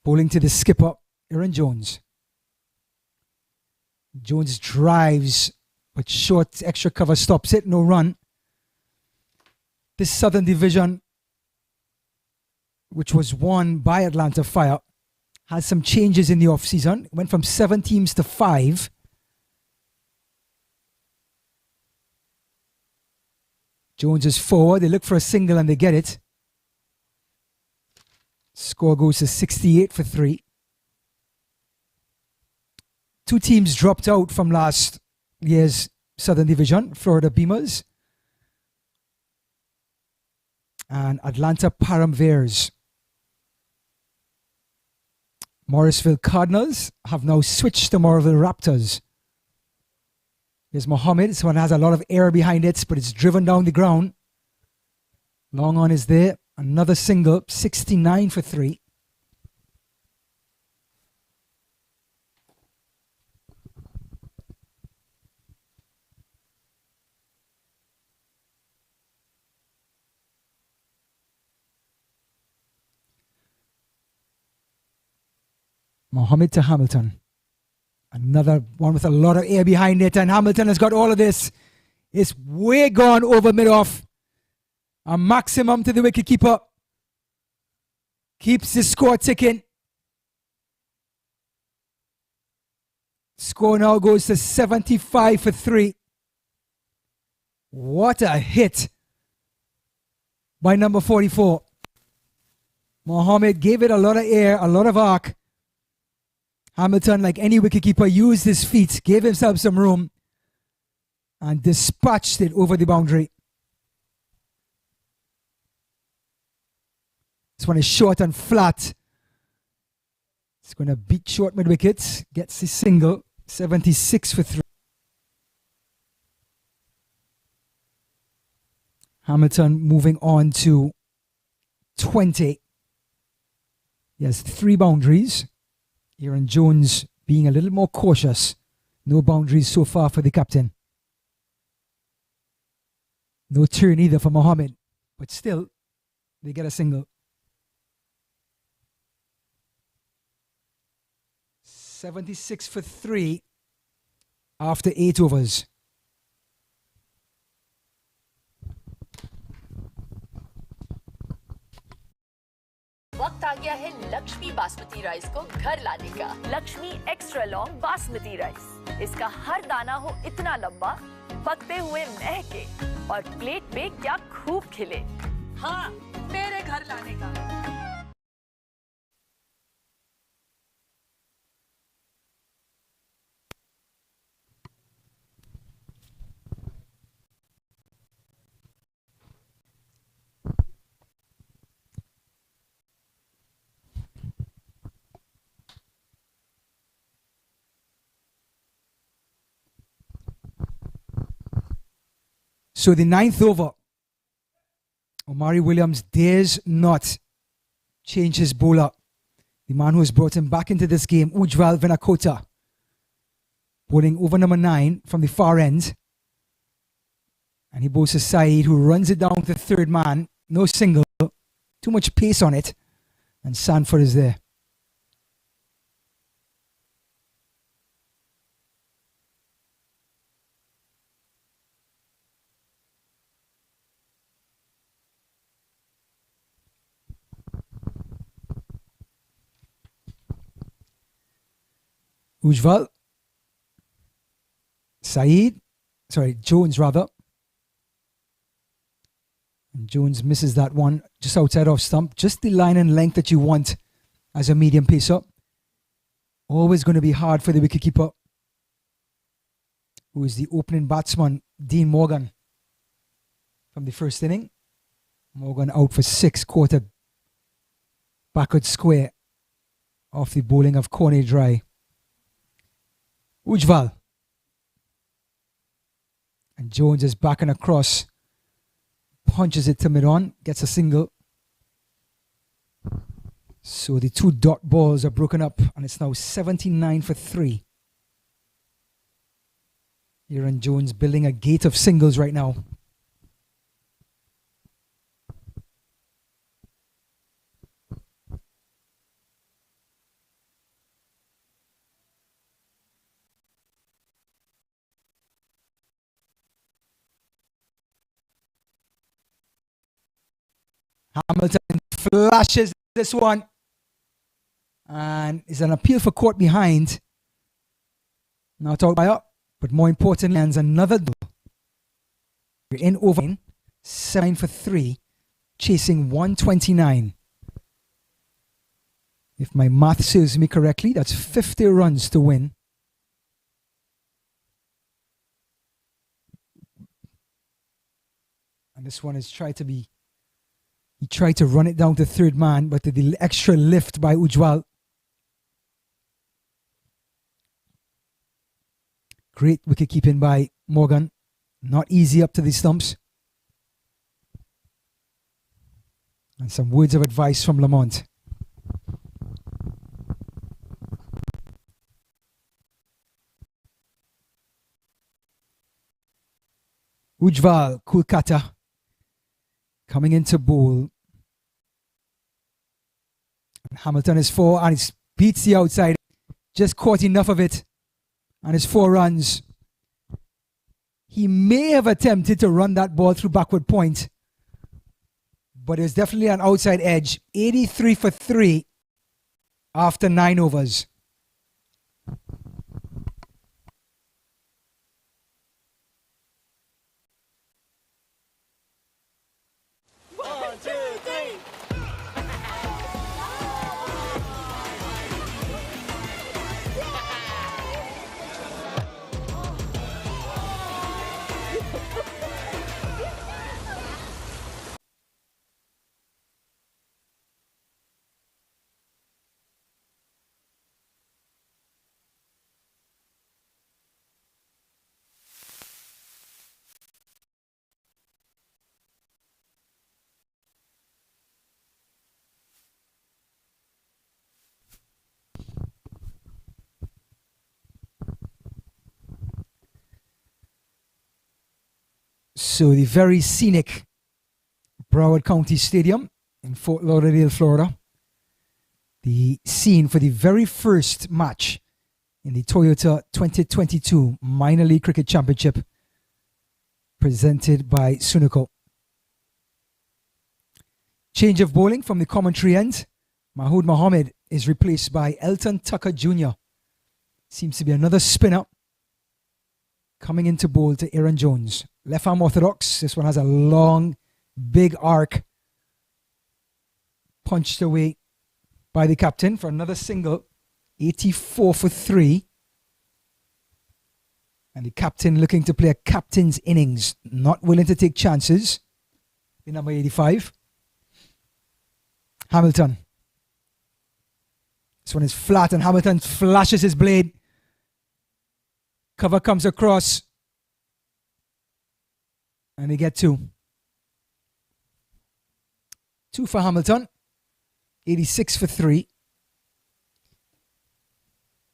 Bowling to the skipper, Aaron Jones. Jones drives, but short extra cover stops it, no run. This Southern Division, which was won by Atlanta Fire, has some changes in the off-season. It went from 7 teams to 5. Jones is forward. They look for a single and they get it. Score goes to 68 for 3. 2 teams dropped out from last year's Southern Division. Florida Beamers and Atlanta Paramveers. Morrisville Cardinals have now switched to Morrisville Raptors. There's Mohammed. This one has a lot of air behind it, but it's driven down the ground. Long on is there. Another single, 69 for 3. Mohammed to Hamilton. Another one with a lot of air behind it, and Hamilton has got all of this. It's way gone over mid-off. A maximum to the wicketkeeper. Keeps the score ticking. Score now goes to 75 for 3. What a hit by number 44. Mohammed gave it a lot of air, a lot of arc. Hamilton, like any wicketkeeper, used his feet, gave himself some room, and dispatched it over the boundary. This one is short and flat. It's going to beat short mid wickets. Gets the single. 76 for 3. Hamilton moving on to 20. He has 3 boundaries. Aaron Jones being a little more cautious. No boundaries so far for the captain. No turn either for Mohammed. But still, they get a single. 76 for 3 after 8 overs. वक्त आ गया है Lakshmi basmati rice को घर लाने का। Lakshmi extra long basmati rice. इसका हर दाना हो इतना लंबा, पकते हुए महके और प्लेट पे क्या खूब खिले। हाँ, मेरे घर लाने का। So the 9th over, Omari Williams dares not change his bowler. The man who has brought him back into this game, Ujjwal Venakota, bowling over number 9 from the far end. And he bowls to Saeed, who runs it down to third man. No single, too much pace on it. And Sanford is there. Ujjwal, Jones rather. And Jones misses that one just outside off stump. Just the line and length that you want as a medium pacer. Always going to be hard for the wicketkeeper, who is the opening batsman, Dean Morgan, from the first inning. Morgan out for 6, caught a backward square off the bowling of Corne Dry. Ujjwal. And Jones is backing across. Punches it to mid-on. Gets a single. So the 2 dot balls are broken up. And it's now 79 for 3. Aaron Jones building a gate of singles right now. Hamilton flashes this one. And it's an appeal for caught behind. Not out by up, but more importantly, lands another double. We're in over 7 for 3, chasing 129. If my math serves me correctly, that's 50 runs to win. And this one is he tried to run it down to third man, but the extra lift by Ujjwal. Great wicket keeping by Morgan. Not easy up to the stumps. And some words of advice from Lamont. Ujjwal Kolkata coming into bowl. And Hamilton is 4 and he beats the outside. just caught enough of it on his 4 runs. He may have attempted to run that ball through backward point, but it was definitely an outside edge. 83 for 3 after 9 overs. So the very scenic Broward County Stadium in Fort Lauderdale, Florida. The scene for the very first match in the Toyota 2022 Minor League Cricket Championship presented by Sunoco. Change of bowling from the commentary end. Mahood Mohammed is replaced by Elton Tucker Jr. Seems to be another spinner coming into bowl to Aaron Jones. Left arm orthodox. This one has a long, big arc. Punched away by the captain for another single. 84 for 3. And the captain looking to play a captain's innings. Not willing to take chances. The number 85. Hamilton. This one is flat and Hamilton flashes his blade. Cover comes across. And they get 2. 2 for Hamilton. 86 for 3.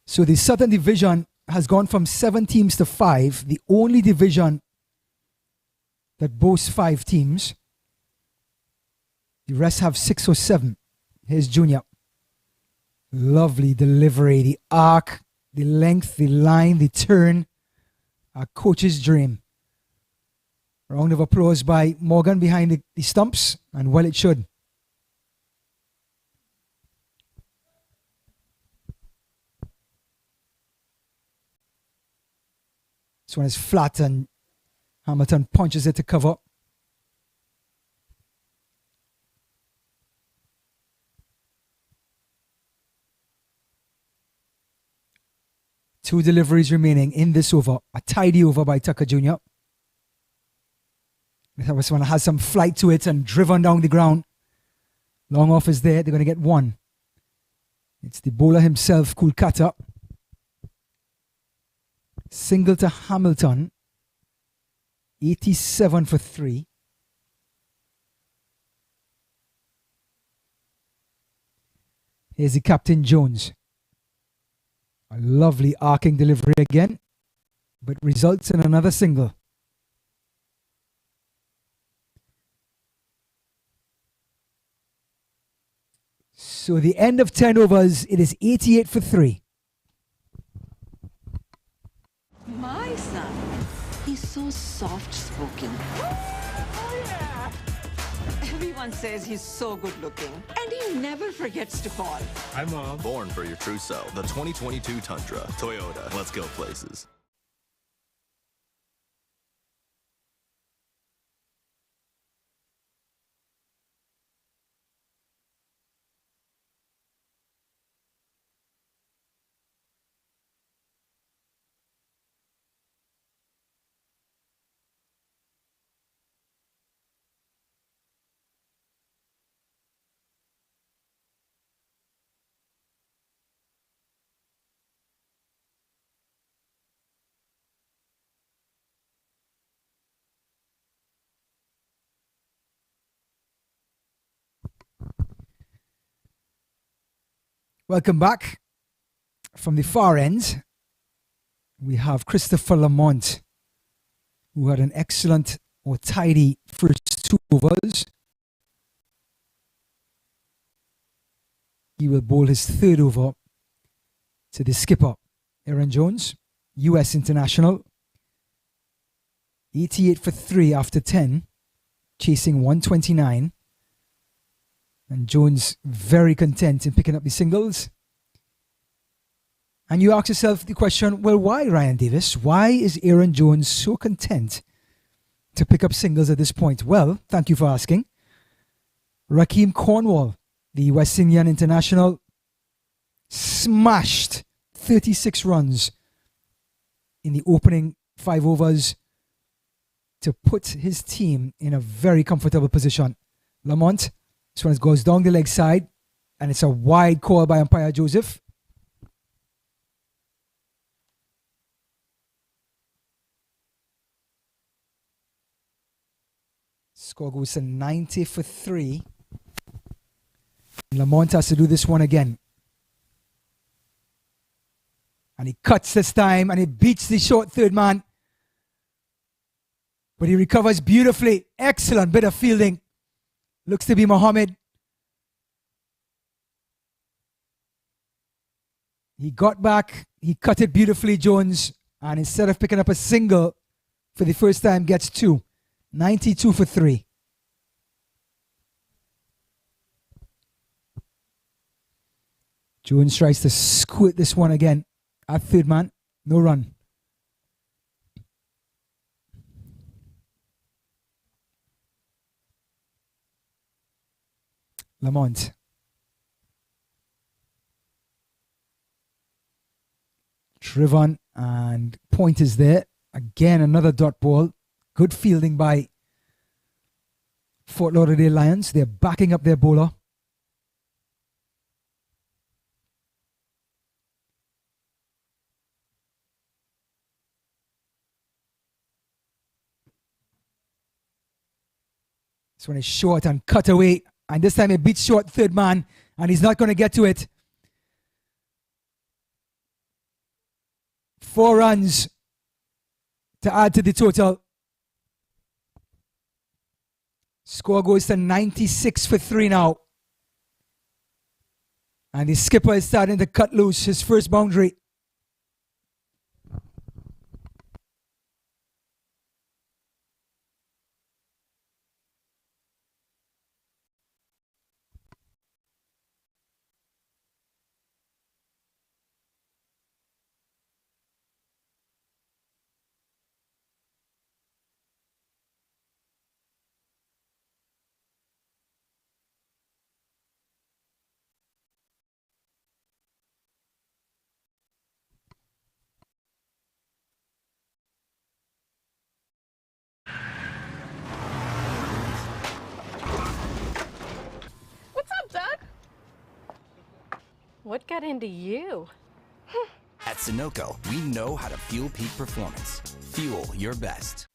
So the Southern Division has gone from 7 teams to 5. The only division that boasts 5 teams. The rest have 6 or 7. Here's Junior. Lovely delivery. The arc, the length, the line, the turn. A coach's dream. Round of applause by Morgan behind the stumps, and well it should. This one is flat and Hamilton punches it to cover. Two deliveries remaining in this over. A tidy over by Tucker Jr. This one has some flight to it and driven down the ground. Long off is there. They're going to get 1. It's the bowler himself, Kulkata. Single to Hamilton. 87 for 3. Here's the captain, Jones. A lovely arcing delivery again, but results in another single. So the end of 10 overs, it is 88 for 3. My son, he's so soft-spoken. Oh, yeah. Everyone says he's so good-looking, and he never forgets to call. Hi, Mom. Born for your true self. The 2022 Tundra. Toyota. Let's go places. Welcome back. From the far end, we have Christopher Lamont, who had an excellent or tidy first 2 overs. He will bowl his 3rd over to the skipper, Aaron Jones, US international. 88 for 3 after 10, chasing 129. And Jones very content in picking up the singles. And you ask yourself the question, well, why, Ryan Davis? Why is Aaron Jones so content to pick up singles at this point? Well, thank you for asking. Rakeem Cornwall, the West Indian international, smashed 36 runs in the opening 5 overs to put his team in a very comfortable position. Lamont, this one goes down the leg side, and it's a wide call by umpire Joseph. Score goes to 90 for 3. Lamont has to do this one again. And he cuts this time, and he beats the short third man. But he recovers beautifully. Excellent bit of fielding. Looks to be Mohammed. He got back. He cut it beautifully, Jones. And instead of picking up a single for the first time, gets 2. 92 for 3. Jones tries to squirt this one again. At third man, no run. Lamont. Trivon, and point is there. Again, another dot ball. Good fielding by Fort Lauderdale Lions. They're backing up their bowler. This one is short and cut away. And this time he beats short third man. And he's not going to get to it. 4 runs to add to the total. Score goes to 96 for 3 now. And the skipper is starting to cut loose his first boundary. What got into you? At Sunoco, we know how to fuel peak performance. Fuel your best.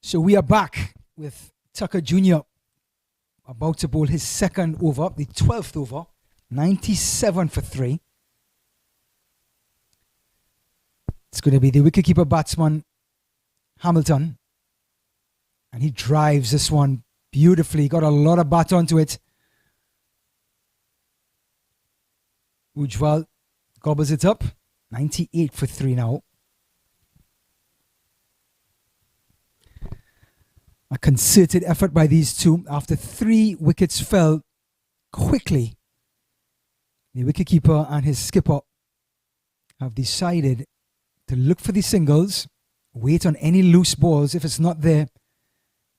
So we are back with Tucker Jr. about to bowl his second over, the 12th over, 97 for 3. It's going to be the wicketkeeper batsman, Hamilton. And he drives this one beautifully. Got a lot of bat onto it. Ujjwal gobbles it up. 98 for 3 now. A concerted effort by these two. After 3 wickets fell quickly, the wicketkeeper and his skipper have decided to look for the singles, wait on any loose balls. If it's not there,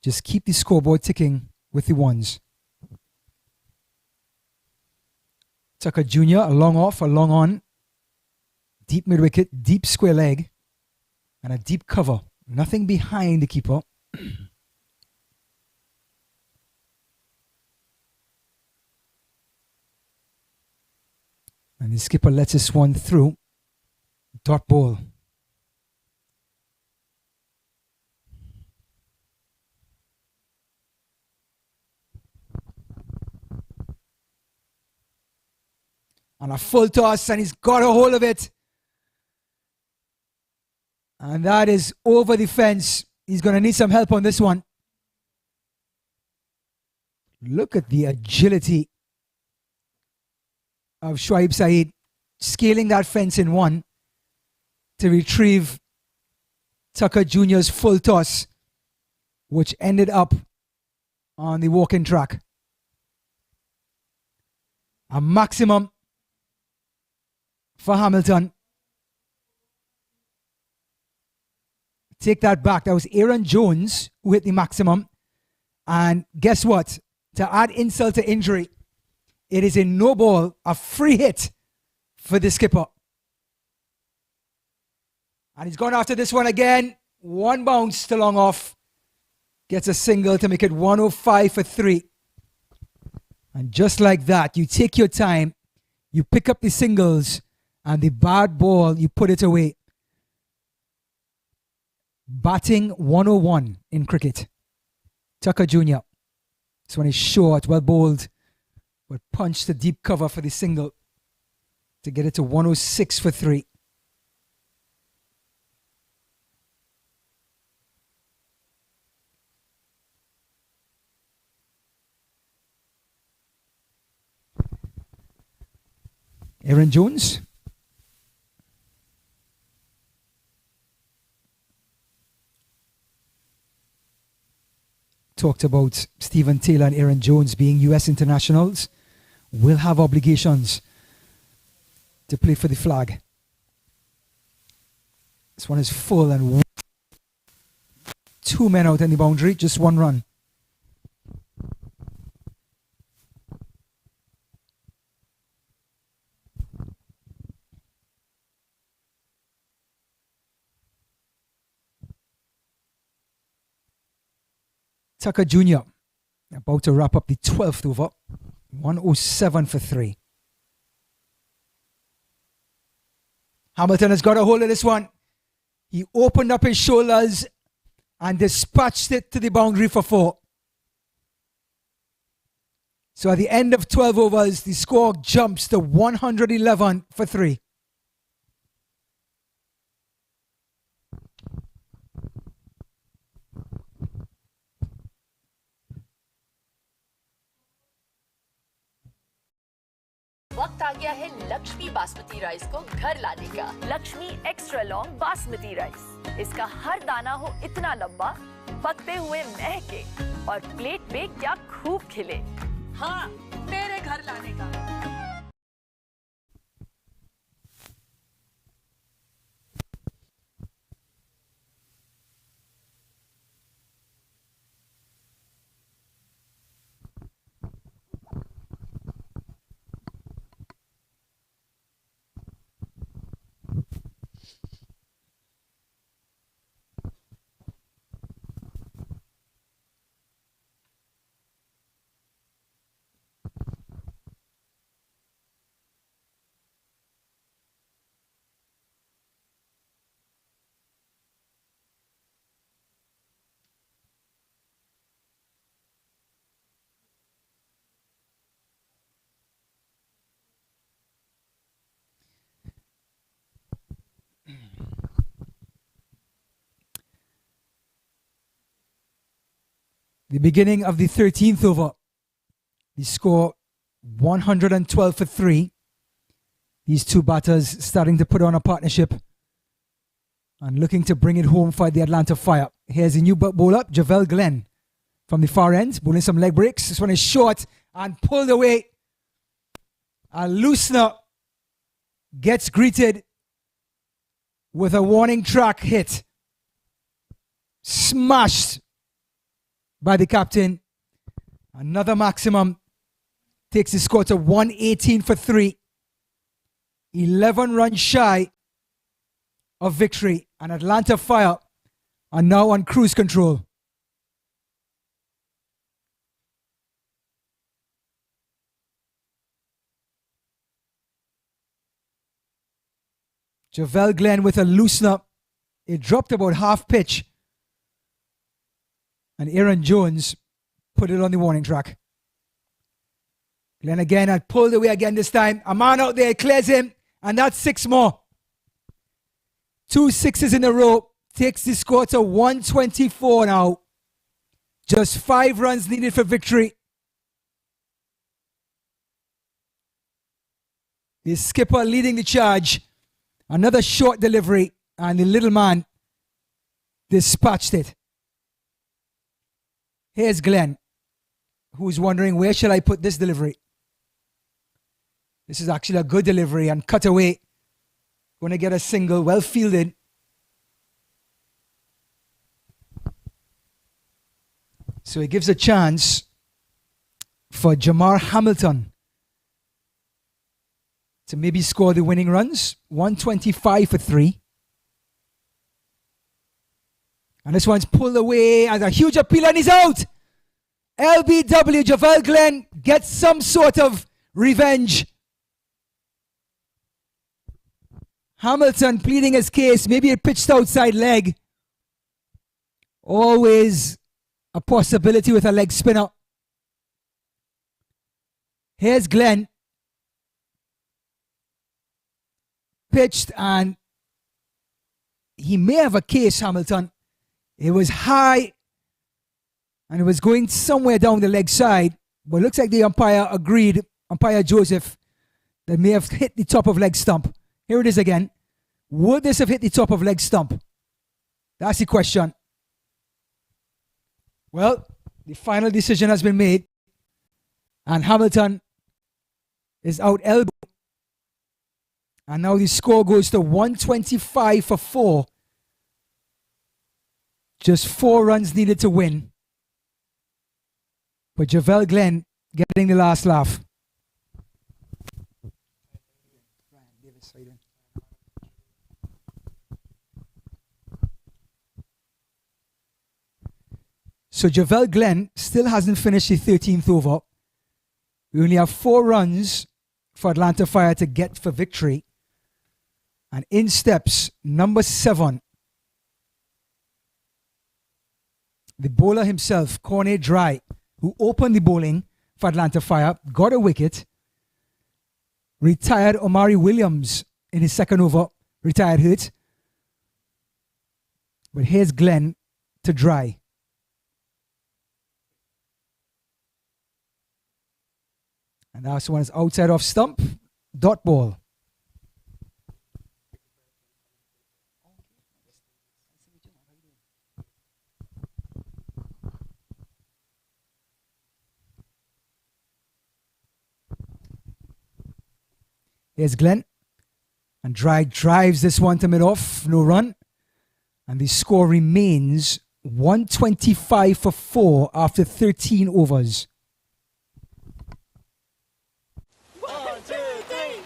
just keep the scoreboard ticking with the ones. Tucker Jr., a long off, a long on, deep mid-wicket, deep square leg, and a deep cover. Nothing behind the keeper. And the skipper lets this one through. Dot ball. And a full toss, and he's got a hold of it. And that is over the fence. He's going to need some help on this one. Look at the agility of Shoaib Saeed scaling that fence in one to retrieve Tucker Jr.'s full toss, which ended up on the walking track. A maximum for Hamilton. Take that back. That was Aaron Jones who hit the maximum. And guess what? To add insult to injury, it is a no ball, a free hit for the skipper. And he's gone after this one again. One bounce to long off. Gets a single to make it 105 for 3. And just like that, you take your time, you pick up the singles, and the bad ball, you put it away. Batting 101 in cricket. Tucker Jr. This one is short, well bowled, but punched the deep cover for the single to get it to 106 for 3. Aaron Jones. Talked about Stephen Taylor and Aaron Jones being US internationals, will have obligations to play for the flag. This one is full and 2 men out in the boundary, just 1 run. Tucker Jr. about to wrap up the 12th over. 107 for 3. Hamilton has got a hold of this one. He opened up his shoulders and dispatched it to the boundary for 4. So at the end of 12 overs, the score jumps to 111 for 3. वक्त आ गया है Lakshmi basmati rice को घर लाने का। Lakshmi extra long basmati rice. इसका हर दाना हो इतना लंबा, पकते हुए महके और प्लेट पे क्या खूब खिले। हाँ, मेरे घर लाने का। The beginning of the 13th over. The score 112 for 3. These two batters starting to put on a partnership and looking to bring it home for the Atlanta Fire. Here's a new bowler, Javel Glenn, from the far end, bowling some leg breaks. This one is short and pulled away. A loosener gets greeted with a warning track hit. Smashed by the captain. Another maximum takes the score to 118 for 3. 11 runs shy of victory, and Atlanta Fire are now on cruise control. Javel Glenn with a loosener. It dropped about half pitch. And Aaron Jones put it on the warning track. Glenn again had pulled away again this time. A man out there clears him. And that's 6 more. 2 sixes in a row. Takes the score to 124 now. Just 5 runs needed for victory. The skipper leading the charge. Another short delivery. And the little man dispatched it. Here's Glenn, who's wondering, where shall I put this delivery? This is actually a good delivery and cut away. Going to get a single, well fielded. So it gives a chance for Jamar Hamilton to maybe score the winning runs. 125 for 3. And this one's pulled away as a huge appeal and he's out. LBW, Javel Glenn gets some sort of revenge. Hamilton pleading his case. Maybe a pitched outside leg. Always a possibility with a leg spinner. Here's Glenn. Pitched and he may have a case, Hamilton. It was high and it was going somewhere down the leg side. But it looks like the umpire agreed, umpire Joseph, that may have hit the top of leg stump. Here it is again. Would this have hit the top of leg stump? That's the question. Well, the final decision has been made. And Hamilton is out elbow. And now the score goes to 125 for 4. Just 4 runs needed to win. But Javel Glenn getting the last laugh. So Javel Glenn still hasn't finished the 13th over. We only have 4 runs for Atlanta Fire to get for victory. And in steps number 7. The bowler himself, Corney Dry, who opened the bowling for Atlanta Fire, got a wicket, retired Omari Williams in his second over, retired hurt. But here's Glenn to Dry. And that one is outside off stump, dot ball. Here's Glenn. And Dry drives this one to mid-off. No run. And the score remains 125 for 4 after 13 overs. 1, 2, 3.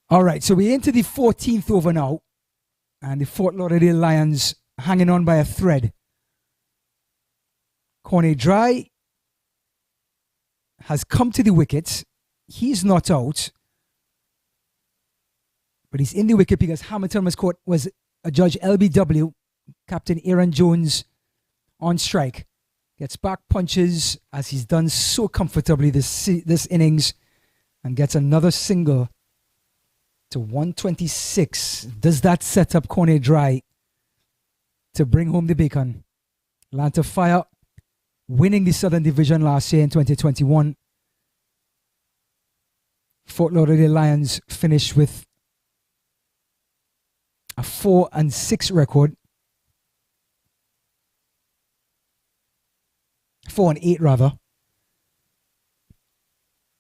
All right, so we're into the 14th over now. And the Fort Lauderdale Lions hanging on by a thread. Corney Dry has come to the wicket. He's not out. But he's in the wicket because Hamilton was a Judge LBW. Captain Aaron Jones on strike. Gets back punches as he's done so comfortably this innings. And gets another single to 126. Does that set up Corney Dry to bring home the bacon? Atlanta Fire winning the Southern Division last year in 2021. Fort Lauderdale Lions finished with a 4-6 record. 4-8 rather.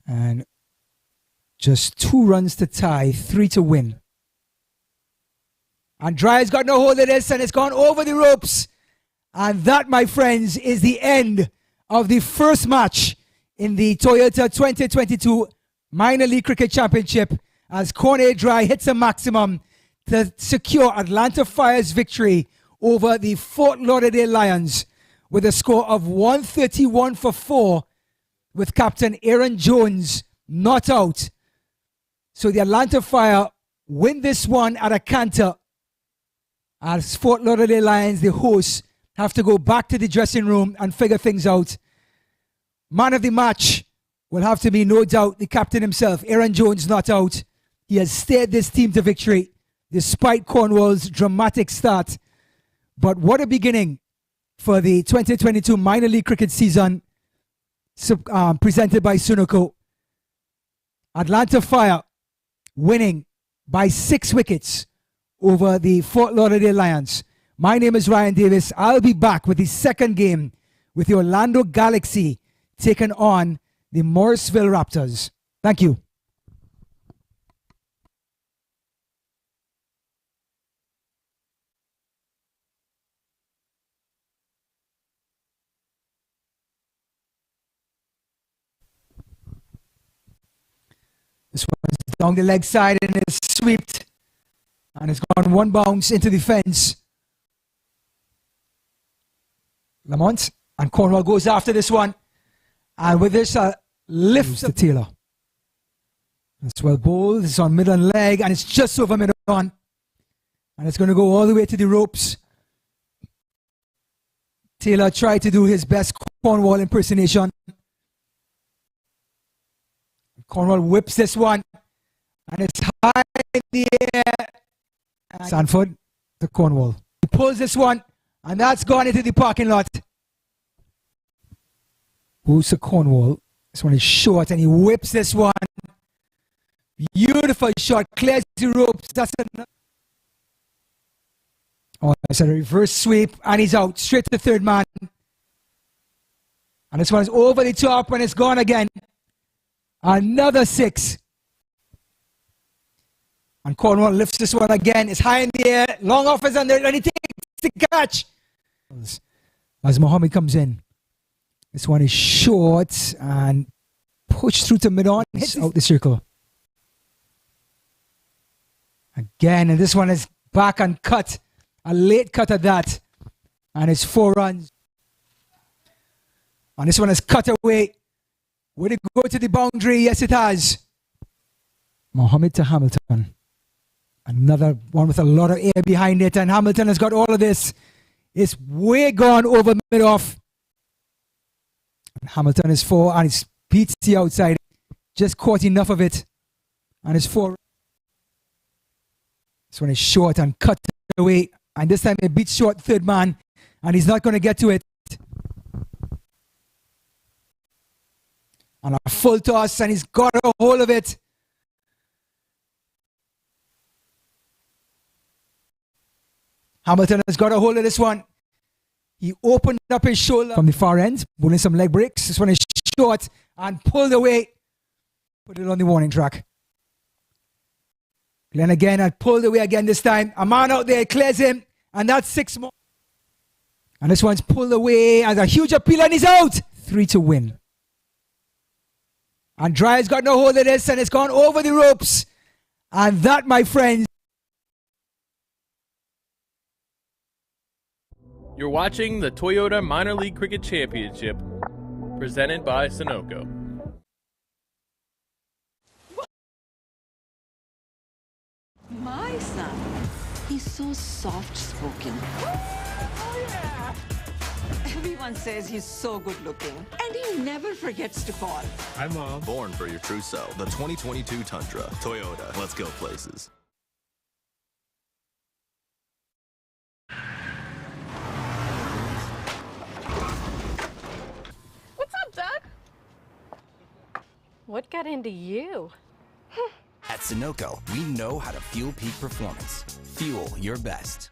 And Just 2 runs to tie, 3 to win. And Dryer's got no hold of this, and it's gone over the ropes. And that, my friends, is the end of the first match in the Toyota 2022 Minor League Cricket Championship, as Cornet Dry hits a maximum to secure Atlanta Fire's victory over the Fort Lauderdale Lions with a score of 131 for 4, with captain Aaron Jones not out. So the Atlanta Fire win this one at a canter, as Fort Lauderdale Lions, the hosts, have to go back to the dressing room and figure things out. Man of the match will have to be, no doubt, the captain himself. Aaron Jones not out. He has steered this team to victory despite Cornwall's dramatic start. But what a beginning for the 2022 minor league cricket season, presented by Sunoco. Atlanta Fire winning by 6 wickets over the Fort Lauderdale Lions. My name is Ryan Davis. I'll be back with the second game with the Orlando Galaxy taking on the Morrisville Raptors. Thank you. This one's down the leg side and is swept. And it's gone 1 bounce into the fence. Lamont and Cornwall goes after this one. And with this, lifts to Taylor. It's well bowled. It's on mid on leg, and it's just over mid on. And it's going to go all the way to the ropes. Taylor tried to do his best Cornwall impersonation. Cornwall whips this one, and it's high in the air. Sanford to Cornwall. He pulls this one, and that's gone into the parking lot. Goes to Cornwall. This one is short, and he whips this one. Beautiful shot, clears the ropes. That's enough. Oh, it's a reverse sweep, and he's out straight to the third man. And this one is over the top, and it's gone again. Another 6. And Cornwall lifts this one again. It's high in the air. Long off is under it, and he takes the catch. As Mohammed comes in. This one is short and pushed through to mid-on. Hits out the circle. Again, and this one is back and cut. A late cut at that. And it's 4 runs. And this one is cut away. Would it go to the boundary? Yes, it has. Mohammed to Hamilton. Another one with a lot of air behind it. And Hamilton has got all of this. It's way gone over mid-off. And Hamilton is 4 and it beats the outside. Just caught enough of it. And it's 4. This one is short and cut away. And this time it beats short third man. And he's not going to get to it. And a full toss, and he's got a hold of it. Hamilton has got a hold of this one. He opened up his shoulder from the far end, pulling some leg breaks. This one is short and pulled away. Put it on the warning track. Glenn again and pulled away again this time. A man out there clears him, and that's 6 more. And this one's pulled away, and a huge appeal, and he's out. 3 to win. And Dryer's got no hold of this, and it's gone over the ropes. And that, my friends. You're watching the Toyota Minor League Cricket Championship, presented by Sunoco. My son, he's so soft-spoken. Oh, yeah. Everyone says he's so good-looking, and he never forgets to call. Hi, Mom. Born for your true self. The 2022 Tundra. Toyota. Let's go places. What's up, Doug? What got into you? At Sunoco, we know how to fuel peak performance. Fuel your best.